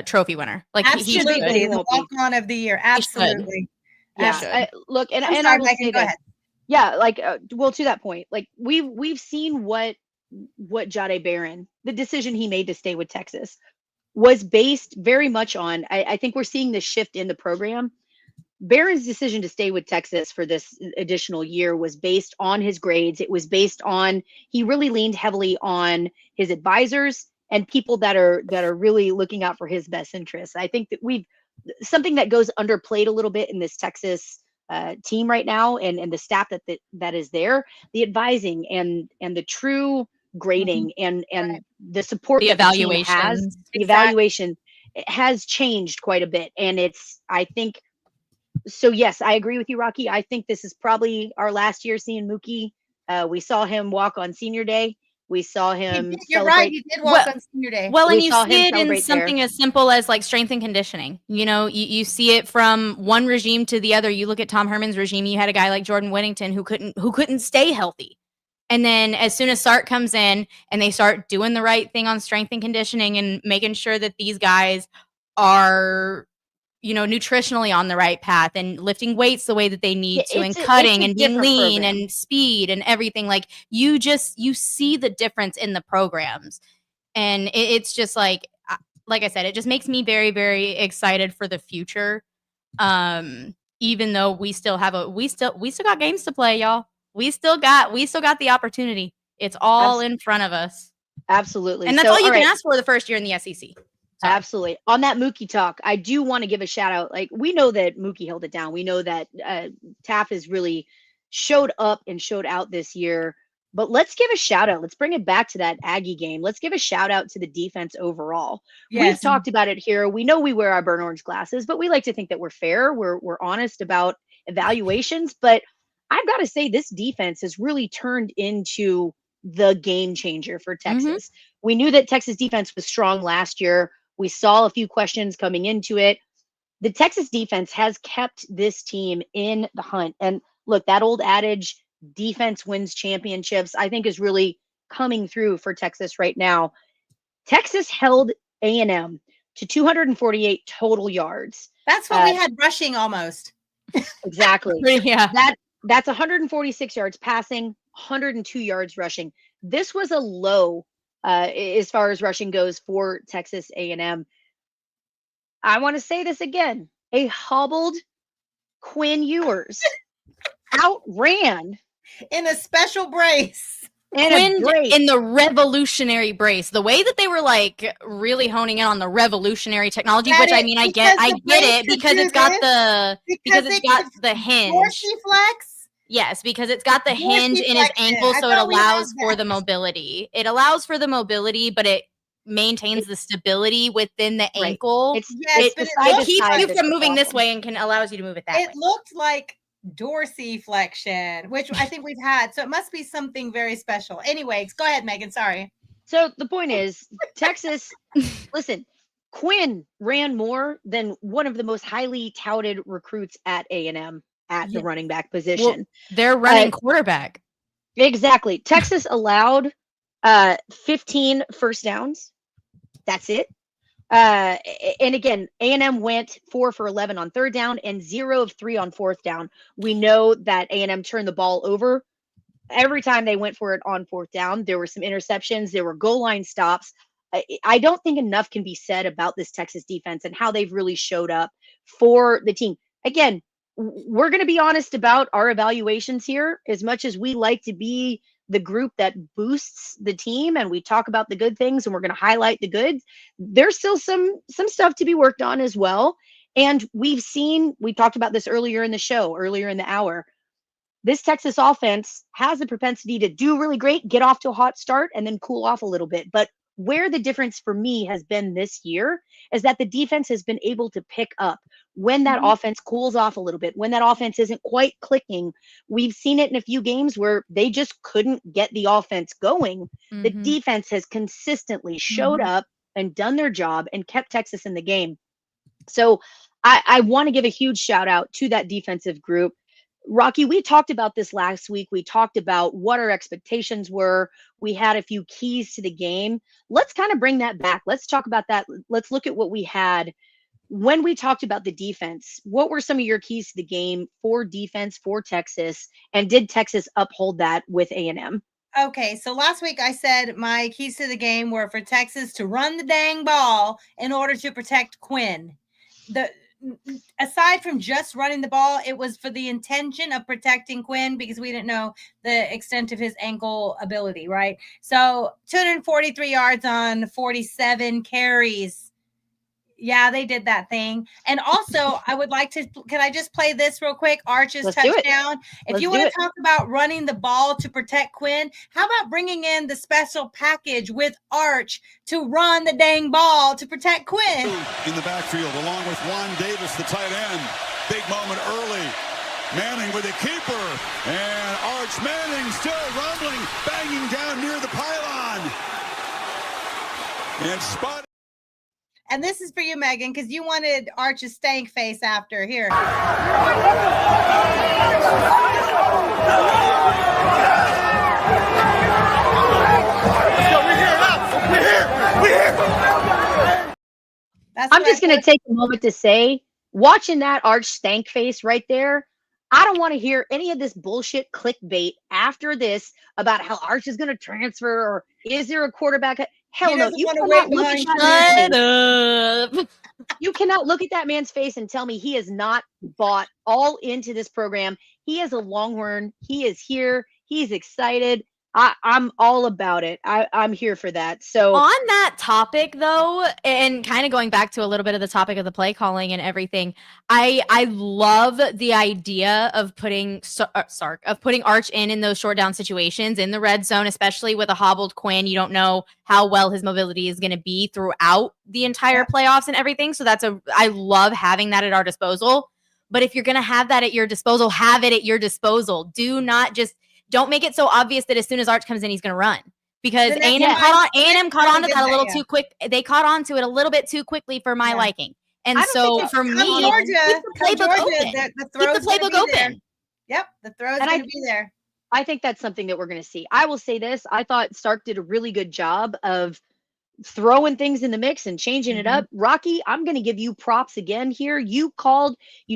trophy winner. Like absolutely, the walk-on of the year. Absolutely. Yeah. Look, and sorry, I will Megan, say go that. ahead. Yeah, like well, to that point, like we've seen what Jahdae Barron, the decision he made to stay with Texas, was based very much on. I think we're seeing this shift in the program. Barron's decision to stay with Texas for this additional year was based on his grades. It was based on, he really leaned heavily on his advisors and people that are really looking out for his best interests. I think that something that goes underplayed a little bit in this Texas team right now, and the staff that is there, the advising and the true grading and the support the that the team has, the evaluation has changed quite a bit. And I think, so yes, I agree with you, Rocky. I think this is probably our last year seeing Mookie. We saw him walk on senior day. We saw him You're right, he did walk on senior day. Well, and you see it in something as simple as like strength and conditioning. You know, you see it from one regime to the other. You look at Tom Herman's regime, you had a guy like Jordan Whittington who couldn't stay healthy. And then as soon as Sark comes in and they start doing the right thing on strength and conditioning and making sure that these guys are, you know, nutritionally on the right path and lifting weights the way that they need to, and cutting and being lean and speed and everything, like you see the difference in the programs. And it's just like I said, it just makes me very, very excited for the future. Even though we still got games to play, y'all. We still got the opportunity. It's all in front of us. Absolutely. And that's all you can ask for the first year in the SEC. Sorry. Absolutely. On that Mookie talk, I do want to give a shout out. Like, we know that Mookie held it down. We know that Taft has really showed up and showed out this year. But let's give a shout out. Let's bring it back to that Aggie game. Let's give a shout out to the defense overall. Yes. We've talked about it here. We know we wear our burnt orange glasses, but we like to think that we're fair. We're honest about evaluations. But I've got to say, this defense has really turned into the game changer for Texas. Mm-hmm. We knew that Texas defense was strong last year. We saw a few questions coming into it. The Texas defense has kept this team in the hunt. And look, that old adage, defense wins championships, I think is really coming through for Texas right now. Texas held A&M to 248 total yards. That's what we had rushing almost. Exactly. Yeah. That's 146 yards passing, 102 yards rushing. This was a low as far as rushing goes for Texas A&M. I want to say this again. A hobbled Quinn Ewers outran in a special brace. In the revolutionary brace, the way that they were like really honing in on the revolutionary technology, which I mean, I get it because it's got the hinge. Dorsiflex? Yes, because it's got the hinge in his ankle, so it allows for the mobility. It allows for the mobility, but it maintains the stability within the ankle. It keeps you from moving this way and allows you to move it that way. It looked like dorsiflexion, which I think we've had. So it must be something very special. Anyways, go ahead, Megan. Sorry. So the point is, Texas, listen, Quinn ran more than one of the most highly touted recruits at A&M at the running back position. Well, they're running quarterback. Exactly. Texas allowed 15 first downs. That's it. And again, A&M went 4 for 11 on third down and 0 of 3 on fourth down. We know that A&M turned the ball over every time they went for it on fourth down. There were some interceptions. There were goal line stops. I don't think enough can be said about this Texas defense and how they've really showed up for the team. Again, we're going to be honest about our evaluations here. As much as we like to be the group that boosts the team and we talk about the good things and we're going to highlight the good, there's still some stuff to be worked on as well. And we talked about this earlier in the show, earlier in the hour. This Texas offense has a propensity to do really great, get off to a hot start, and then cool off a little bit. But where the difference for me has been this year is that the defense has been able to pick up when that offense cools off a little bit, when that offense isn't quite clicking. We've seen it in a few games where they just couldn't get the offense going. The defense has consistently showed up and done their job and kept Texas in the game. So I want to give a huge shout out to that defensive group. Rocky, we talked about this last week. We talked about what our expectations were. We had a few keys to the game. Let's kind of bring that back. Let's talk about that. Let's look at what we had when we talked about the defense. What were some of your keys to the game for defense for Texas? And did Texas uphold that with A&M? Okay, so last week I said my keys to the game were for Texas to run the dang ball in order to protect Quinn. Aside from just running the ball, it was for the intention of protecting Quinn because we didn't know the extent of his ankle ability, right? So 243 yards on 47 carries. Yeah, they did that thing. And also, I would like to, can I just play this real quick? Arch's touchdown. If you want to talk about running the ball to protect Quinn, how about bringing in the special package with Arch to run the dang ball to protect Quinn? In the backfield, along with Juan Davis, the tight end. Big moment early. Manning with a keeper. And Arch Manning still rumbling, banging down near the pylon. And spot. And this is for you, Megan, because you wanted Arch's stank face after. Here. I'm just going to take a moment to say, watching that Arch stank face right there, I don't want to hear any of this bullshit clickbait after this about how Arch is going to transfer or is there a quarterback. Hell no. You cannot look at that man's face. You cannot look at that man's face and tell me he has not bought all into this program. He is a Longhorn. He is here. He's excited. I'm all about it. I'm here for that. So on that topic though, and kind of going back to a little bit of the topic of the play calling and everything, I love the idea of putting Arch in those short down situations in the red zone, especially with a hobbled Quinn. You don't know how well his mobility is going to be throughout the entire playoffs and everything. So I love having that at our disposal. But if you're going to have that at your disposal, have it at your disposal. Don't make it so obvious that as soon as Arch comes in, he's going to run, because A&M caught on to that a little too quick. They caught on to it a little bit too quickly for my liking. And so for me, keep the playbook open. Keep the playbook open. Yep, the throw's going to be there. I think that's something that we're going to see. I will say this. I thought Sark did a really good job of throwing things in the mix and changing it up. Rocky, I'm going to give you props again here. You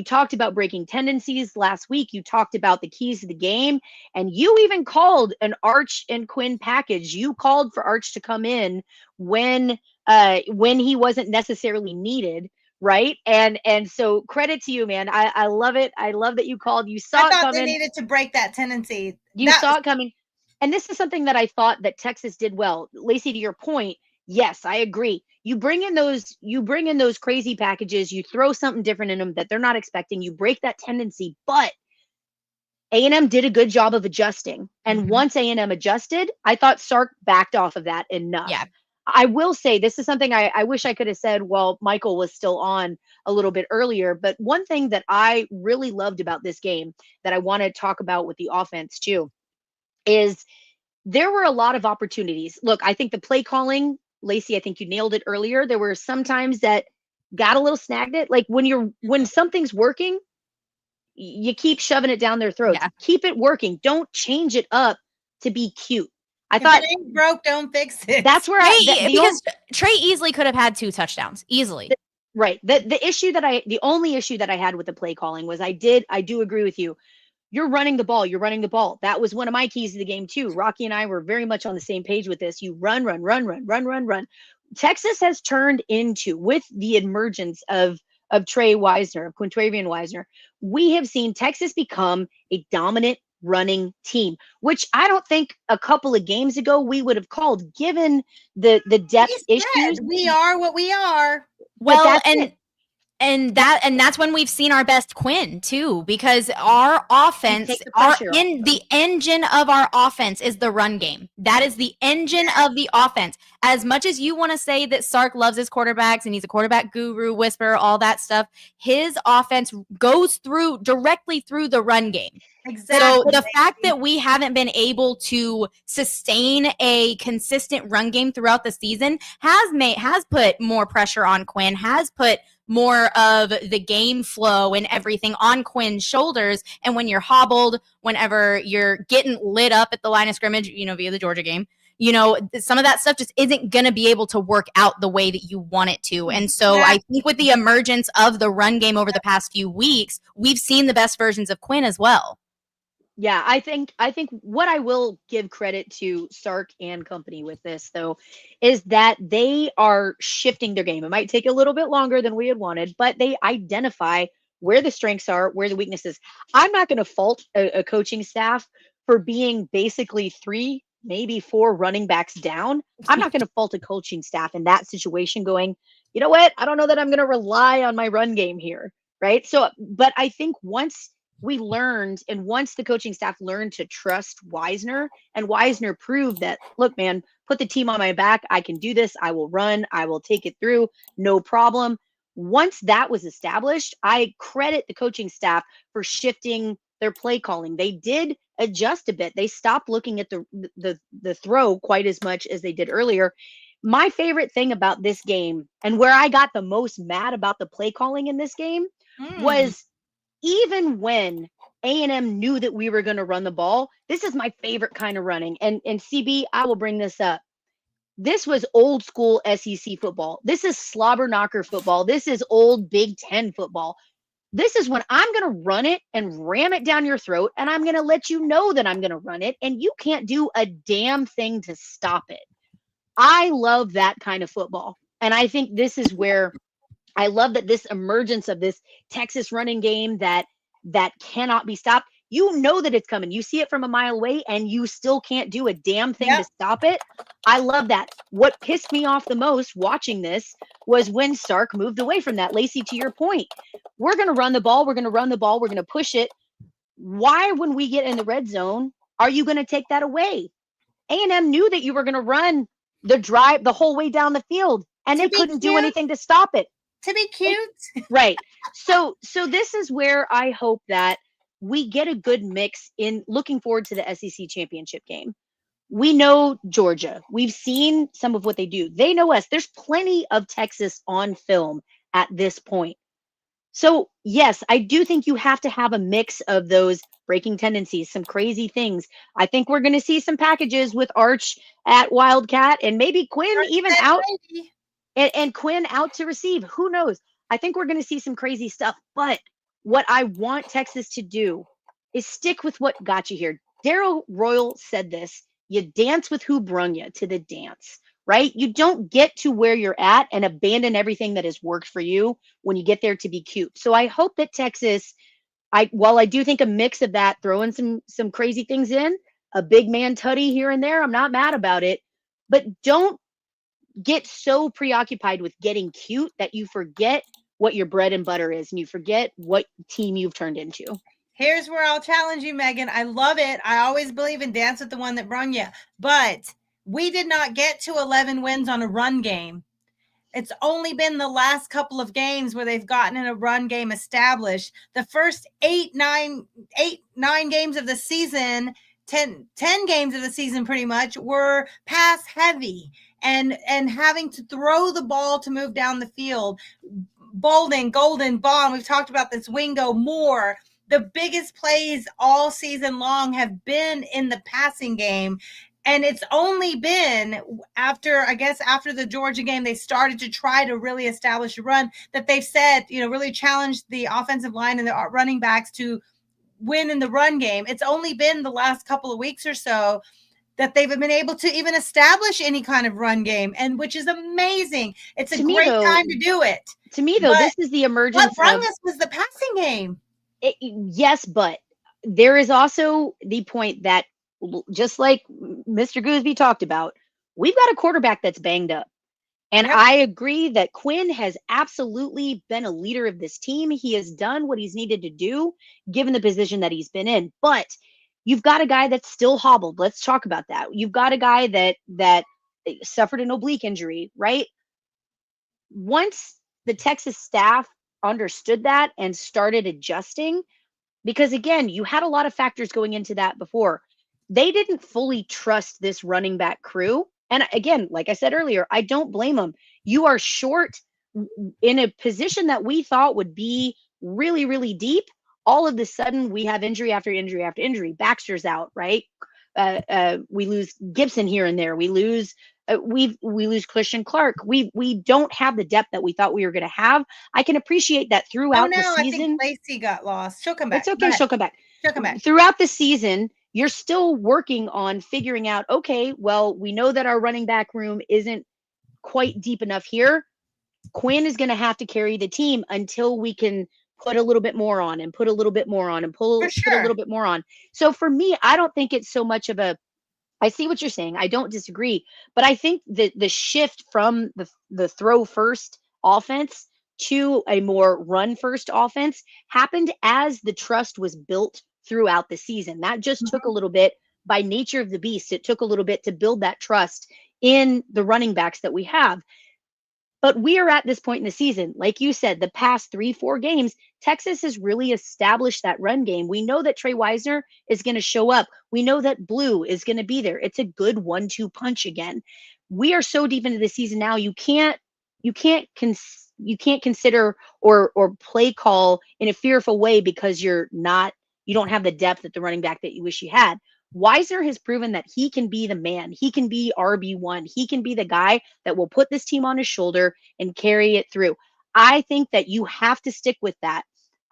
talked about breaking tendencies last week. You talked about the keys to the game, and you even called an Arch and Quinn package. You called for Arch to come in when he wasn't necessarily needed. Right. And so credit to you, man. I love it. I love that you called. You saw it coming. They needed to break that tendency. You saw it coming. And this is something that I thought that Texas did well. Lacey, to your point, yes, I agree. You bring in those crazy packages, you throw something different in them that they're not expecting, you break that tendency, but A&M did a good job of adjusting. And once A&M adjusted, I thought Sark backed off of that enough. Yeah. I will say this is something I wish I could have said while Michael was still on a little bit earlier. But one thing that I really loved about this game that I want to talk about with the offense too is there were a lot of opportunities. Look, I think the play calling, Lacey, I think you nailed it earlier. There were some times that got a little snagged it. Like when something's working, you keep shoving it down their throats. Yeah. Keep it working. Don't change it up to be cute. I if thought it ain't broke, don't fix it. that's where because Trey easily could have had 2 touchdowns. Easily. Right. The only issue that I had with the play calling was I do agree with you. You're running the ball. You're running the ball. That was one of my keys to the game too. Rocky and I were very much on the same page with this. You run. Texas has turned into, with the emergence of Trey Wisner, of Quintravian Wisner, we have seen Texas become a dominant running team, which I don't think a couple of games ago we would have called, given the depth issues. We are what we are. Well, and that's when we've seen our best Quinn too, because our offense, the engine of our offense is the run game. That is the engine of the offense. As much as you want to say that Sark loves his quarterbacks and he's a quarterback guru, whisperer, all that stuff, his offense goes directly through the run game. Exactly. So the fact that we haven't been able to sustain a consistent run game throughout the season has put more pressure on Quinn, has put more of the game flow and everything on Quinn's shoulders. And when you're hobbled, whenever you're getting lit up at the line of scrimmage, via the Georgia game, some of that stuff just isn't going to be able to work out the way that you want it to. And so I think with the emergence of the run game over the past few weeks, we've seen the best versions of Quinn as well. Yeah, I think what I will give credit to Sark and company with this, though, is that they are shifting their game. It might take a little bit longer than we had wanted, but they identify where the strengths are, where the weaknesses. I'm not going to fault a coaching staff for being basically 3, maybe 4 running backs down. I'm not going to fault a coaching staff in that situation going, you know what? I don't know that I'm going to rely on my run game here, right? So, but I think once we learned, and once the coaching staff learned to trust Wisner, and Wisner proved that, look, man, put the team on my back. I can do this. I will run. I will take it through. No problem. Once that was established, I credit the coaching staff for shifting their play calling. They did adjust a bit. They stopped looking at the throw quite as much as they did earlier. My favorite thing about this game, and where I got the most mad about the play calling in this game, was even when A&M knew that we were going to run the ball. This is my favorite kind of running. And CB, I will bring this up. This was old school SEC football. This is slobber knocker football. This is old Big Ten football. This is when I'm going to run it and ram it down your throat, and I'm going to let you know that I'm going to run it, and you can't do a damn thing to stop it. I love that kind of football. And I think this is where I love that this emergence of this Texas running game that cannot be stopped. You know that it's coming. You see it from a mile away, and you still can't do a damn thing to stop it. I love that. What pissed me off the most watching this was when Sark moved away from that. Lacey, to your point, we're going to run the ball. We're going to run the ball. We're going to push it. Why, when we get in the red zone, are you going to take that away? A&M knew that you were going to run the drive the whole way down the field, and they couldn't do anything to stop it. To be cute. Right. So this is where I hope that we get a good mix in looking forward to the SEC championship game. We know Georgia. We've seen some of what they do. They know us. There's plenty of Texas on film at this point. So yes, I do think you have to have a mix of those breaking tendencies, some crazy things. I think we're going to see some packages with Arch at Wildcat, and maybe Quinn even out. And Quinn out to receive. Who knows? I think we're going to see some crazy stuff. But what I want Texas to do is stick with what got you here. Darryl Royal said this. You dance with who brung you to the dance, right? You don't get to where you're at and abandon everything that has worked for you when you get there to be cute. So I hope that Texas, while I do think a mix of that, throwing some crazy things in, a big man tutty here and there, I'm not mad about it. But don't get so preoccupied with getting cute that you forget what your bread and butter is, and you forget what team you've turned into. Here's where I'll challenge you, Megan. I love it. I always believe in dance with the one that brung you. But we did not get to 11 wins on a run game. It's only been the last couple of games where they've gotten in a run game established. The first 9 games of the season, 10 games of the season pretty much, were pass heavy. And having to throw the ball to move down the field. Bolden, Golden, Bond, we've talked about this, Wingo, Moore. The biggest plays all season long have been in the passing game. And it's only been after the Georgia game, they started to try to really establish a run that they've said, really challenged the offensive line and the running backs to win in the run game. It's only been the last couple of weeks or so that they've been able to even establish any kind of run game, and which is amazing. It's a great time to do it. To me, though, this is the emergence what brought us was the passing game. Yes, but there is also the point that, just like Mr. Gooseby talked about, we've got a quarterback that's banged up. And I agree that Quinn has absolutely been a leader of this team. He has done what he's needed to do, given the position that he's been in. But you've got a guy that's still hobbled. Let's talk about that. You've got a guy that suffered an oblique injury, right? Once the Texas staff understood that and started adjusting, because again, you had a lot of factors going into that before. They didn't fully trust this running back crew. And again, like I said earlier, I don't blame them. You are short in a position that we thought would be really, really deep. All of a sudden, we have injury after injury after injury. Baxter's out, right? We lose Gibson here and there. We lose Christian Clark. We don't have the depth that we thought we were going to have. I can appreciate that throughout the season. I think Lacey got lost. She'll come back. It's okay. She'll come back. She'll come back. Throughout the season, you're still working on figuring out, okay, well, we know that our running back room isn't quite deep enough here. Quinn is going to have to carry the team until we can put a little bit more on and put a little bit more on and put a little bit more on. So for me, I don't think it's so much of I see what you're saying. I don't disagree, but I think that the shift from the throw first offense to a more run first offense happened as the trust was built throughout the season. That just took a little bit by nature of the beast. It took a little bit to build that trust in the running backs that we have. But we are at this point in the season. Like you said, the past 3-4 games, Texas has really established that run game. We know that Trey Wisner is going to show up. We know that Blue is going to be there. It's a good 1-2 punch again. We are so deep into the season now, you can't consider or play call in a fearful way because you don't have the depth at the running back that you wish you had. Wisner has proven that he can be the man. He can be RB1. He can be the guy that will put this team on his shoulder and carry it through. I think that you have to stick with that.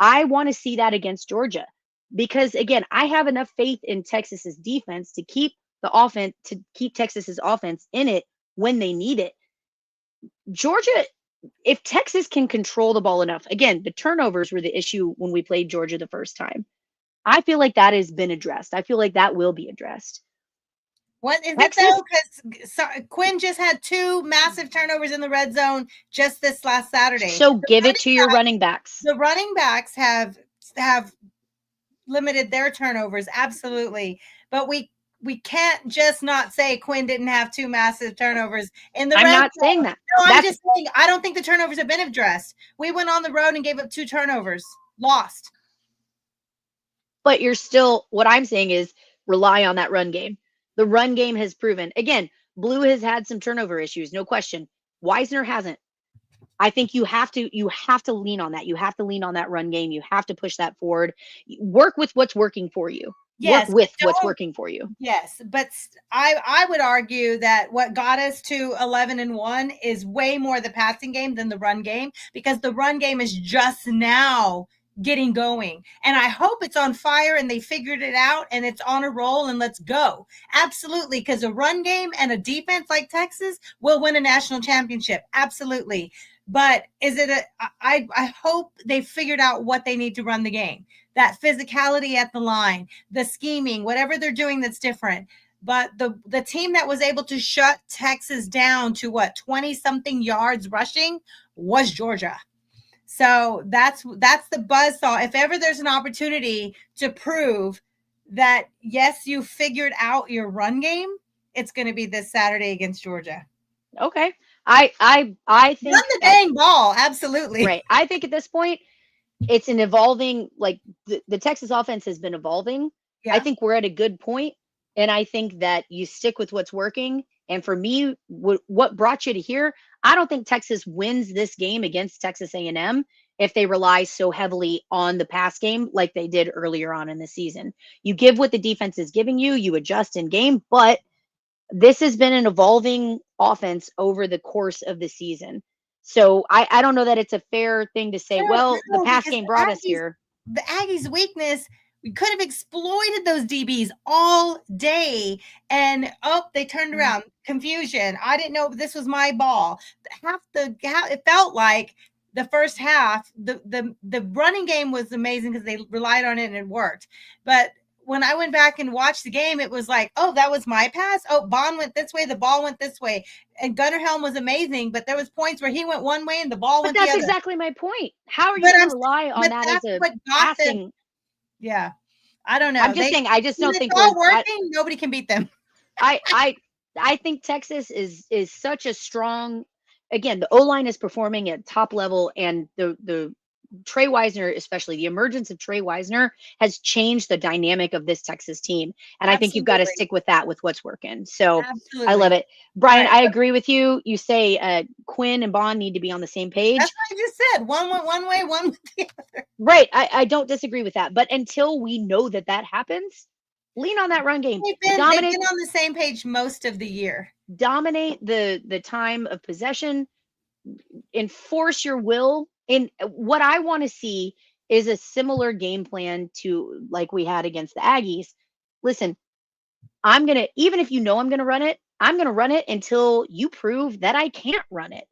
I want to see that against Georgia because, again, I have enough faith in Texas's defense to keep Texas's offense in it when they need it. Georgia, if Texas can control the ball enough, again, the turnovers were the issue when we played Georgia the first time. I feel like that has been addressed. I feel like that will be addressed. What is it though? Because Quinn just had 2 massive turnovers in the red zone just this last Saturday. So give it to your running backs. The running backs have limited their turnovers, absolutely. But we can't just not say Quinn didn't have 2 massive turnovers in the red zone. I'm not saying that. No, I'm just saying I don't think the turnovers have been addressed. We went on the road and gave up 2 turnovers, lost. But you're still, what I'm saying is rely on that run game. The run game has proven, again, Blue has had some turnover issues, no question. Wisner hasn't. I think you have to lean on that. You have to lean on that run game. You have to push that forward. Work with what's working for you. Yes, work with what's working for you. Yes, but I would argue that what got us to 11-1 is way more the passing game than the run game, because the run game is just now getting going, and I hope it's on fire and they figured it out and it's on a roll and let's go. Absolutely, because a run game and a defense like Texas will win a national championship. Absolutely. But is it I hope they figured out what they need to run the game, that physicality at the line, the scheming, whatever they're doing that's different. But the team that was able to shut Texas down to 20 something yards rushing was Georgia. So that's the buzzsaw. If ever there's an opportunity to prove that, yes, you figured out your run game, it's going to be this Saturday against Georgia. Okay. I think run the dang ball. Absolutely. Right. I think at this point, it's an evolving, like the Texas offense has been evolving. Yeah. I think we're at a good point, and I think that you stick with what's working. And for me, what brought you to here, I don't think Texas wins this game against Texas A&M if they rely so heavily on the pass game like they did earlier on in the season. You give what the defense is giving you, you adjust in game, but this has been an evolving offense over the course of the season. So I don't know that it's a fair thing to say, well, the No, pass because game brought us here. the Aggies' weakness, we could have exploited those DBs all day. And they turned around. Confusion. I didn't know this was my ball. It felt like the first half, the running game was amazing because they relied on it and it worked. But when I went back and watched the game, it was like, oh, that was my pass. Oh, Bond went this way, the ball went this way. And Gunnar Helm was amazing, but there was points where he went one way and the ball went the other. That's exactly my point. How are you going to rely on that as a passing? Yeah. I don't know. I'm just saying, I just don't think it's all working. Nobody can beat them. I think Texas is such a strong, again, the O-line is performing at top level, and the Trey Wisner, especially the emergence of Trey Wisner, has changed the dynamic of this Texas team. And I think you've got to stick with that, with what's working. So I love it. Brian, I agree with you. You say Quinn and Bond need to be on the same page. That's what I just said. One went one way, one went the other. Right. I don't disagree with that. But until we know that happens, lean on that run game. They've been on the same page most of the year. Dominate the time of possession. Enforce your will. And what I want to see is a similar game plan to like we had against the Aggies. Listen, even if you know I'm going to run it, I'm going to run it until you prove that I can't run it.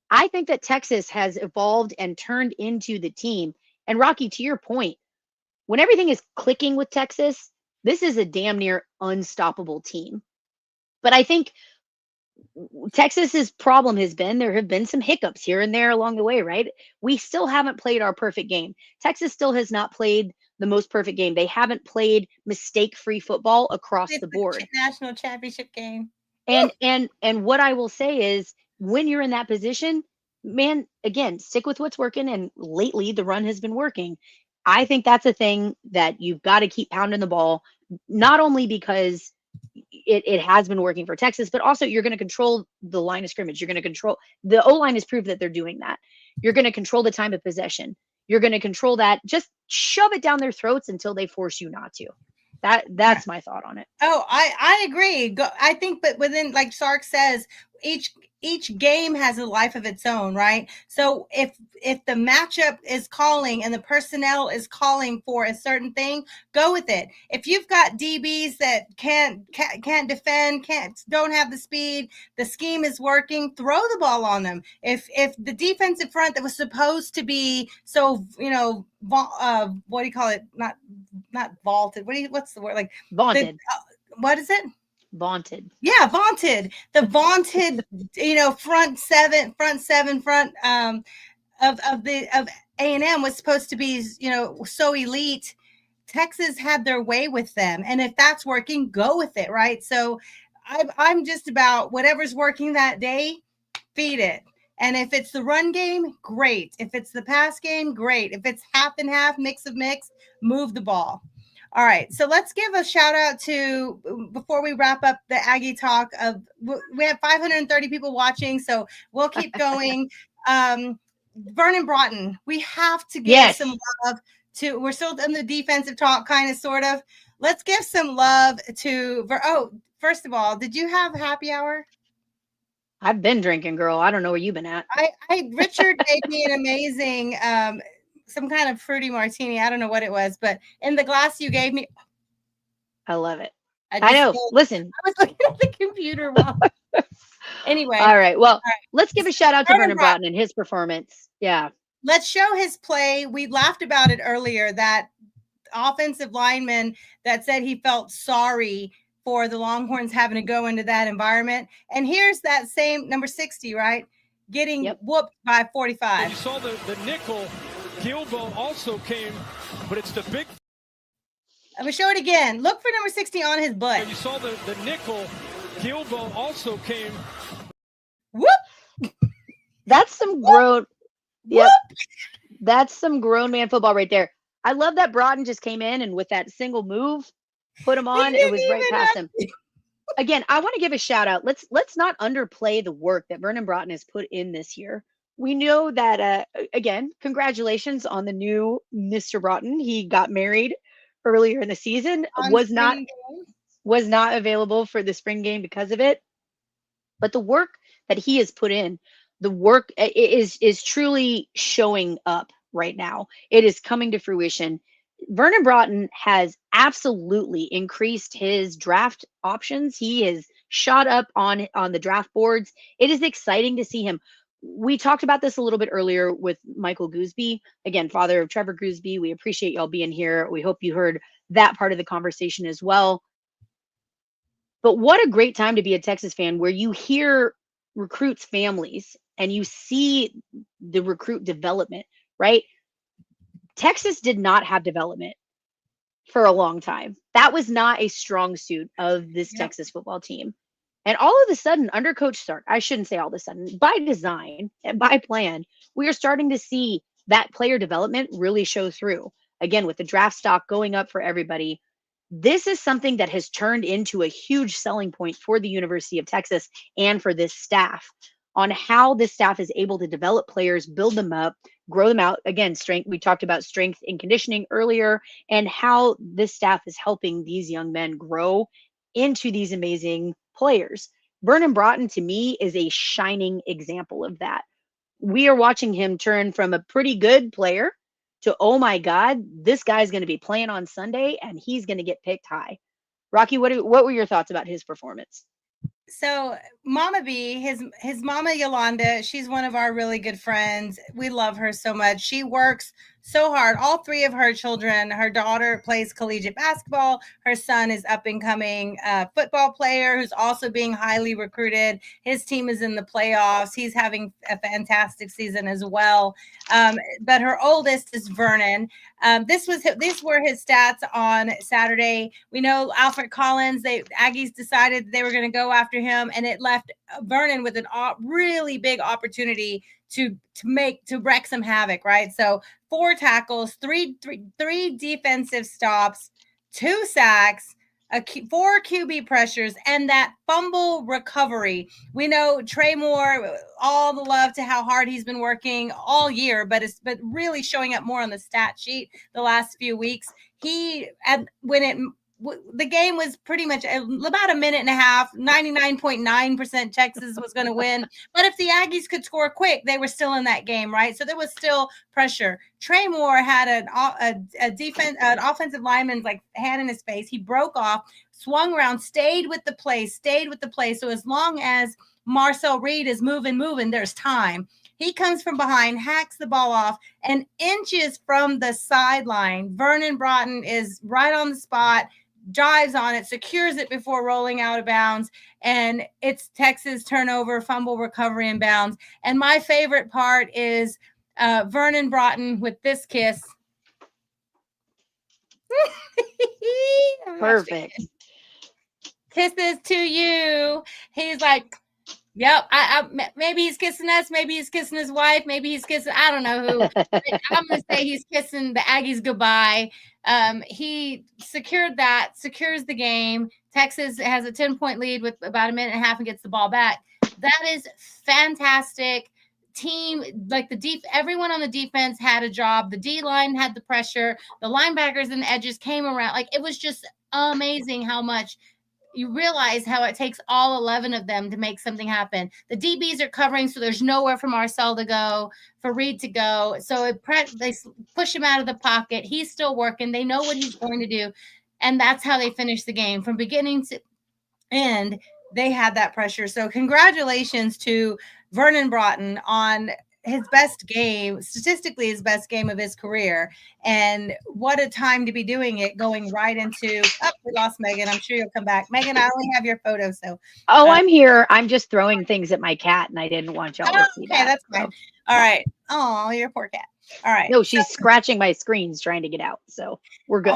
I think that Texas has evolved and turned into the team. And Rocky, to your point, when everything is clicking with Texas, this is a damn near unstoppable team. But I think Texas's problem has been there have been some hiccups here and there along the way, right? We still haven't played our perfect game. Texas still has not played the most perfect game. They haven't played mistake-free football across the board. National championship game. And what I will say is, when you're in that position, man, again, stick with what's working. And lately, the run has been working. I think that's a thing that you've got to keep pounding the ball, not only because it has been working for Texas, but also you're going to control the line of scrimmage. You're going to control the O-line has proved that they're doing that. You're going to control the time of possession. You're going to control that. Just shove it down their throats until they force you not to. That's my thought on it. Oh, I agree. I think, but within, like Sark says, each game has a life of its own, right? So if the matchup is calling and the personnel is calling for a certain thing, go with it. If you've got DBs that can't defend, don't have the speed, the scheme is working, throw the ball on them. If the defensive front that was supposed to be so, what do you call it? Not vaulted. What's the word? Like vaunted. What is it? Vaunted. Yeah, vaunted. The vaunted, front seven of A&M was supposed to be, so elite. Texas had their way with them, and if that's working, go with it, right? So I'm just about whatever's working that day, feed it. And if it's the run game, great. If it's the pass game, great. If it's half and half, mix, move the ball. All right, so let's give a shout out to, before we wrap up the Aggie talk, we have 530 people watching, so we'll keep going. Vernon Broughton, we have to give some love to, we're still in the defensive talk, kind of, sort of. Let's give some love to, first of all, did you have happy hour? I've been drinking, girl. I don't know where you've been at. Richard gave me an amazing, some kind of fruity martini. I don't know what it was, but in the glass you gave me. I love it. I know. Listen. I was looking at the computer anyway. All right. Well, let's give a shout out to Vernon Broughton and his performance. Yeah. Let's show his play. We laughed about it earlier, that offensive lineman that said he felt sorry for the Longhorns having to go into that environment. And here's that same number 60, right? Getting whooped by 45. You saw the nickel. Gilbo also came, but it's the big. I'm going to show it again. Look for number 60 on his butt. You saw the nickel. Gilbo also came. Whoop! That's some grown. Yep. That's some grown man football right there. I love that Broughton just came in and with that single move, put him on. It was right past him. Again, I want to give a shout out. Let's not underplay the work that Vernon Broughton has put in this year. We know that, again, congratulations on the new Mr. Broughton. He got married earlier in the season. was not available for the spring game because of it. But the work that he has put in, the work is truly showing up right now. It is coming to fruition. Vernon Broughton has absolutely increased his draft options. He has shot up on the draft boards. It is exciting to see him. We talked about this a little bit earlier with Michael Gooseby, again, father of Trevor Gooseby. We appreciate y'all being here. We hope you heard that part of the conversation as well. But what a great time to be a Texas fan where you hear recruits' families and you see the recruit development, right? Texas did not have development for a long time. That was not a strong suit of this Texas football team. And all of a sudden, under Coach Sark, I shouldn't say all of a sudden, by design and by plan, we are starting to see that player development really show through. Again, with the draft stock going up for everybody, this is something that has turned into a huge selling point for the University of Texas and for this staff on how this staff is able to develop players, build them up, grow them out. Again, strength. We talked about strength and conditioning earlier, and how this staff is helping these young men grow into these amazing players. Vernon Broughton, to me, is a shining example of that. We are watching him turn from a pretty good player to, oh my God, this guy's going to be playing on Sunday and he's going to get picked high. Rocky, what were your thoughts about his performance? So Mama B, his mama Yolanda, she's one of our really good friends. We love her so much. She works so hard. All three of her children, her daughter plays collegiate basketball. Her son is up and coming football player who's also being highly recruited. His team is in the playoffs. He's having a fantastic season as well. But her oldest is Vernon. These were his stats on Saturday. We know Alfred Collins, Aggies decided they were going to go after him, and it left Vernon with a really big opportunity to wreak some havoc, right? So 4 tackles, three defensive stops, 2 sacks, 4 QB pressures, and that fumble recovery. We know Trey Moore, all the love to how hard he's been working all year, but really showing up more on the stat sheet the last few weeks. The game was pretty much about a minute and a half, 99.9% Texas was going to win. But if the Aggies could score quick, they were still in that game, right? So there was still pressure. Trey Moore had an offensive lineman's like hand in his face. He broke off, swung around, stayed with the play. So as long as Marcel Reed is moving, there's time. He comes from behind, hacks the ball off, and inches from the sideline. Vernon Broughton is right on the spot, dives on it, secures it before rolling out of bounds, and it's Texas turnover, fumble recovery and bounds. And my favorite part is Vernon Broughton with this kiss. Perfect. Kisses to you. He's like, yep. Maybe he's kissing us. Maybe he's kissing his wife. Maybe he's kissing, I don't know who. I'm going to say he's kissing the Aggies goodbye. He secures the game. Texas has a 10-point lead with about a minute and a half and gets the ball back. That is fantastic. Team, like everyone on the defense had a job. The D-line had the pressure. The linebackers and the edges came around. Like, it was just amazing how much you realize how it takes all 11 of them to make something happen. The DBs are covering, so there's nowhere for Marcel to go, for Reed to go. So they push him out of the pocket. He's still working. They know what he's going to do. And that's how they finish the game. From beginning to end, they had that pressure. So congratulations to Vernon Broughton on his best game, statistically his best game of his career. And what a time to be doing it, going right into, we lost Megan. I'm sure you'll come back. Megan, I only have your photo. So I'm here. I'm just throwing things at my cat and I didn't want y'all to see that. Okay, that's fine. All right. Oh, your poor cat. All right. No, she's scratching my screens trying to get out. So we're good.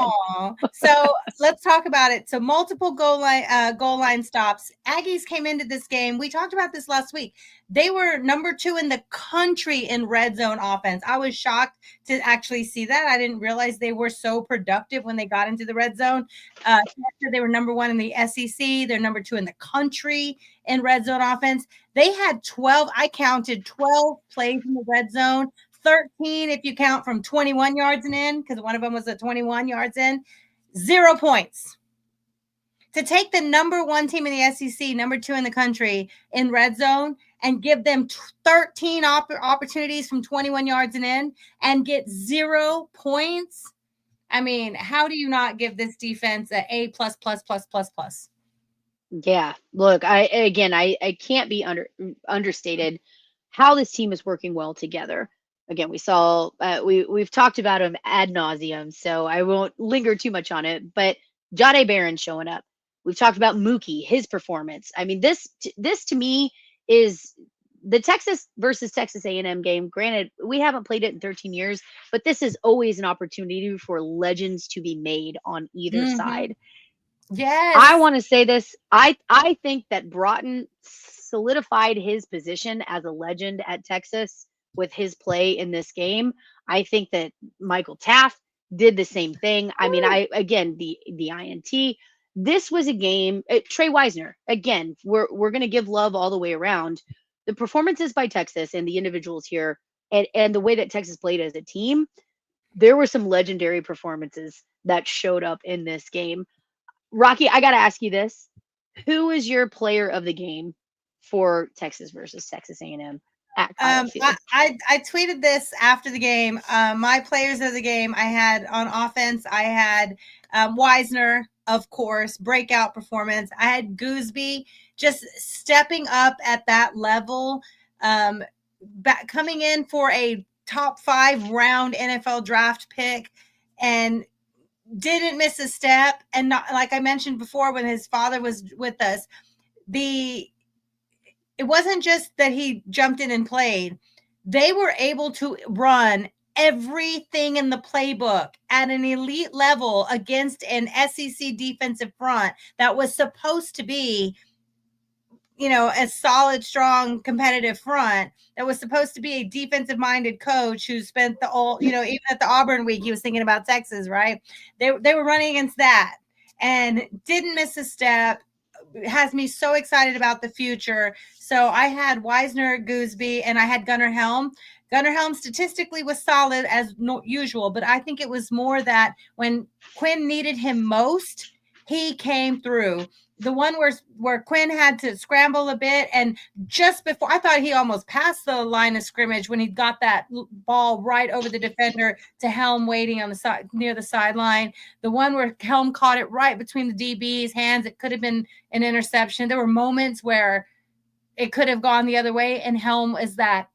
So let's talk about it. So multiple goal line stops. Aggies came into this game. We talked about this last week. They were number 2 in the country in red zone offense. I was shocked to actually see that. I didn't realize they were so productive when they got into the red zone. They were number 1 in the SEC. They're number 2 in the country in red zone offense. They had 12. I counted 12 plays in the red zone. 13 if you count from 21 yards and in, because one of them was at 21 yards in. 0 points. to take the #1 team in the SEC, #2 in the country in red zone, and give them 13 opportunities from 21 yards and in and get 0 points. I mean, how do you not give this defense a A++++++? Yeah, look, I can't be understated how this team is working well together. Again, we saw we've talked about him ad nauseum, so I won't linger too much on it. But Jahdae Barron showing up. We've talked about Mookie, his performance. I mean, this to me is the Texas versus Texas A&M game. Granted, we haven't played it in 13 years, but this is always an opportunity for legends to be made on either side. Yes. I want to say this. I think that Broughton solidified his position as a legend at Texas with his play in this game. I think that Michael Taft did the same thing. I mean, the INT. This was a game. Trey Wisner. Again, we're going to give love all the way around. The performances by Texas and the individuals here, and the way that Texas played as a team, there were some legendary performances that showed up in this game. Rocky, I got to ask you this. Who is your player of the game for Texas versus Texas A&M at Kyle Field? I tweeted this after the game. My players of the game, I had on offense, I had Wisner, of course, breakout performance. I had Gooseby just stepping up at that level, coming in for a top 5 round NFL draft pick and didn't miss a step. And not, like I mentioned before, when his father was with us, it wasn't just that he jumped in and played. They were able to run everything in the playbook at an elite level against an SEC defensive front that was supposed to be, a solid, strong, competitive front that was supposed to be a defensive-minded coach who spent even at the Auburn week, he was thinking about Texas, right? They were running against that and didn't miss a step. It has me so excited about the future. So I had Wisner, Gooseby, and I had Gunnar Helm. Gunnar Helm statistically was solid as usual, but I think it was more that when Quinn needed him most, he came through. The one where Quinn had to scramble a bit, and just before, I thought he almost passed the line of scrimmage when he got that ball right over the defender to Helm waiting on the side near the sideline. The one where Helm caught it right between the DB's hands, it could have been an interception. There were moments where it could have gone the other way, and Helm is that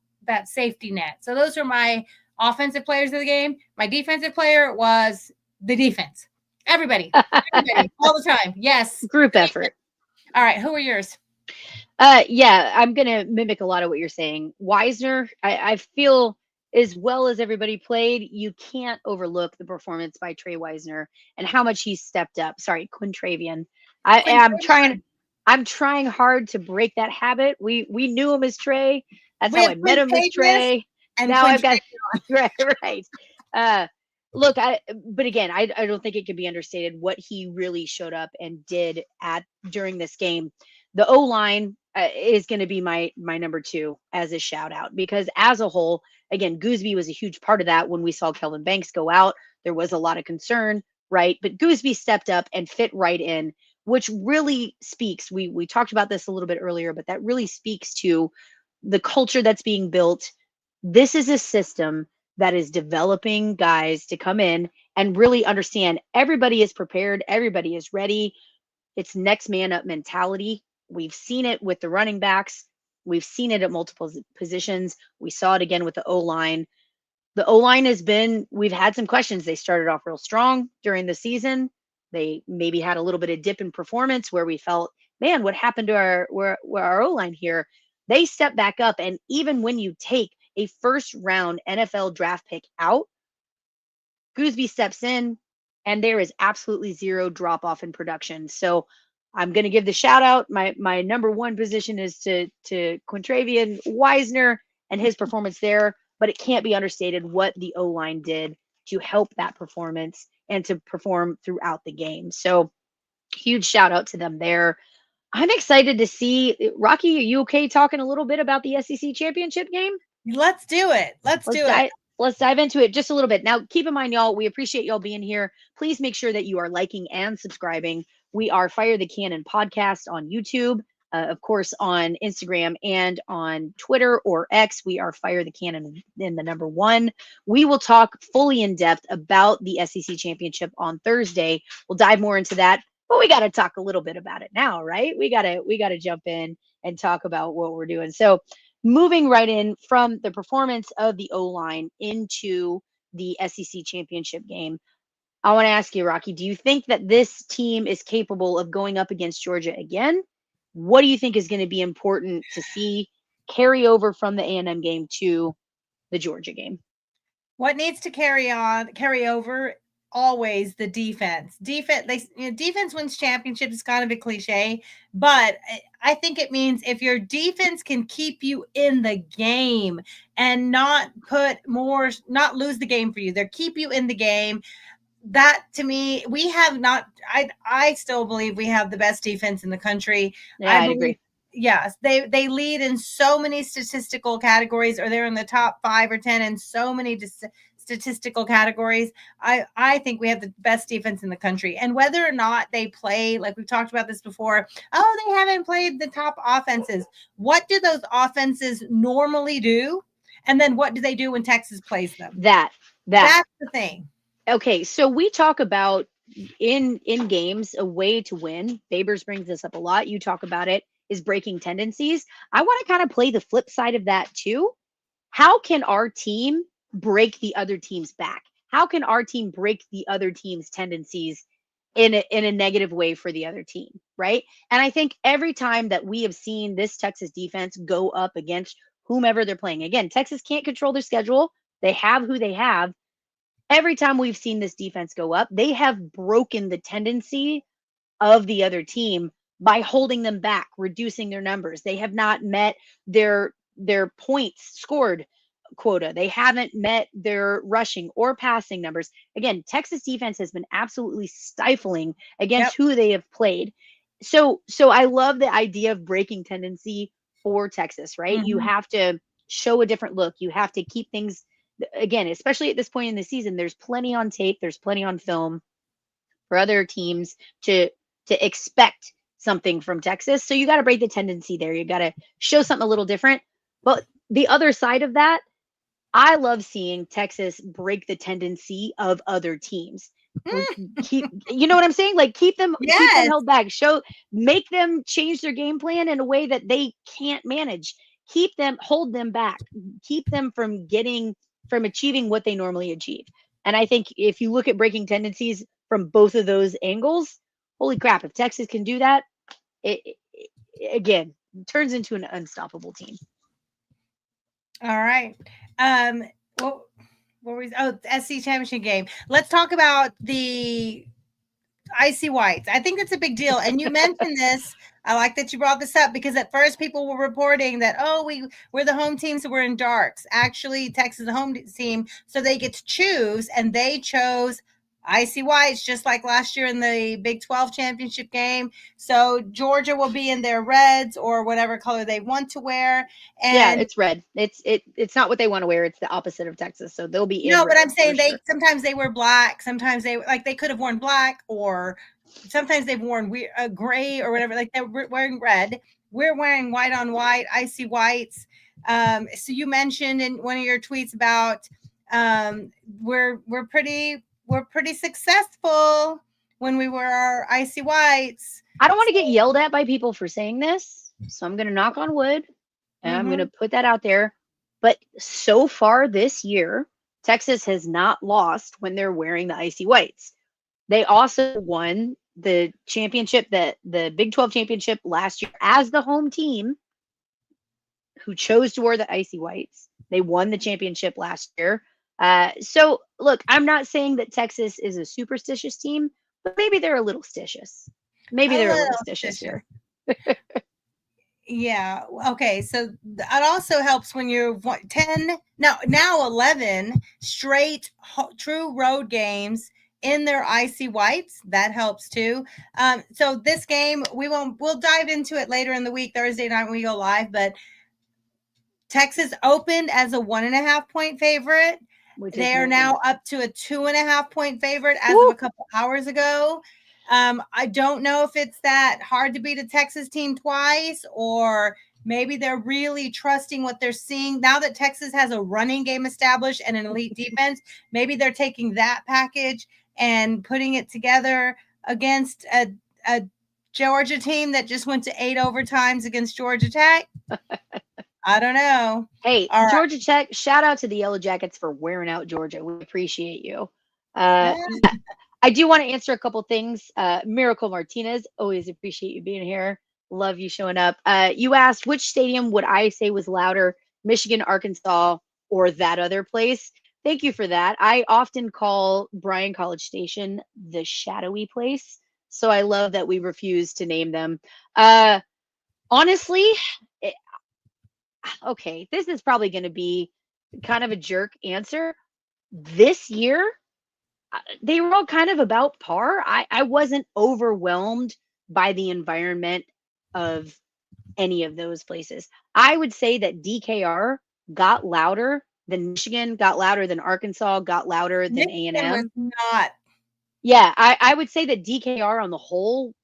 safety net. So those are my offensive players of the game. My defensive player was the defense. Everybody, all the time. Yes. Group effort. All right. Who are yours? Yeah, I'm going to mimic a lot of what you're saying. Wisner, I feel as well as everybody played, you can't overlook the performance by Trey Wisner and how much he stepped up. Sorry, Quintravian. I'm trying hard to break that habit. We knew him as Trey. That's how I met him as Trey. And now I've got right. Look, but again, I don't think it can be understated what he really showed up and did during this game. The O-line is going to be my number 2 as a shout out, because as a whole, again, Gooseby was a huge part of that. When we saw Kelvin Banks go out, there was a lot of concern, right? But Gooseby stepped up and fit right in, which really speaks. We talked about this a little bit earlier, but that really speaks to the culture that's being built. This is a system that is developing guys to come in and really understand everybody is prepared, everybody is ready. It's next man up mentality. We've seen it with the running backs. We've seen it at multiple positions. We saw it again with the O-line. The O-line we've had some questions. They started off real strong during the season. They maybe had a little bit of dip in performance where we felt, man, what happened to our O-line here? They stepped back up. And even when you take a first-round NFL draft pick out, Gooseby steps in, and there is absolutely zero drop-off in production. So I'm going to give the shout-out. My number 1 position is to Quintravian Wisner and his performance there, but it can't be understated what the O-line did to help that performance and to perform throughout the game. So huge shout-out to them there. I'm excited to see. Rocky, are you okay talking a little bit about the SEC championship game? Let's do it. Let's do it. Let's dive into it just a little bit. Now, keep in mind, y'all, we appreciate y'all being here. Please make sure that you are liking and subscribing. We are Fire the Cannon podcast on YouTube, of course, on Instagram and on Twitter or X. We are Fire the Cannon in the number 1. We will talk fully in depth about the SEC championship on Thursday. We'll dive more into that, but we got to talk a little bit about it now, right? We got to jump in and talk about what we're doing. So moving right in from the performance of the O-line into the SEC championship game, I want to ask you, Rocky, do you think that this team is capable of going up against Georgia again? What do you think is going to be important to see carry over from the A&M game to the Georgia game? What needs to carry over? Always the defense. Defense wins championships. It's kind of a cliche, but I think it means if your defense can keep you in the game and not lose the game for you, they keep you in the game. That to me, we have not. I still believe we have the best defense in the country. Yeah, I agree. Yes, they lead in so many statistical categories, or they're in the top 5 or 10 in so many statistical categories. I think we have the best defense in the country. And whether or not they play, like we've talked about this before, they haven't played the top offenses. What do those offenses normally do? And then what do they do when Texas plays them? That's the thing. Okay, so we talk about in games a way to win. Babers brings this up a lot. You talk about it, is breaking tendencies. I want to kind of play the flip side of that too. How can our team break the other team's back? How can our team break the other team's tendencies in a negative way for the other team, right? And I think every time that we have seen this Texas defense go up against whomever they're playing, again, Texas can't control their schedule. They have who they have. Every time we've seen this defense go up, they have broken the tendency of the other team by holding them back, reducing their numbers. They have not met their points scored quota. They haven't met their rushing or passing numbers. Again, Texas defense has been absolutely stifling against who they have played. So I love the idea of breaking tendency for Texas, right? Mm-hmm. You have to show a different look. You have to keep things, again, especially at this point in the season, there's plenty on tape, there's plenty on film for other teams to expect something from Texas. So you got to break the tendency there. You got to show something a little different. But the other side of that, I love seeing Texas break the tendency of other teams. You know what I'm saying? Like keep them held back. Make them change their game plan in a way that they can't manage. Hold them back. Keep them from achieving what they normally achieve. And I think if you look at breaking tendencies from both of those angles, holy crap, if Texas can do that, it again turns into an unstoppable team. All right. What was the SC championship game? Let's talk about the icy whites. I think that's a big deal. And you mentioned this. I like that you brought this up because at first people were reporting that, we're the home team, so we're in darks. Actually, Texas is the home team, so they get to choose, and they chose icy whites, just like last year in the Big 12 championship game. So Georgia will be in their reds or whatever color they want to wear. And yeah, it's red. It's not what they want to wear. It's the opposite of Texas. So they'll be in but I'm saying sometimes they wear black. Sometimes they could have worn black, or sometimes they've worn gray or whatever. Like they're wearing red. We're wearing white on white, icy whites. So you mentioned in one of your tweets about we're pretty successful when we wear our icy whites. I don't want to get yelled at by people for saying this, so I'm going to knock on wood, and I'm going to put that out there. But so far this year, Texas has not lost when they're wearing the icy whites. They also won the championship, the Big 12 championship last year as the home team who chose to wear the icy whites. They won the championship last year. So look, I'm not saying that Texas is a superstitious team, but maybe they're a little stitious. Maybe they're a little stitious here. Yeah. Okay. So it also helps when you're 11 straight true road games in their icy whites. That helps too. So this game, we'll dive into it later in the week, Thursday night when we go live, but Texas opened as a 1.5 point favorite. They are now up to a 2.5 point favorite as of a couple hours ago. I don't know if it's that hard to beat a Texas team twice, or maybe they're really trusting what they're seeing now that Texas has a running game established and an elite defense. Maybe they're taking that package and putting it together against a Georgia team that just went to 8 overtimes against Georgia Tech. I don't know. Hey, All right. Georgia Tech, shout out to the Yellow Jackets for wearing out Georgia. We appreciate you. I do want to answer a couple things. Miracle Martinez, always appreciate you being here. Love you showing up. You asked which stadium would I say was louder, Michigan, Arkansas, or that other place? Thank you for that. I often call Bryan College Station the shadowy place. So I love that we refuse to name them. Honestly, okay, this is probably going to be kind of a jerk answer. This year, they were all kind of about par. I wasn't overwhelmed by the environment of any of those places. I would say that DKR got louder than Michigan, got louder than Arkansas, got louder than Michigan was A&M. not. Yeah, I would say that DKR on the whole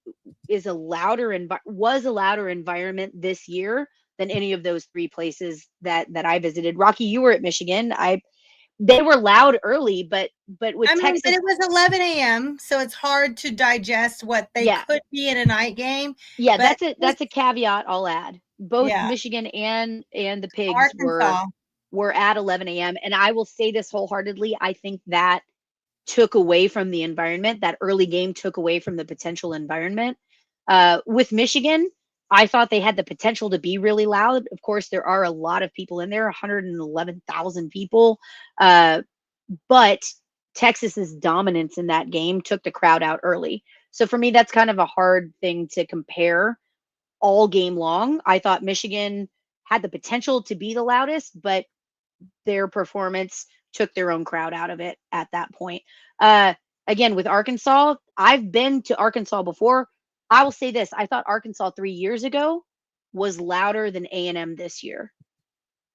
is a louder environment this year than any of those three places that I visited. Rocky, you were at Michigan. They were loud early, but with Texas, but it was 11 a.m., so it's hard to digest what they could be in a night game. Yeah, but that's a caveat I'll add. Both Michigan and the Pigs were at 11 a.m. And I will say this wholeheartedly. I think that took away from the environment. That early game took away from the potential environment. With Michigan, I thought they had the potential to be really loud. Of course, there are a lot of people in there, 111,000 people. But Texas's dominance in that game took the crowd out early. So for me, that's kind of a hard thing to compare all game long. I thought Michigan had the potential to be the loudest, but their performance took their own crowd out of it at that point. Again, with Arkansas, I've been to Arkansas before. I will say this. I thought Arkansas 3 years ago was louder than A&M this year.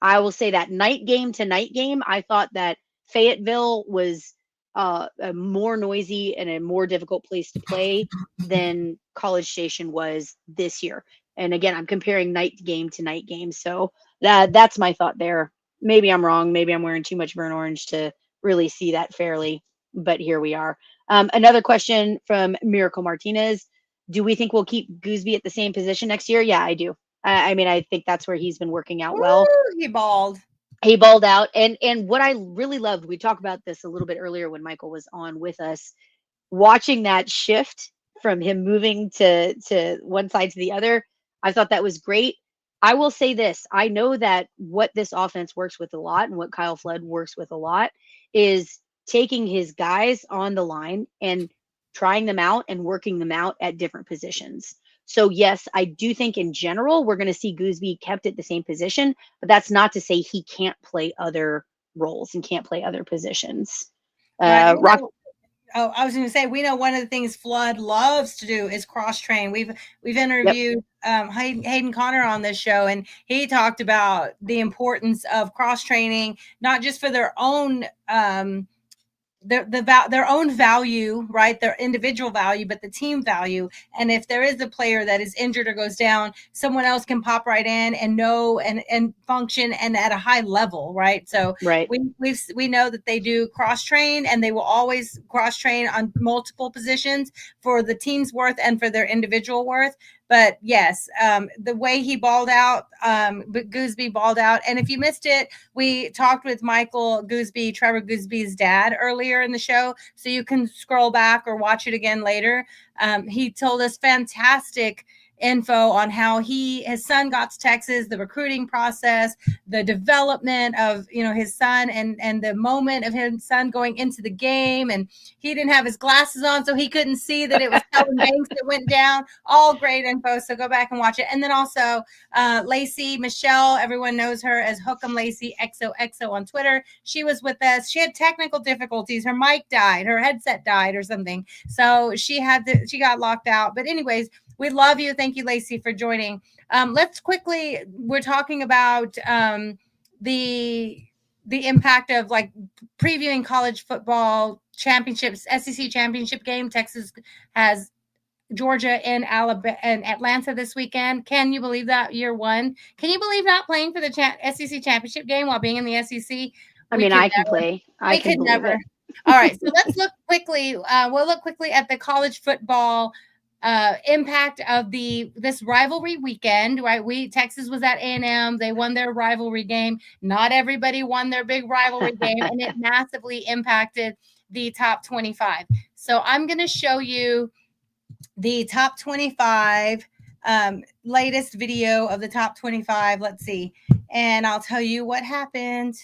I will say that night game to night game, I thought that Fayetteville was a more noisy and a more difficult place to play than College Station was this year. And again, I'm comparing night game to night game. So that's my thought there. Maybe I'm wrong. Maybe I'm wearing too much burnt orange to really see that fairly, but here we are. Another question from Miracle Martinez. Do we think we'll keep Gooseby at the same position next year? Yeah, I do. I mean, I think that's where he's been working out well. He balled out. And what I really loved, we talked about this a little bit earlier when Michael was on with us, watching that shift from him moving to one side to the other. I thought that was great. I will say this. I know that what this offense works with a lot and what Kyle Flood works with a lot is taking his guys on the line and trying them out and working them out at different positions. So yes, I do think in general, we're going to see Gooseby kept at the same position, but that's not to say he can't play other roles and can't play other positions. I was going to say, we know one of the things Flood loves to do is cross train. We've interviewed Hayden Connor on this show, and he talked about the importance of cross training, not just for their own their own value, right? Their individual value, but the team value. And if there is a player that is injured or goes down, someone else can pop right in and know and function and at a high level, right? So we know that they do cross train, and they will always cross train on multiple positions for the team's worth and for their individual worth. But yes, the way he balled out, Gooseby balled out. And if you missed it, we talked with Michael Gooseby, Trevor Gooseby's dad, earlier in the show. So you can scroll back or watch it again later. He told us fantastic info on how his son got to Texas, the recruiting process, the development of his son, and the moment of his son going into the game. And he didn't have his glasses on, so he couldn't see that it was Kelvin Banks that went down. All great info, so go back and watch it. And then also Lacey Michelle, everyone knows her as Hook'em Lacey XOXO on Twitter. She was with us. She had technical difficulties. Her mic died, her headset died or something, so she got locked out. But anyways, we love you. Thank you, Lacey, for joining. Let's quickly, we're talking about the impact of like previewing college football championships, SEC championship game. Texas has Georgia and Alabama and Atlanta this weekend. Can you believe that? Year one. Can you believe not playing for the SEC championship game while being in the SEC? I mean, I can play. I can believe it. All right, so let's look quickly. We'll look quickly at the college football impact of this rivalry weekend. Right, Texas was at A&M. They won their rivalry game. Not everybody won their big rivalry game, and it massively impacted the top 25. So I'm going to show you the top 25 latest video of the top 25. Let's see, and I'll tell you what happened.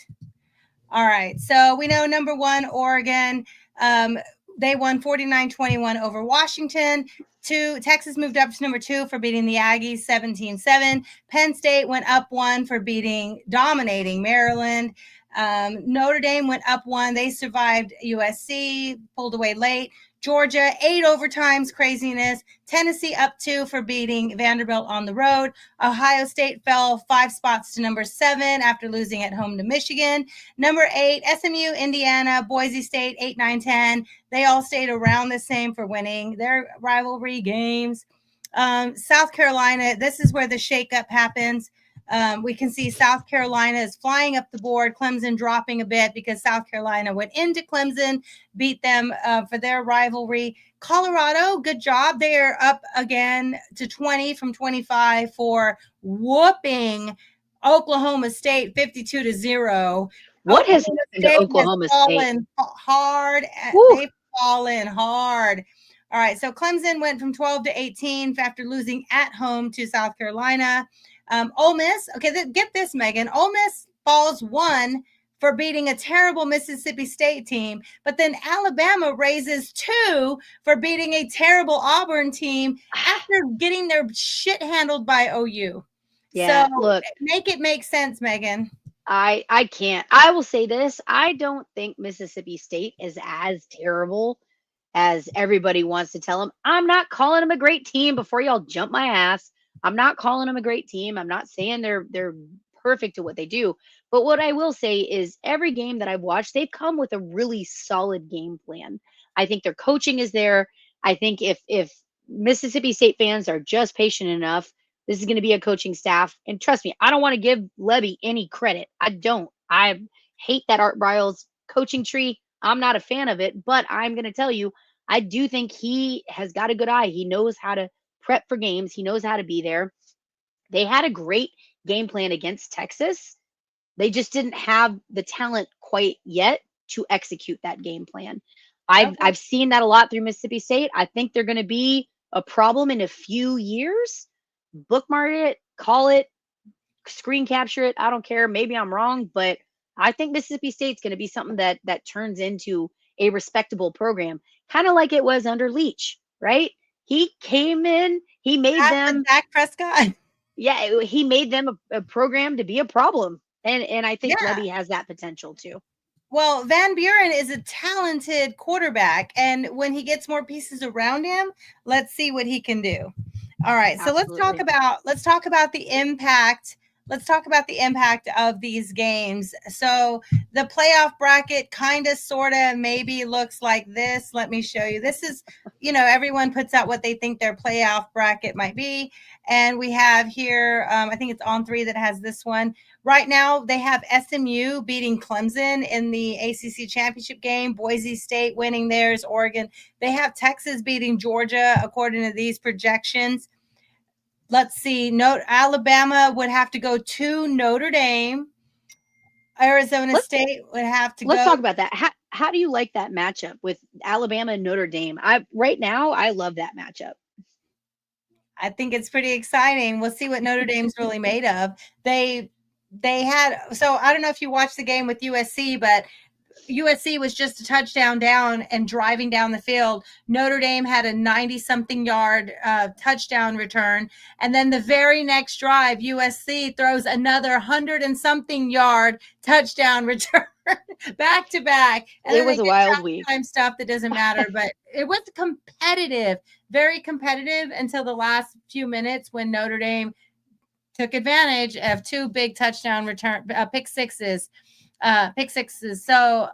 All right, so we know number one, Oregon. They won 49-21 over Washington. Texas moved up to number 2 for beating the Aggies 17-7. Penn State went up 1 for dominating Maryland. Notre Dame went up 1. They survived USC, pulled away late. Georgia, 8 overtimes, craziness. Tennessee up 2 for beating Vanderbilt on the road. Ohio State fell 5 spots to number 7 after losing at home to Michigan. Number 8, SMU, Indiana, Boise State, 8, 9, 10. They all stayed around the same for winning their rivalry games. South Carolina, this is where the shakeup happens. We can see South Carolina is flying up the board, Clemson dropping a bit because South Carolina went into Clemson, beat them for their rivalry. Colorado, good job. They are up again to 20 from 25 for whooping Oklahoma State 52-0. What has happened to Oklahoma State? Hard. Woo. They've fallen hard. All right, so Clemson went from 12 to 18 after losing at home to South Carolina. Ole Miss, okay, get this, Megan. Ole Miss falls 1 for beating a terrible Mississippi State team, but then Alabama raises 2 for beating a terrible Auburn team after getting their shit handled by OU. Yeah, so look, make it make sense, Megan. I can't. I will say this. I don't think Mississippi State is as terrible as everybody wants to tell them. I'm not calling them a great team before y'all jump my ass. I'm not calling them a great team. I'm not saying they're perfect at what they do. But what I will say is every game that I've watched, they've come with a really solid game plan. I think their coaching is there. I think if Mississippi State fans are just patient enough, this is going to be a coaching staff. And trust me, I don't want to give Levy any credit. I don't. I hate that Art Briles coaching tree. I'm not a fan of it, but I'm going to tell you, I do think he has got a good eye. He knows how to prep for games. He knows how to be there. They had a great game plan against Texas. They just didn't have the talent quite yet to execute that game plan. I've seen that a lot through Mississippi State. I think they're going to be a problem in a few years. Bookmark it, call it, screen capture it. I don't care. Maybe I'm wrong, but I think Mississippi State's going to be something that turns into a respectable program, kind of like it was under Leach, right? He came in, he made them Dak Prescott. Yeah, he made them a program to be a problem. And I think Levy has that potential too. Well, Van Buren is a talented quarterback, and when he gets more pieces around him, let's see what he can do. All right, so let's talk about the impact. Let's talk about the impact of these games. So the playoff bracket kind of, sort of, maybe looks like this. Let me show you. This is, everyone puts out what they think their playoff bracket might be. And we have here, I think it's On 3 that has this one. Right now, they have SMU beating Clemson in the ACC championship game. Boise State winning theirs, Oregon. They have Texas beating Georgia, according to these projections. Let's see. Alabama would have to go to Notre Dame. Arizona State would have to go. Let's talk about that. How do you like that matchup with Alabama and Notre Dame? Right now, I love that matchup. I think it's pretty exciting. We'll see what Notre Dame's really made of. They had, so I don't know if you watched the game with USC, but USC was just a touchdown down and driving down the field. Notre Dame had a 90-something yard touchdown return. And then the very next drive, USC throws another 100-and-something yard touchdown return back to back. And it was a wild week. Stuff that doesn't matter, but it was competitive, very competitive until the last few minutes when Notre Dame took advantage of 2 big touchdown pick sixes. So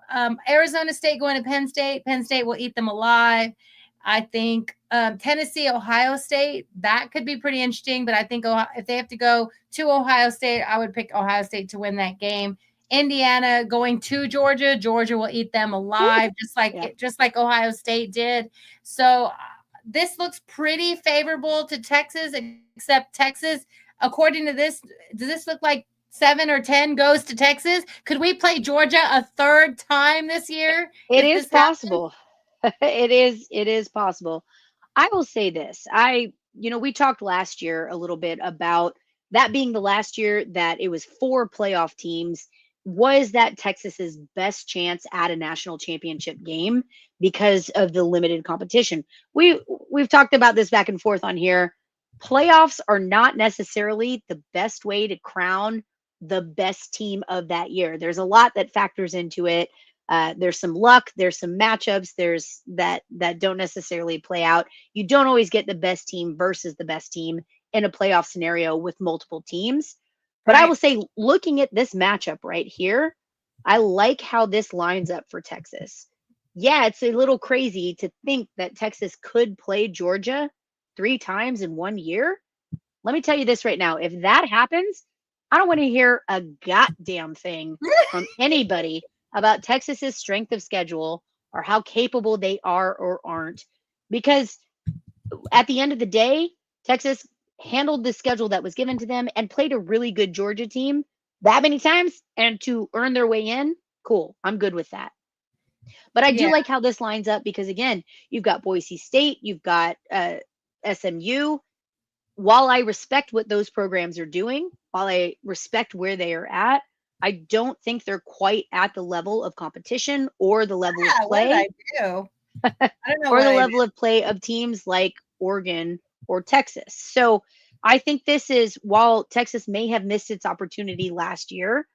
Arizona State going to Penn State. Penn State will eat them alive. I think Tennessee, Ohio State, that could be pretty interesting. But I think if they have to go to Ohio State, I would pick Ohio State to win that game. Indiana going to Georgia, Georgia will eat them alive, just like Ohio State did. So this looks pretty favorable to Texas, except Texas, according to this, does this look like 7 or 10 goes to Texas? Could we play Georgia a third time this year? It is possible. It is possible. I will say this. We talked last year a little bit about that being the last year that it was 4 playoff teams. Was that Texas's best chance at a national championship game because of the limited competition? We've talked about this back and forth on here. Playoffs are not necessarily the best way to crown the best team of that year. There's a lot that factors into it. There's some luck, there's some matchups, there's that don't necessarily play out. You don't always get the best team versus the best team in a playoff scenario with multiple teams. But I will say, looking at this matchup right here, I like how this lines up for Texas. Yeah, it's a little crazy to think that Texas could play Georgia 3 times in 1 year. Let me tell you this right now. If that happens, I don't want to hear a goddamn thing from anybody about Texas's strength of schedule or how capable they are or aren't. Because at the end of the day, Texas handled the schedule that was given to them and played a really good Georgia team that many times, and to earn their way in, cool. I'm good with that. But I do like how this lines up because, again, you've got Boise State, you've got SMU. While I respect what those programs are doing, while I respect where they are at, I don't think they're quite at the level of competition or the level of play. What did I do? I don't know. Or the level of play of teams like Oregon or Texas. So I think this is, while Texas may have missed its opportunity last year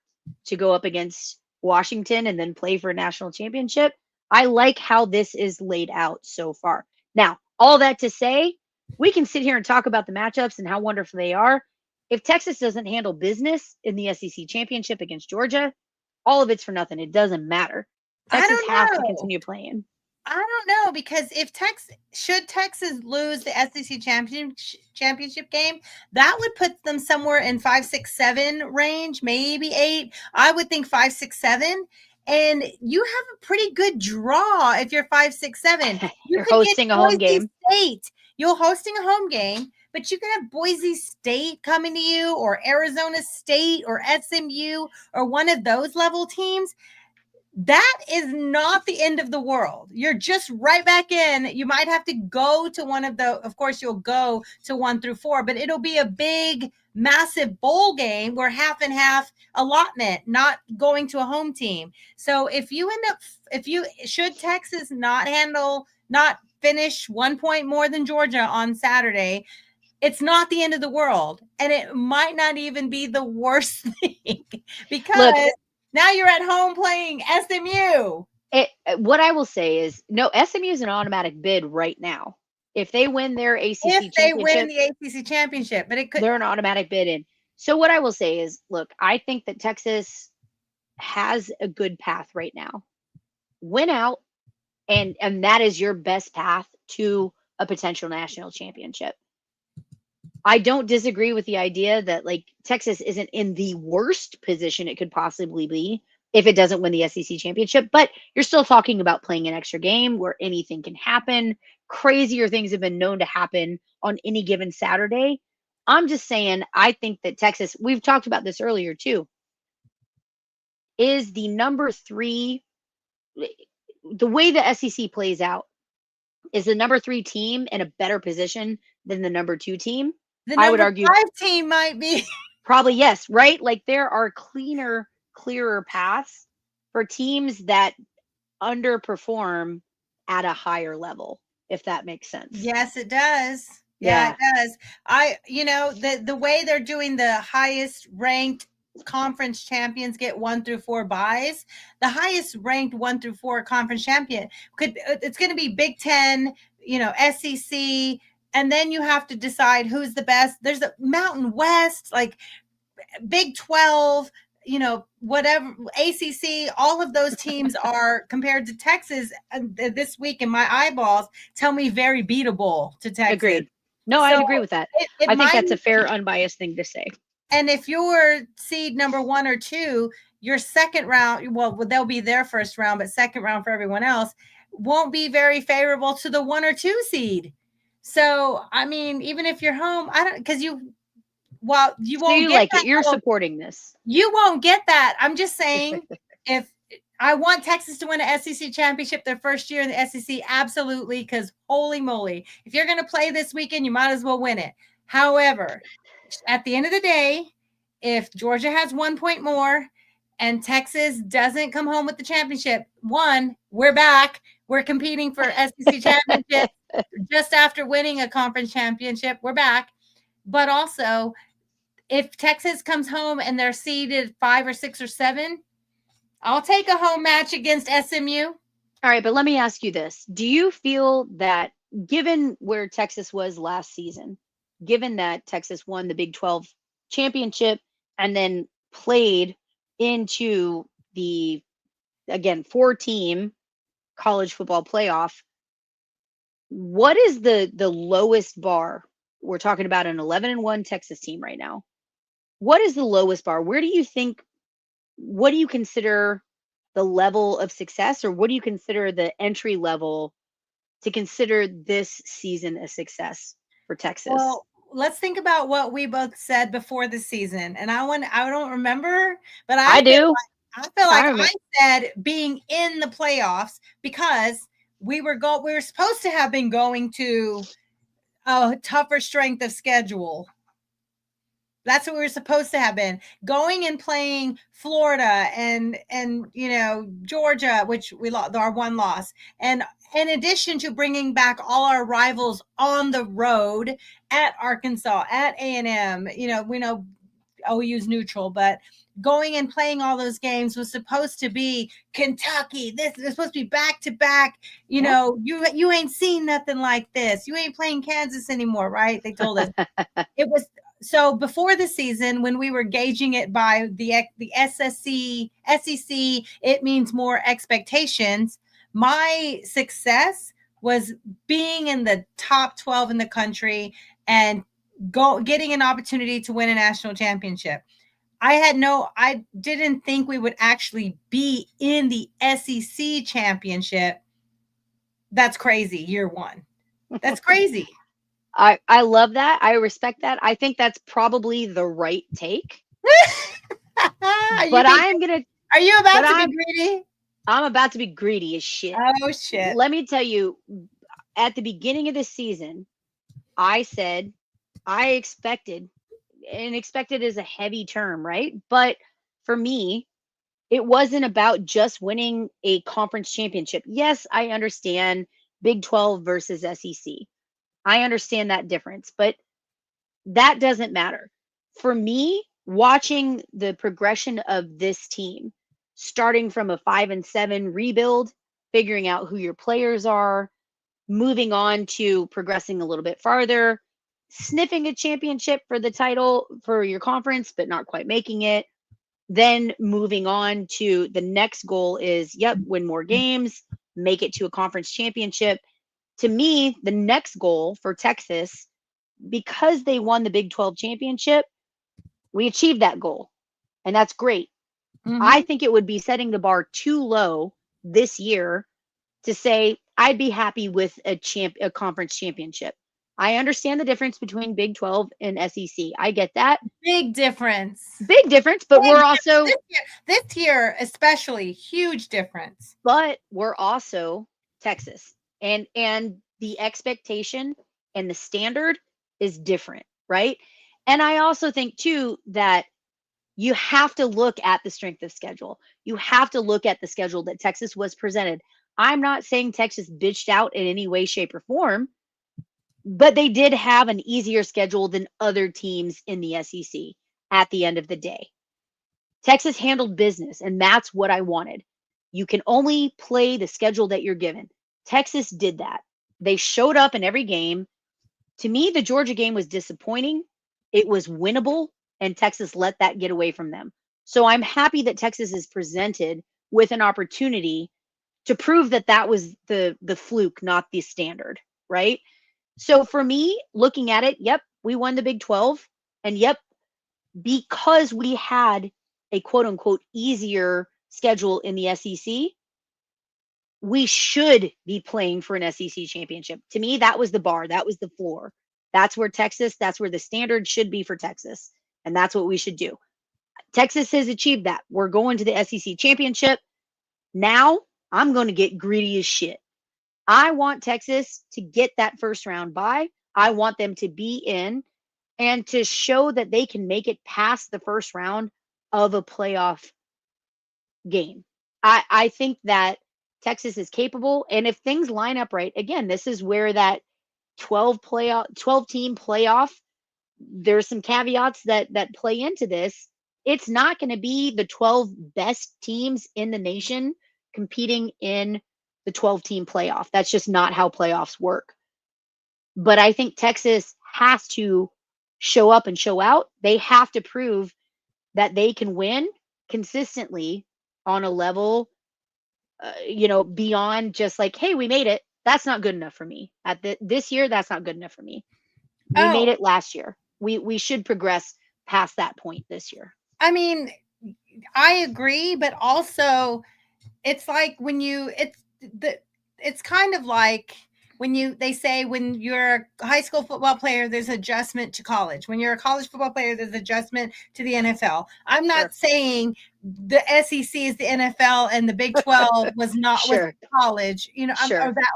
to go up against Washington and then play for a national championship, I like how this is laid out so far. Now, all that to say, we can sit here and talk about the matchups and how wonderful they are. If Texas doesn't handle business in the SEC championship against Georgia, all of it's for nothing. It doesn't matter. Texas has to continue playing. I don't know, because if Texas lose the SEC championship game, that would put them somewhere in 5, 6, 7 range, maybe 8. I would think 5, 6, 7. And you have a pretty good draw if you're 5, 6, 7. You're hosting a home game. You're hosting a home game, but you can have Boise State coming to you, or Arizona State, or SMU, or one of those level teams. That is not the end of the world. You're just right back in. You might have to go to one of of course, you'll go to 1 through 4, but it'll be a big, massive bowl game where half and half allotment, not going to a home team. So should Texas not finish 1 point more than Georgia on Saturday, it's not the end of the world. And it might not even be the worst thing because now you're at home playing SMU. What I will say is, no, SMU is an automatic bid right now. If they win their ACC championship. If they win the ACC championship, but they're an automatic bid in. So what I will say is, look, I think that Texas has a good path right now. Win out, and that is your best path to a potential national championship. I don't disagree with the idea that Texas isn't in the worst position it could possibly be if it doesn't win the SEC championship, but you're still talking about playing an extra game where anything can happen. Crazier things have been known to happen on any given Saturday. I'm just saying, I think that Texas, we've talked about this earlier too, is the number 3. The way the SEC plays out is the number 3 team in a better position than the number 2 team. I would argue 5 team might be. Probably, yes, right? There are clearer paths for teams that underperform at a higher level, if that makes sense. Yes, it does. Yeah, it does. The way they're doing the highest ranked conference champions get 1 through 4 buys. The highest ranked 1 through 4 conference champion it's going to be Big Ten, SEC, and then you have to decide who's the best. There's a Mountain West, Big 12, whatever ACC, all of those teams are compared to Texas this week. In my eyeballs, tell me very beatable to Texas. Agreed. No, I'd agree with that. I think that's a fair, unbiased thing to say. And if you're seed number 1 or 2, your second round, well, they'll be their first round, but second round for everyone else won't be very favorable to the 1 or 2 seed. So, I mean, even if you're home, because you won't get like that. You're supporting this. You won't get that. I'm just saying, if I want Texas to win an SEC championship their first year in the SEC, absolutely, because holy moly, if you're going to play this weekend, you might as well win it. However, at the end of the day, if Georgia has 1 point more and Texas doesn't come home with the championship, we're back. We're competing for SEC championship just after winning a conference championship. We're back. But also, if Texas comes home and they're seeded 5 or 6 or 7, I'll take a home match against SMU. All right, but let me ask you this. Do you feel that given where Texas was last season, given that Texas won the Big 12 championship and then played into the, again, 4-team college football playoff, what is the lowest bar? We're talking about an 11-1 Texas team right now. What is the lowest bar? What do you consider the level of success, or what do you consider the entry level to consider this season a success for Texas? Well, let's think about what we both said before the season. And I don't remember, but I feel like I said being in the playoffs, because we were supposed to have been going to a tougher strength of schedule. That's what we were supposed to have been going and playing Florida and Georgia, which we lost our one loss. And in addition to bringing back all our rivals on the road at Arkansas, at A&M, we know OU's neutral, but going and playing all those games was supposed to be Kentucky. This is supposed to be back to back. You ain't seen nothing like this. You ain't playing Kansas anymore, right? They told us. It was. So before the season, when we were gauging it by the SEC, it means more expectations. My success was being in the top 12 in the country and getting an opportunity to win a national championship. I didn't think we would actually be in the SEC championship. That's crazy. Year 1. That's crazy. I love that. I respect that. I think that's probably the right take. Are you about to be greedy? I'm about to be greedy as shit. Oh, shit. Let me tell you, at the beginning of the season, I said I expected, and expected is a heavy term, right? But for me, it wasn't about just winning a conference championship. Yes, I understand Big 12 versus SEC. I understand that difference, but that doesn't matter. For me, watching the progression of this team, starting from a 5-7 rebuild, figuring out who your players are, moving on to progressing a little bit farther, sniffing a championship for the title for your conference, but not quite making it. Then moving on to the next goal is, win more games, make it to a conference championship. To me, the next goal for Texas, because they won the Big 12 championship, we achieved that goal. And that's great. Mm-hmm. I think it would be setting the bar too low this year to say, I'd be happy with a conference championship. I understand the difference between Big 12 and SEC. I get that. Big difference. But we're also this year especially huge difference. But we're also Texas. And the expectation and the standard is different, right? And I also think too that you have to look at the strength of schedule. You have to look at the schedule that Texas was presented. I'm not saying Texas bitched out in any way, shape, or form, but they did have an easier schedule than other teams in the SEC at the end of the day. Texas handled business, and that's what I wanted. You can only play the schedule that you're given. Texas did that. They showed up in every game. To me, the Georgia game was disappointing. It was winnable, and Texas let that get away from them. So I'm happy that Texas is presented with an opportunity to prove that that was the fluke, not the standard, right? So for me, looking at it, yep, we won the Big 12, and yep, because we had a quote unquote easier schedule in the SEC, we should be playing for an SEC championship. To me, that was the bar, that was the floor. That's where the standard should be for Texas, and that's what we should do. Texas has achieved that. We're going to the SEC championship. Now I'm going to get greedy as shit. I want Texas to get that first round bye. I want them to be in and to show that they can make it past the first round of a playoff game. I think that Texas is capable. And if things line up right, again, this is where that 12 team playoff, there's some caveats that play into this. It's not going to be the 12 best teams in the nation competing in the 12 team playoff. That's just not how playoffs work. But I think Texas has to show up and show out. They have to prove that they can win consistently on a level, beyond just like, hey, we made it. That's not good enough for me. This year, that's not good enough for me. We made it last year. We should progress past that point this year. I mean, I agree, but also it's like it's kind of like they say when you're a high school football player, there's adjustment to college. When you're a college football player, there's adjustment to the NFL. I'm not saying the SEC is the NFL and the Big 12 was not was college,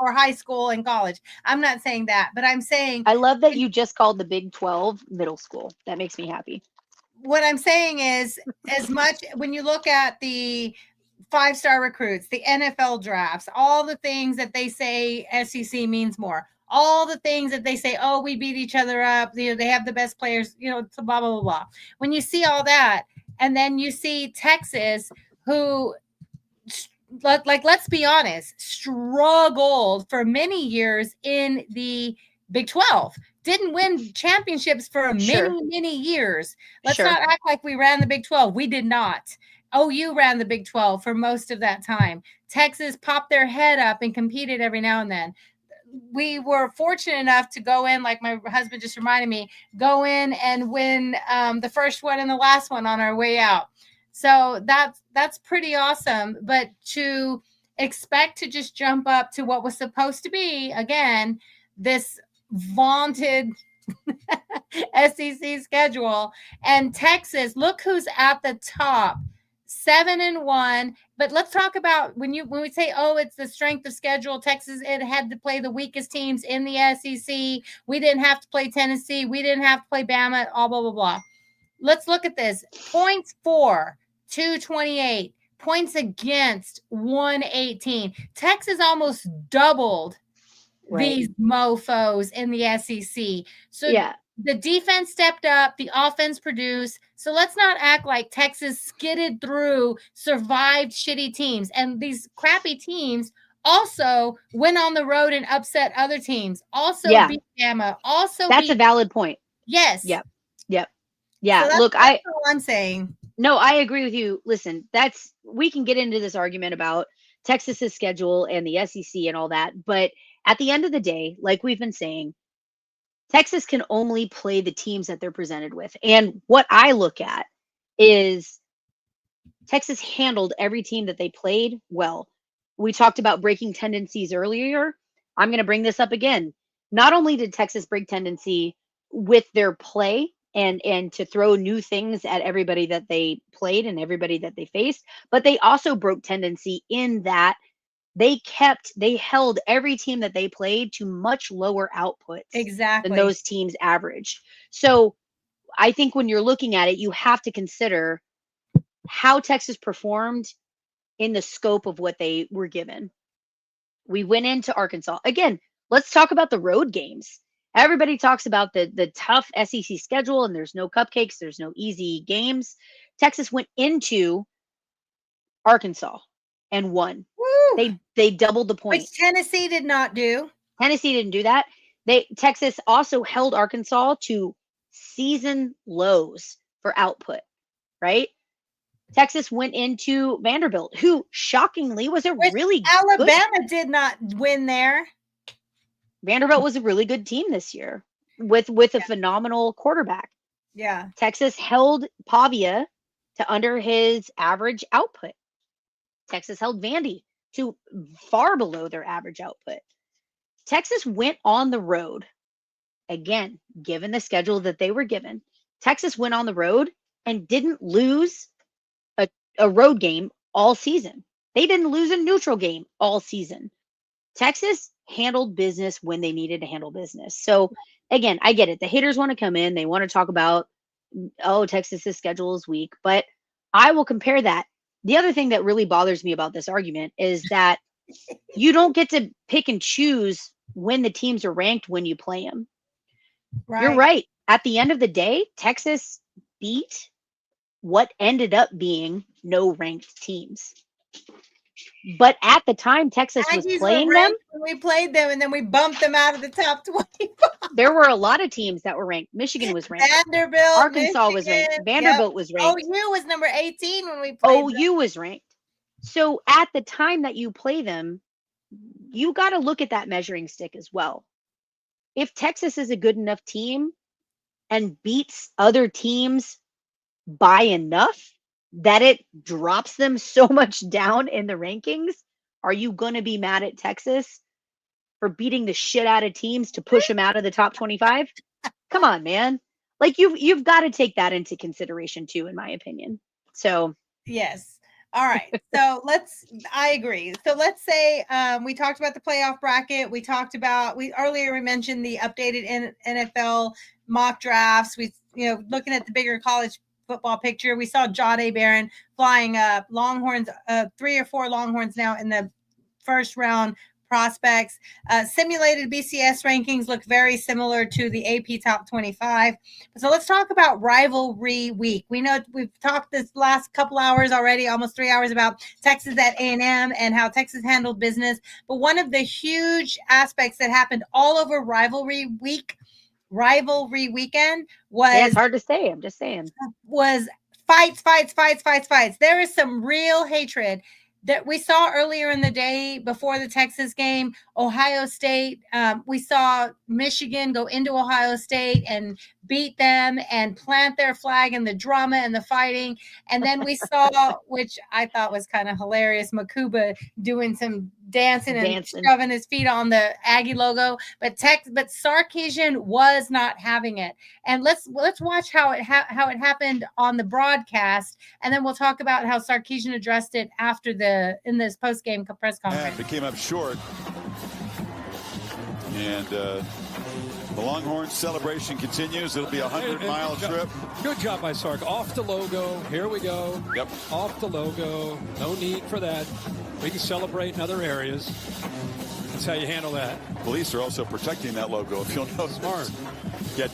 or high school and college. I'm not saying that, but I'm saying I love that you just called the Big 12 middle school. That makes me happy. What I'm saying is, as much when you look at the 5-star recruits, the NFL drafts, all the things that they say SEC means more, all the things that they say, oh, we beat each other up, they have the best players, blah, blah, blah, blah. When you see all that, and then you see Texas, who, let's be honest, struggled for many years in the Big 12. Didn't win championships for many years. Let's not act like we ran the Big 12. We did not. OU ran the Big 12 for most of that time. Texas popped their head up and competed every now and then. We were fortunate enough to go in, like my husband just reminded me, go in and win the first one and the last one on our way out. So that's pretty awesome. But to expect to just jump up to what was supposed to be, again, this vaunted SEC schedule, and Texas, look who's at the top, 7-1. But let's talk about when we say, oh, it's the strength of schedule. Texas, it had to play the weakest teams in the SEC. We didn't have to play Tennessee. We didn't have to play Bama. All blah blah blah. Let's look at this. Points for 228. Points against 118. Texas almost doubled these mofos in the SEC. So the defense stepped up, the offense produced. So let's not act like Texas skidded through, survived shitty teams. And these crappy teams also went on the road and upset other teams. Also beat Bama. That's a valid point. Yes. Yep. Yeah. So Look, that's all I'm saying. No, I agree with you. Listen, we can get into this argument about Texas's schedule and the SEC and all that, but at the end of the day, like we've been saying, Texas can only play the teams that they're presented with. And what I look at is Texas handled every team that they played well. We talked about breaking tendencies earlier. I'm going to bring this up again. Not only did Texas break tendency with their play and to throw new things at everybody that they played and everybody that they faced, but they also broke tendency in that they held every team that they played to much lower outputs than those teams averaged. So I think when you're looking at it, you have to consider how Texas performed in the scope of what they were given. We went into Arkansas. Again, let's talk about the road games. Everybody talks about the tough SEC schedule and there's no cupcakes, there's no easy games. Texas went into Arkansas and won. Woo! They doubled the points. Which Tennessee did not do. Tennessee didn't do that. Texas also held Arkansas to season lows for output, right? Texas went into Vanderbilt, who shockingly was a really Alabama did not win there. Vanderbilt was a really good team this year with a phenomenal quarterback. Yeah. Texas held Pavia to under his average output. Texas held Vandy to far below their average output. Texas went on the road. Again, given the schedule that they were given, Texas went on the road and didn't lose a road game all season. They didn't lose a neutral game all season. Texas handled business when they needed to handle business. So again, I get it. The haters want to come in. They want to talk about, oh, Texas's schedule is weak, but I will compare that. The other thing that really bothers me about this argument is that you don't get to pick and choose when the teams are ranked when you play them. Right. You're right. At the end of the day, Texas beat what ended up being no ranked teams. But at the time Texas was Aggies playing were them, ranked when we played them, and then we bumped them out of the top 25. there were a lot of teams that were ranked. Michigan was ranked. Vanderbilt, Arkansas was Michigan, ranked. Vanderbilt was ranked. OU was number 18 when we played them. OU was ranked. So at the time that you play them, you got to look at that measuring stick as well. If Texas is a good enough team and beats other teams by enough that it drops them so much down in the rankings, are you going to be mad at Texas for beating the shit out of teams to push them out of the top 25? Come on, man. Like you've got to take that into consideration too, in my opinion. So yes. All right. So I agree. So let's say we talked about the playoff bracket. We talked about, we mentioned the updated NFL mock drafts. Looking at the bigger college football picture, we saw Jahdae Barron flying up, Longhorns, 3 or 4 Longhorns now in the first round prospects. Simulated BCS rankings look very similar to the AP Top 25. So let's talk about rivalry week. We know we've talked this last couple hours already, almost 3 hours, about Texas at A&M and how Texas handled business. But one of the huge aspects that happened all over rivalry weekend was... Yeah, it's hard to say. I'm just saying. Was fights. There is some real hatred that we saw earlier in the day before the Texas game. Ohio State, we saw Michigan go into Ohio State and beat them and plant their flag, and the drama and the fighting. And then we saw, which I thought was kind of hilarious, Makuba doing some dancing and shoving his feet on the Aggie logo. But Sarkisian was not having it. And let's watch how it happened on the broadcast, and then we'll talk about how Sarkisian addressed it in this post-game press conference. It came up short, and the Longhorns celebration continues. It'll be a 100-mile trip. Good job by Sark. Off the logo. Here we go. Yep. Off the logo. No need for that. We can celebrate in other areas. That's how you handle that. Police are also protecting that logo, if you'll notice. Smart. Yeah,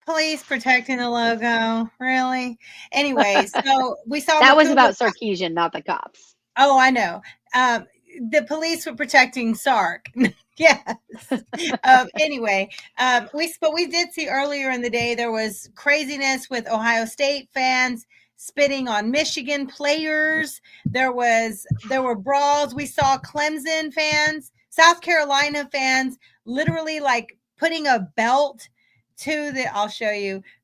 Police protecting the logo. Really? Anyway, so we saw that was about Sarkisian, not the cops. Oh, I know. The police were protecting Sark. Yes. Anyway, we did see earlier in the day there was craziness with Ohio State fans spitting on Michigan players. There were brawls. We saw Clemson fans, South Carolina fans, literally like putting a belt to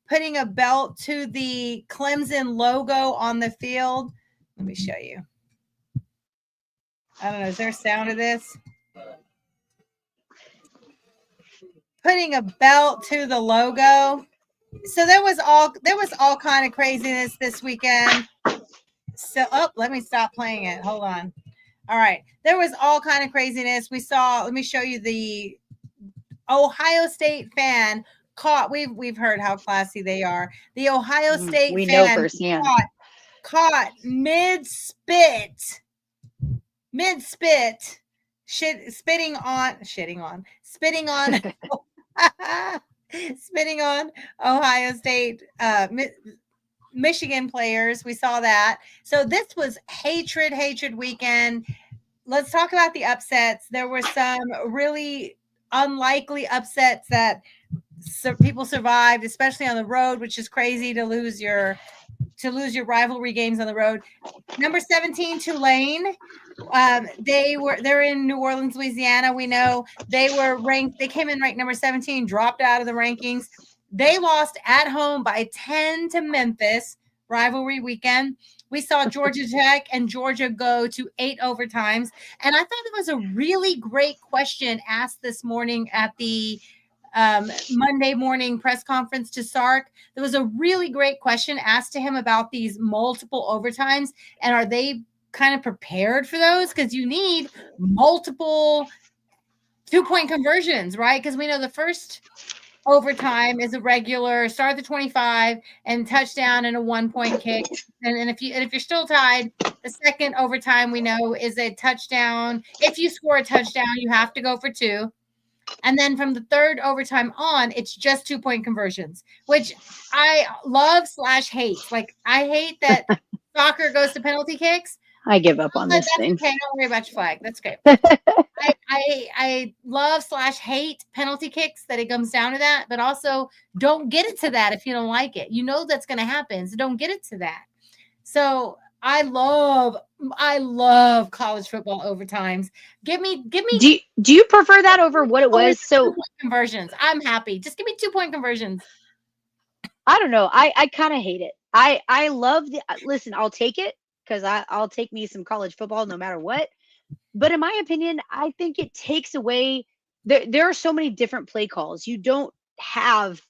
putting a belt to the Clemson logo on the field. Let me show you. I don't know. Is there a sound of this? Putting a belt to the logo. So there was all kind of craziness this weekend. So, let me stop playing it. Hold on. All right. There was all kind of craziness. We saw, let me show you the Ohio State fan caught. We've heard how classy they are. The Ohio State fan caught mid-spit, spitting on Ohio State, Michigan players. We saw that. So this was hatred weekend. Let's talk about the upsets. There were some really unlikely upsets that people survived, especially on the road, which is crazy to lose your to lose your rivalry games on the road. Number 17, Tulane. They're in New Orleans, Louisiana. We know they were ranked. They came in ranked number 17, dropped out of the rankings. They lost at home by 10 to Memphis. Rivalry weekend. We saw Georgia Tech and Georgia go to 8 overtimes. And I thought it was a really great question asked this morning at the Monday morning press conference to Sark. There was a really great question asked to him about these multiple overtimes. And are they kind of prepared for those? Because you need multiple 2-point conversions, right? Because we know the first overtime is a regular start at the 25 and touchdown and a 1-point kick. And if you're still tied, the second overtime we know is a touchdown. If you score a touchdown, you have to go for 2. And then from the third overtime on, it's just 2-point conversions, which I love / hate. Like, I hate that soccer goes to penalty kicks. I give up on this thing. Okay, don't worry about your flag. That's great. I love / hate penalty kicks, that it comes down to that, but also don't get it to that if you don't like it. You know that's going to happen, so don't get it to that. So I love college football overtimes. Give me. Do you prefer that over what it was? So 2-point conversions. I'm happy. Just give me 2-point conversions. I don't know. I kind of hate it. I love listen. I'll take it because I'll take me some college football no matter what. But in my opinion, I think it takes away. There are so many different play calls. You don't have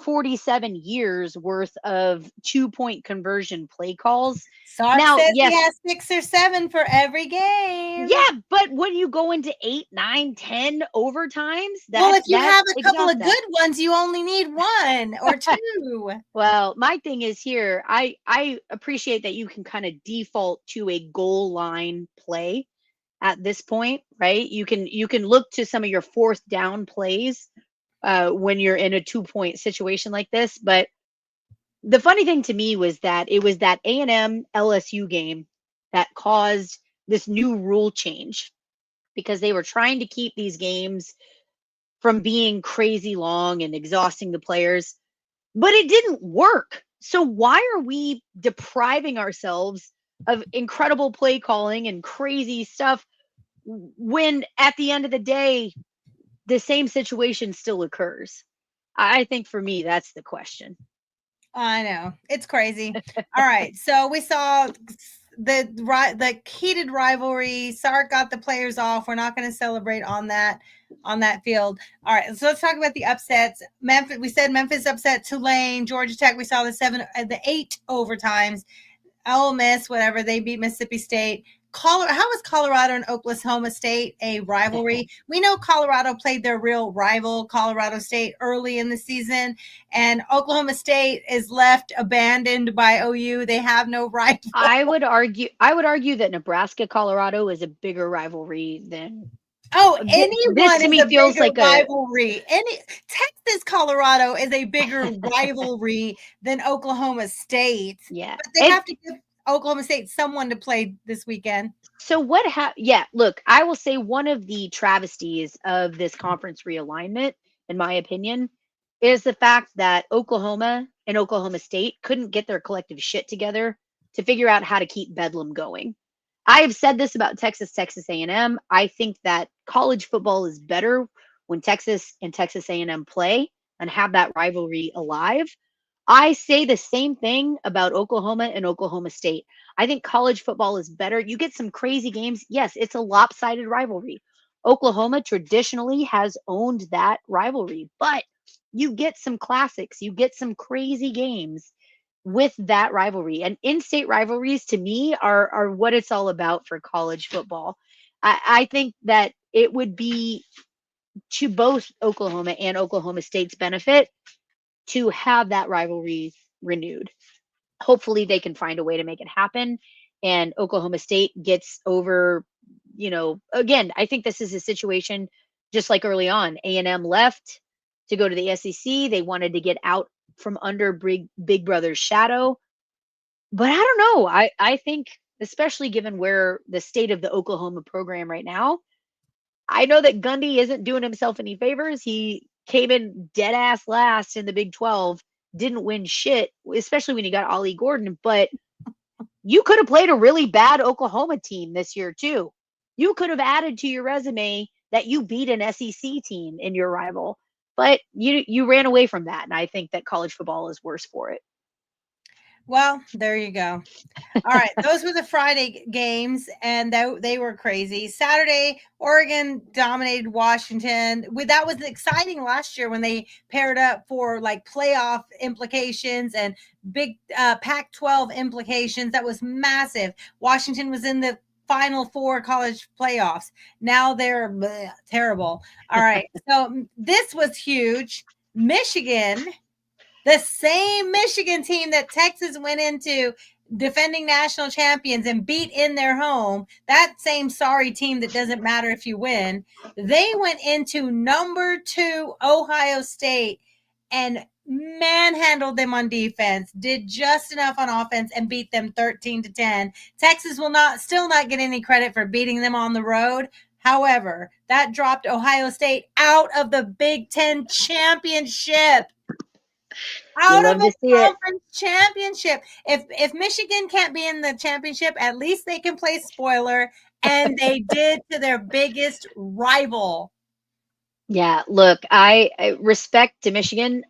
47 years worth of 2-point conversion play calls. Sark now, says yes, he has 6 or 7 for every game. Yeah, but when you go into 8, 9, 10 overtimes, if you have a couple of good ones, you only need 1 or 2. Well, my thing is here, I appreciate that you can kind of default to a goal line play at this point, right? You can look to some of your 4th down plays when you're in a 2-point situation like this. But the funny thing to me was that it was that A&M LSU game that caused this new rule change, because they were trying to keep these games from being crazy long and exhausting the players, but it didn't work. So why are we depriving ourselves of incredible play calling and crazy stuff when at the end of the day, the same situation still occurs? I think for me, that's the question. I know. It's crazy. All right. So we saw the heated rivalry. Sark got the players off. We're not going to celebrate on that field. All right. So let's talk about the upsets. Memphis. We said Memphis upset Tulane, Georgia Tech. We saw the 8 overtimes. Ole Miss, whatever, they beat Mississippi State. How was Colorado and Oklahoma State a rivalry? We know Colorado played their real rival, Colorado State, early in the season, and Oklahoma State is left abandoned by OU. They have no rival. I would argue that Nebraska Colorado is a bigger rivalry than. Anyone this to me is a feels bigger like rivalry. Texas Colorado is a bigger rivalry than Oklahoma State. Yeah, but they have to give Oklahoma State someone to play this weekend. So what look, I will say one of the travesties of this conference realignment, in my opinion, is the fact that Oklahoma and Oklahoma State couldn't get their collective shit together to figure out how to keep Bedlam going. I have said this about Texas A&M. I think that college football is better when Texas and Texas A&M play and have that rivalry alive. I say the same thing about Oklahoma and Oklahoma State. I think college football is better. You get some crazy games. Yes, it's a lopsided rivalry. Oklahoma traditionally has owned that rivalry, but you get some classics. You get some crazy games with that rivalry. And in-state rivalries, to me, are what it's all about for college football. I think that it would be to both Oklahoma and Oklahoma State's benefit to have that rivalry renewed. Hopefully they can find a way to make it happen, and Oklahoma State gets over, again, I think this is a situation just like early on. A&M left to go to the SEC. They wanted to get out from under Big Brother's shadow. But I don't know. I think, especially given where the state of the Oklahoma program right now, I know that Gundy isn't doing himself any favors. He came in dead ass last in the Big 12 didn't win shit, especially when you got Ollie Gordon. But you could have played a really bad Oklahoma team this year too. You could have added to your resume that you beat an SEC team in your rival, but you ran away from that, and I think that college football is worse for it. Well, there you go. All right, those were the Friday games, and they were crazy. Saturday, Oregon dominated Washington. That was exciting last year when they paired up for like playoff implications and big Pac-12 implications. That was massive. Washington was in the Final Four college playoffs. Now they're terrible. All right, so this was huge. Michigan, the same Michigan team that Texas went into defending national champions and beat in their home, that same sorry team that doesn't matter if you win, they went into number 2 Ohio State and manhandled them on defense, did just enough on offense, and beat them 13-10. Texas will still not get any credit for beating them on the road. However, that dropped Ohio State out of the Big Ten championship. Out of the conference championship. If Michigan can't be in the championship, at least they can play spoiler, and they did to their biggest rival. Yeah, look, I respect to Michigan.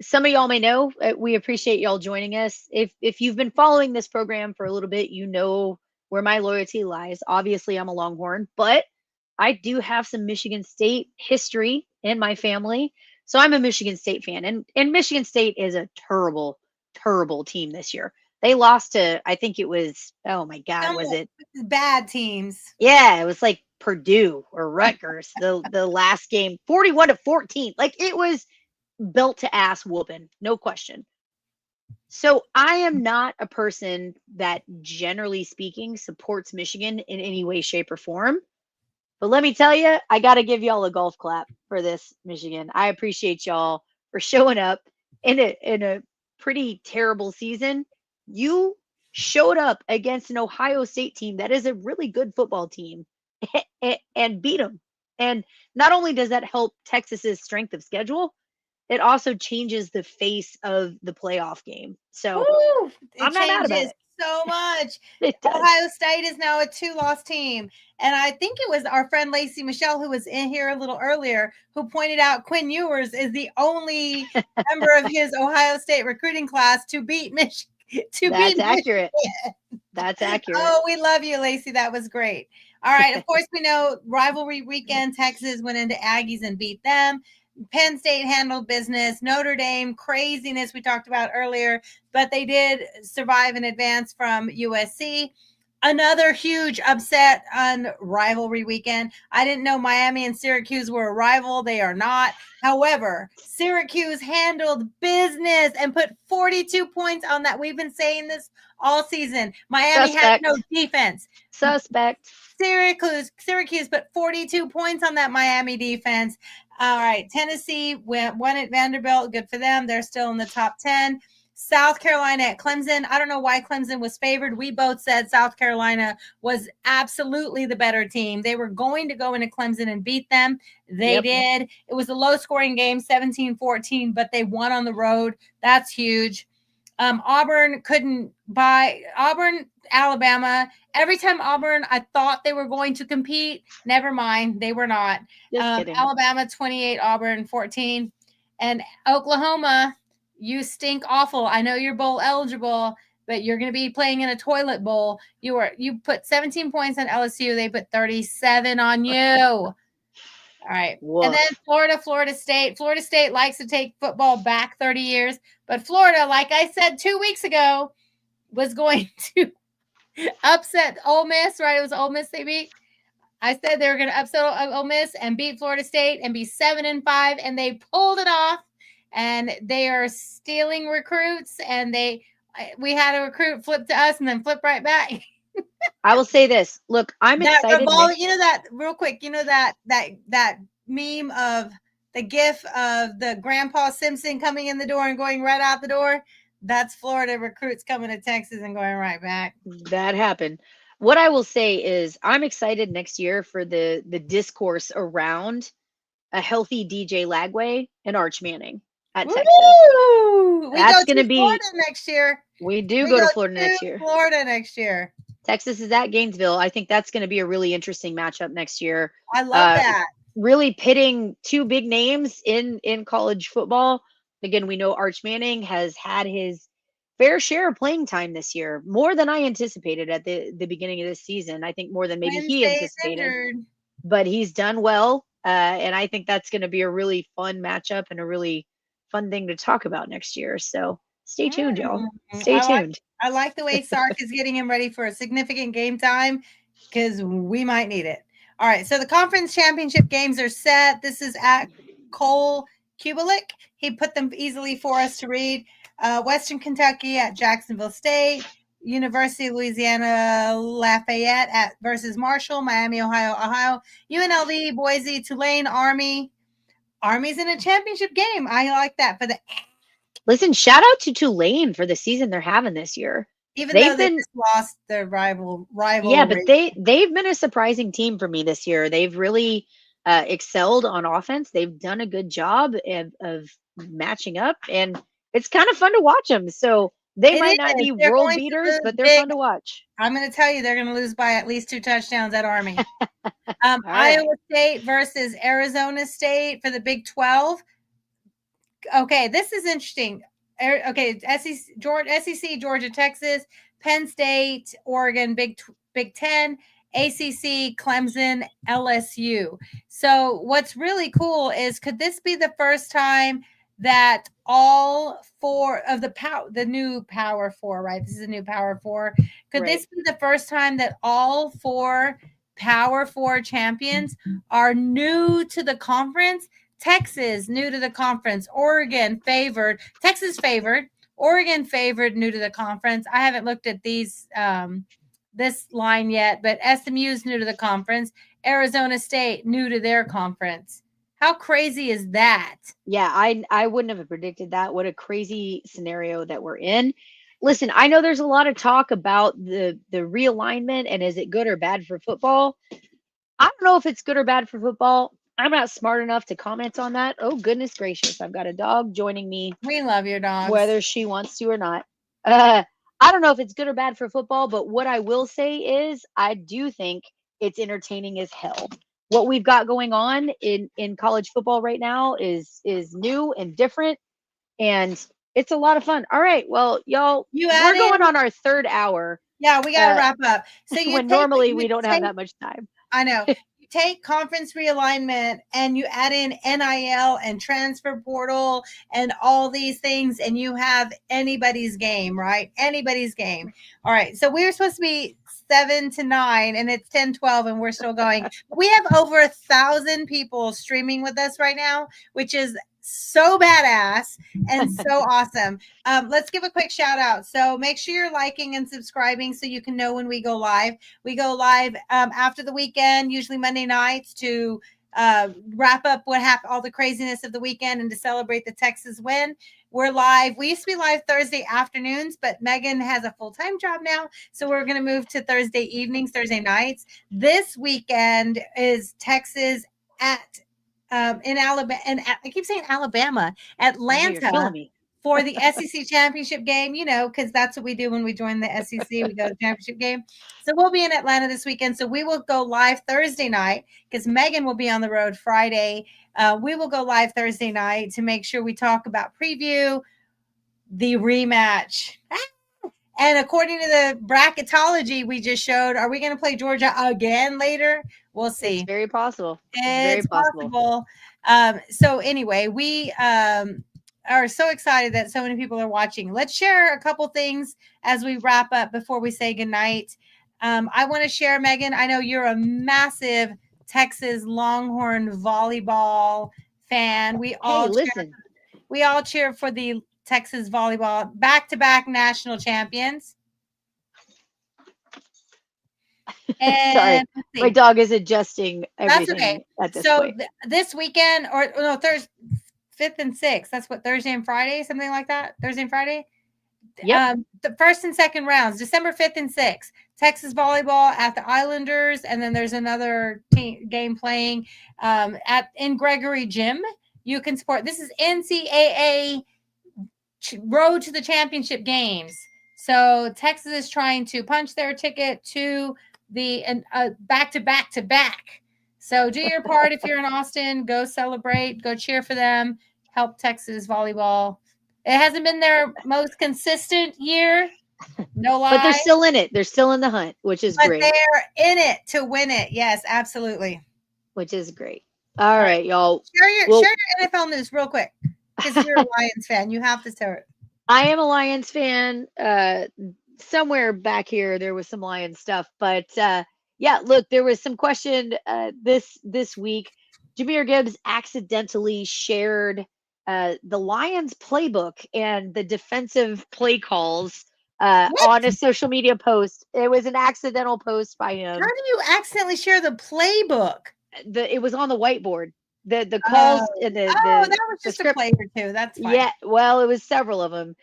Some of y'all may know we appreciate y'all joining us. If you've been following this program for a little bit, you know where my loyalty lies. Obviously, I'm a Longhorn, but I do have some Michigan State history in my family. So I'm a Michigan State fan, and Michigan State is a terrible, terrible team this year. They lost to, I think it was, oh my God, was it bad teams? Yeah, it was like Purdue or Rutgers, the last game, 41-14. Like it was belt to ass whooping, no question. So I am not a person that, generally speaking, supports Michigan in any way, shape, or form. But let me tell you, I got to give y'all a golf clap for this, Michigan. I appreciate y'all for showing up in a pretty terrible season. You showed up against an Ohio State team that is a really good football team and beat them. And not only does that help Texas's strength of schedule, it also changes the face of the playoff game. So I'm not mad about it. So much. Ohio State is now a 2-loss team. And I think it was our friend Lacey Michelle, who was in here a little earlier, who pointed out Quinn Ewers is the only member of his Ohio State recruiting class to beat Michigan. That's accurate. That's accurate. Oh, we love you, Lacey. That was great. All right. Of course, we know rivalry weekend. Texas went into Aggies and beat them. Penn State handled business. Notre Dame, craziness we talked about earlier, but they did survive and advance from USC. Another huge upset on rivalry weekend. I didn't know Miami and Syracuse were a rival. They are not. However, Syracuse handled business and put 42 points on that. We've been saying this all season. Miami had no defense. Suspect. Syracuse put 42 points on that Miami defense. All right. Tennessee won at Vanderbilt. Good for them. They're still in the top 10. South Carolina at Clemson. I don't know why Clemson was favored. We both said South Carolina was absolutely the better team. They were going to go into Clemson and beat them. They did. It was a low-scoring game, 17-14, but they won on the road. That's huge. Auburn, Alabama. Every time Auburn, I thought they were going to compete. Never mind. They were not. Alabama 28, Auburn 14. And Oklahoma, you stink awful. I know you're bowl eligible, but you're going to be playing in a toilet bowl. You put 17 points on LSU. They put 37 on you. All right. Whoa. And then Florida State. Florida State likes to take football back 30 years, but Florida, like I said 2 weeks ago, was going to upset Ole Miss, right? It was Ole Miss they beat. I said they were going to upset Ole Miss and beat Florida State and be 7-5, and they pulled it off. And they are stealing recruits, and we had a recruit flip to us and then flip right back. I will say this. Look, I'm excited. You know that real quick. You know that meme of the GIF of the Grandpa Simpson coming in the door and going right out the door. That's Florida recruits coming to Texas and going right back. That happened. What I will say is I'm excited next year for the discourse around a healthy DJ Lagway and Arch Manning. at Texas. Woo! We That's go going to to be Florida next year. We do We go to Florida next year. Florida next year. Texas is at Gainesville. I think that's going to be a really interesting matchup next year. I love that. Really pitting two big names in college football. Again, we know Arch Manning has had his fair share of playing time this year, more than I anticipated at the beginning of this season. I think more than maybe he anticipated. But he's done well, and I think that's going to be a really fun matchup and a really fun thing to talk about next year. So stay tuned, y'all. Stay tuned. I like the way Sark is getting him ready for a significant game time because we might need it. All right, so the conference championship games are set. This is at Cole Kubalik. He put them easily for us to read. Western Kentucky at Jacksonville State, University of Louisiana Lafayette versus Marshall, Miami, Ohio, UNLV, Boise, Tulane, Army. Army's in a championship game. I like that for the. Listen, shout out to Tulane for the season they're having this year. Even though they just lost their rival. Yeah, but they've been a surprising team for me this year. They've really excelled on offense. They've done a good job of matching up, and it's kind of fun to watch them. So they might not be world beaters, but they're fun to watch. I'm going to tell you, they're going to lose by at least 2 touchdowns at Army. Iowa State versus Arizona State for the Big 12. Okay, this is interesting. Okay, SEC, Georgia, Texas, Penn State, Oregon, Big 10, ACC, Clemson, LSU. So what's really cool is, could this be the first time that all 4 of the new Power 4, right? This is a new Power 4. Could this be the first time that all 4 Power 4 champions are new to the conference? Texas, new to the conference. Oregon, favored. Texas, favored. Oregon, favored, new to the conference. I haven't looked at these this line yet, but SMU is new to the conference. Arizona State, new to their conference. How crazy is that? Yeah, I wouldn't have predicted that. What a crazy scenario that we're in. Listen, I know there's a lot of talk about the realignment and is it good or bad for football? I don't know if it's good or bad for football. I'm not smart enough to comment on that. Oh, goodness gracious. I've got a dog joining me. We love your dogs. Whether she wants to or not. I don't know if it's good or bad for football, but what I will say is I do think it's entertaining as hell. What we've got going on in college football right now is new and different, and it's a lot of fun. All right, well, y'all, we're going on our 3rd hour. Yeah, we got to wrap up. So when normally we don't have that much time. I know. You take conference realignment and you add in NIL and transfer portal and all these things, and you have anybody's game, right? Anybody's game. All right. So we were supposed to be 7 to 9 and it's 10:12 and we're still going. We have over 1,000 people streaming with us right now, which is so badass and so awesome. Let's give a quick shout out. So make sure you're liking and subscribing so you can know when we go live. We go live after the weekend, usually Monday nights, to wrap up what happened, all the craziness of the weekend, and to celebrate the Texas win. We're live. We used to be live Thursday afternoons, but Megan has a full-time job now, so we're going to move to Thursday evenings, Thursday nights. This weekend is Texas at in Alabama, and I keep saying Alabama, Atlanta, for the SEC championship game, because that's what we do when we join the SEC. We go to the championship game. So we'll be in Atlanta this weekend. So we will go live Thursday night because Megan will be on the road Friday. We will go live Thursday night to make sure we talk about preview the rematch. And according to the bracketology we just showed, are we going to play Georgia again later? We'll see. It's very possible. It's very possible. So anyway, we are so excited that so many people are watching. Let's share a couple things as we wrap up before we say goodnight. I want to share, Megan, I know you're a massive Texas Longhorn volleyball fan. We all cheer for the Texas volleyball back-to-back national champions. And sorry, my dog is adjusting everything. That's okay. At this point. This weekend, or no, Thursday, 5th and 6th. That's what, Thursday and Friday, something like that. Thursday and Friday. Yep. The first and second rounds, December 5th and 6th. Texas volleyball at the Islanders, and then there's another game playing in Gregory Gym. you can support. This is NCAA road to the championship games. So Texas is trying to punch their ticket to the back to back to back. So do your part if you're in Austin. Go celebrate. Go cheer for them. Help Texas volleyball. It hasn't been their most consistent year. No lie. But they're still in it. They're still in the hunt, which is great. But they're in it to win it. Yes, absolutely. Which is great. All right, y'all. Share your NFL news real quick. Because you're a Lions fan. You have to share it. I am a Lions fan. Somewhere back here, there was some Lions stuff. But yeah, look, there was some question this week. Jahmyr Gibbs accidentally shared the Lions playbook and the defensive play calls on a social media post. It was an accidental post by him. How do you accidentally share the playbook? It was on the whiteboard. The calls and that was just a play or two. That's fine. Yeah, well, it was several of them.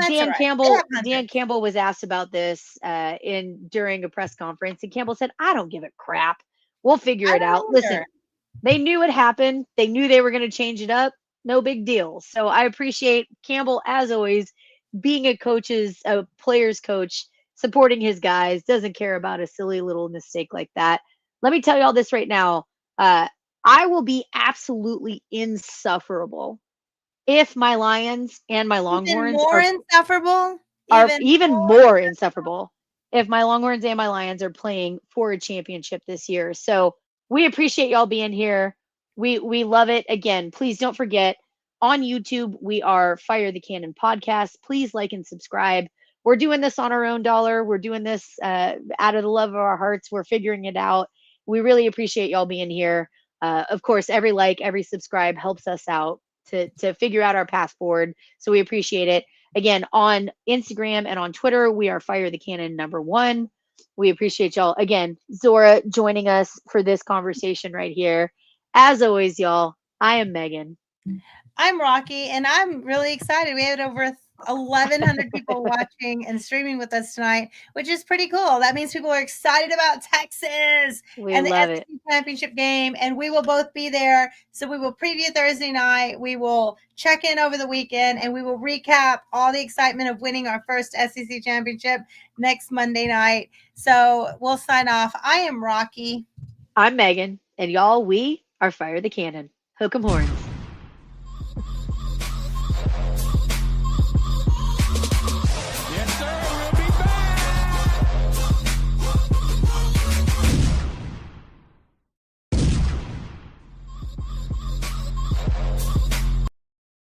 Dan Campbell was asked about this during a press conference, and Campbell said, "I don't give a crap. We'll figure it out." Listen, they knew it happened. They knew they were going to change it up. No big deal. So I appreciate Campbell, as always, being a player's coach, supporting his guys, doesn't care about a silly little mistake like that. Let me tell you all this right now. I will be absolutely insufferable if my Lions and my Longhorns are even more insufferable if my Longhorns and my Lions are playing for a championship this year. So we appreciate y'all being here. We love it. Again, please don't forget, on YouTube, we are Fire the Cannon Podcast. Please like and subscribe. We're doing this on our own dollar. We're doing this out of the love of our hearts. We're figuring it out. We really appreciate y'all being here. Of course, every like, every subscribe helps us out to figure out our path forward. So we appreciate it. Again, on Instagram and on Twitter, we are Fire the Cannon #1. We appreciate y'all. Again, Zora joining us for this conversation right here. As always, y'all, I am Megan. I'm Rocky, and I'm really excited. We had over 1,100 people watching and streaming with us tonight, which is pretty cool. That means people are excited about Texas and the SEC championship game, and we will both be there. So we will preview Thursday night. We will check in over the weekend, and we will recap all the excitement of winning our first SEC championship next Monday night. So we'll sign off. I am Rocky. I'm Megan, and y'all, we are Fire the Cannon. Hook 'em horns.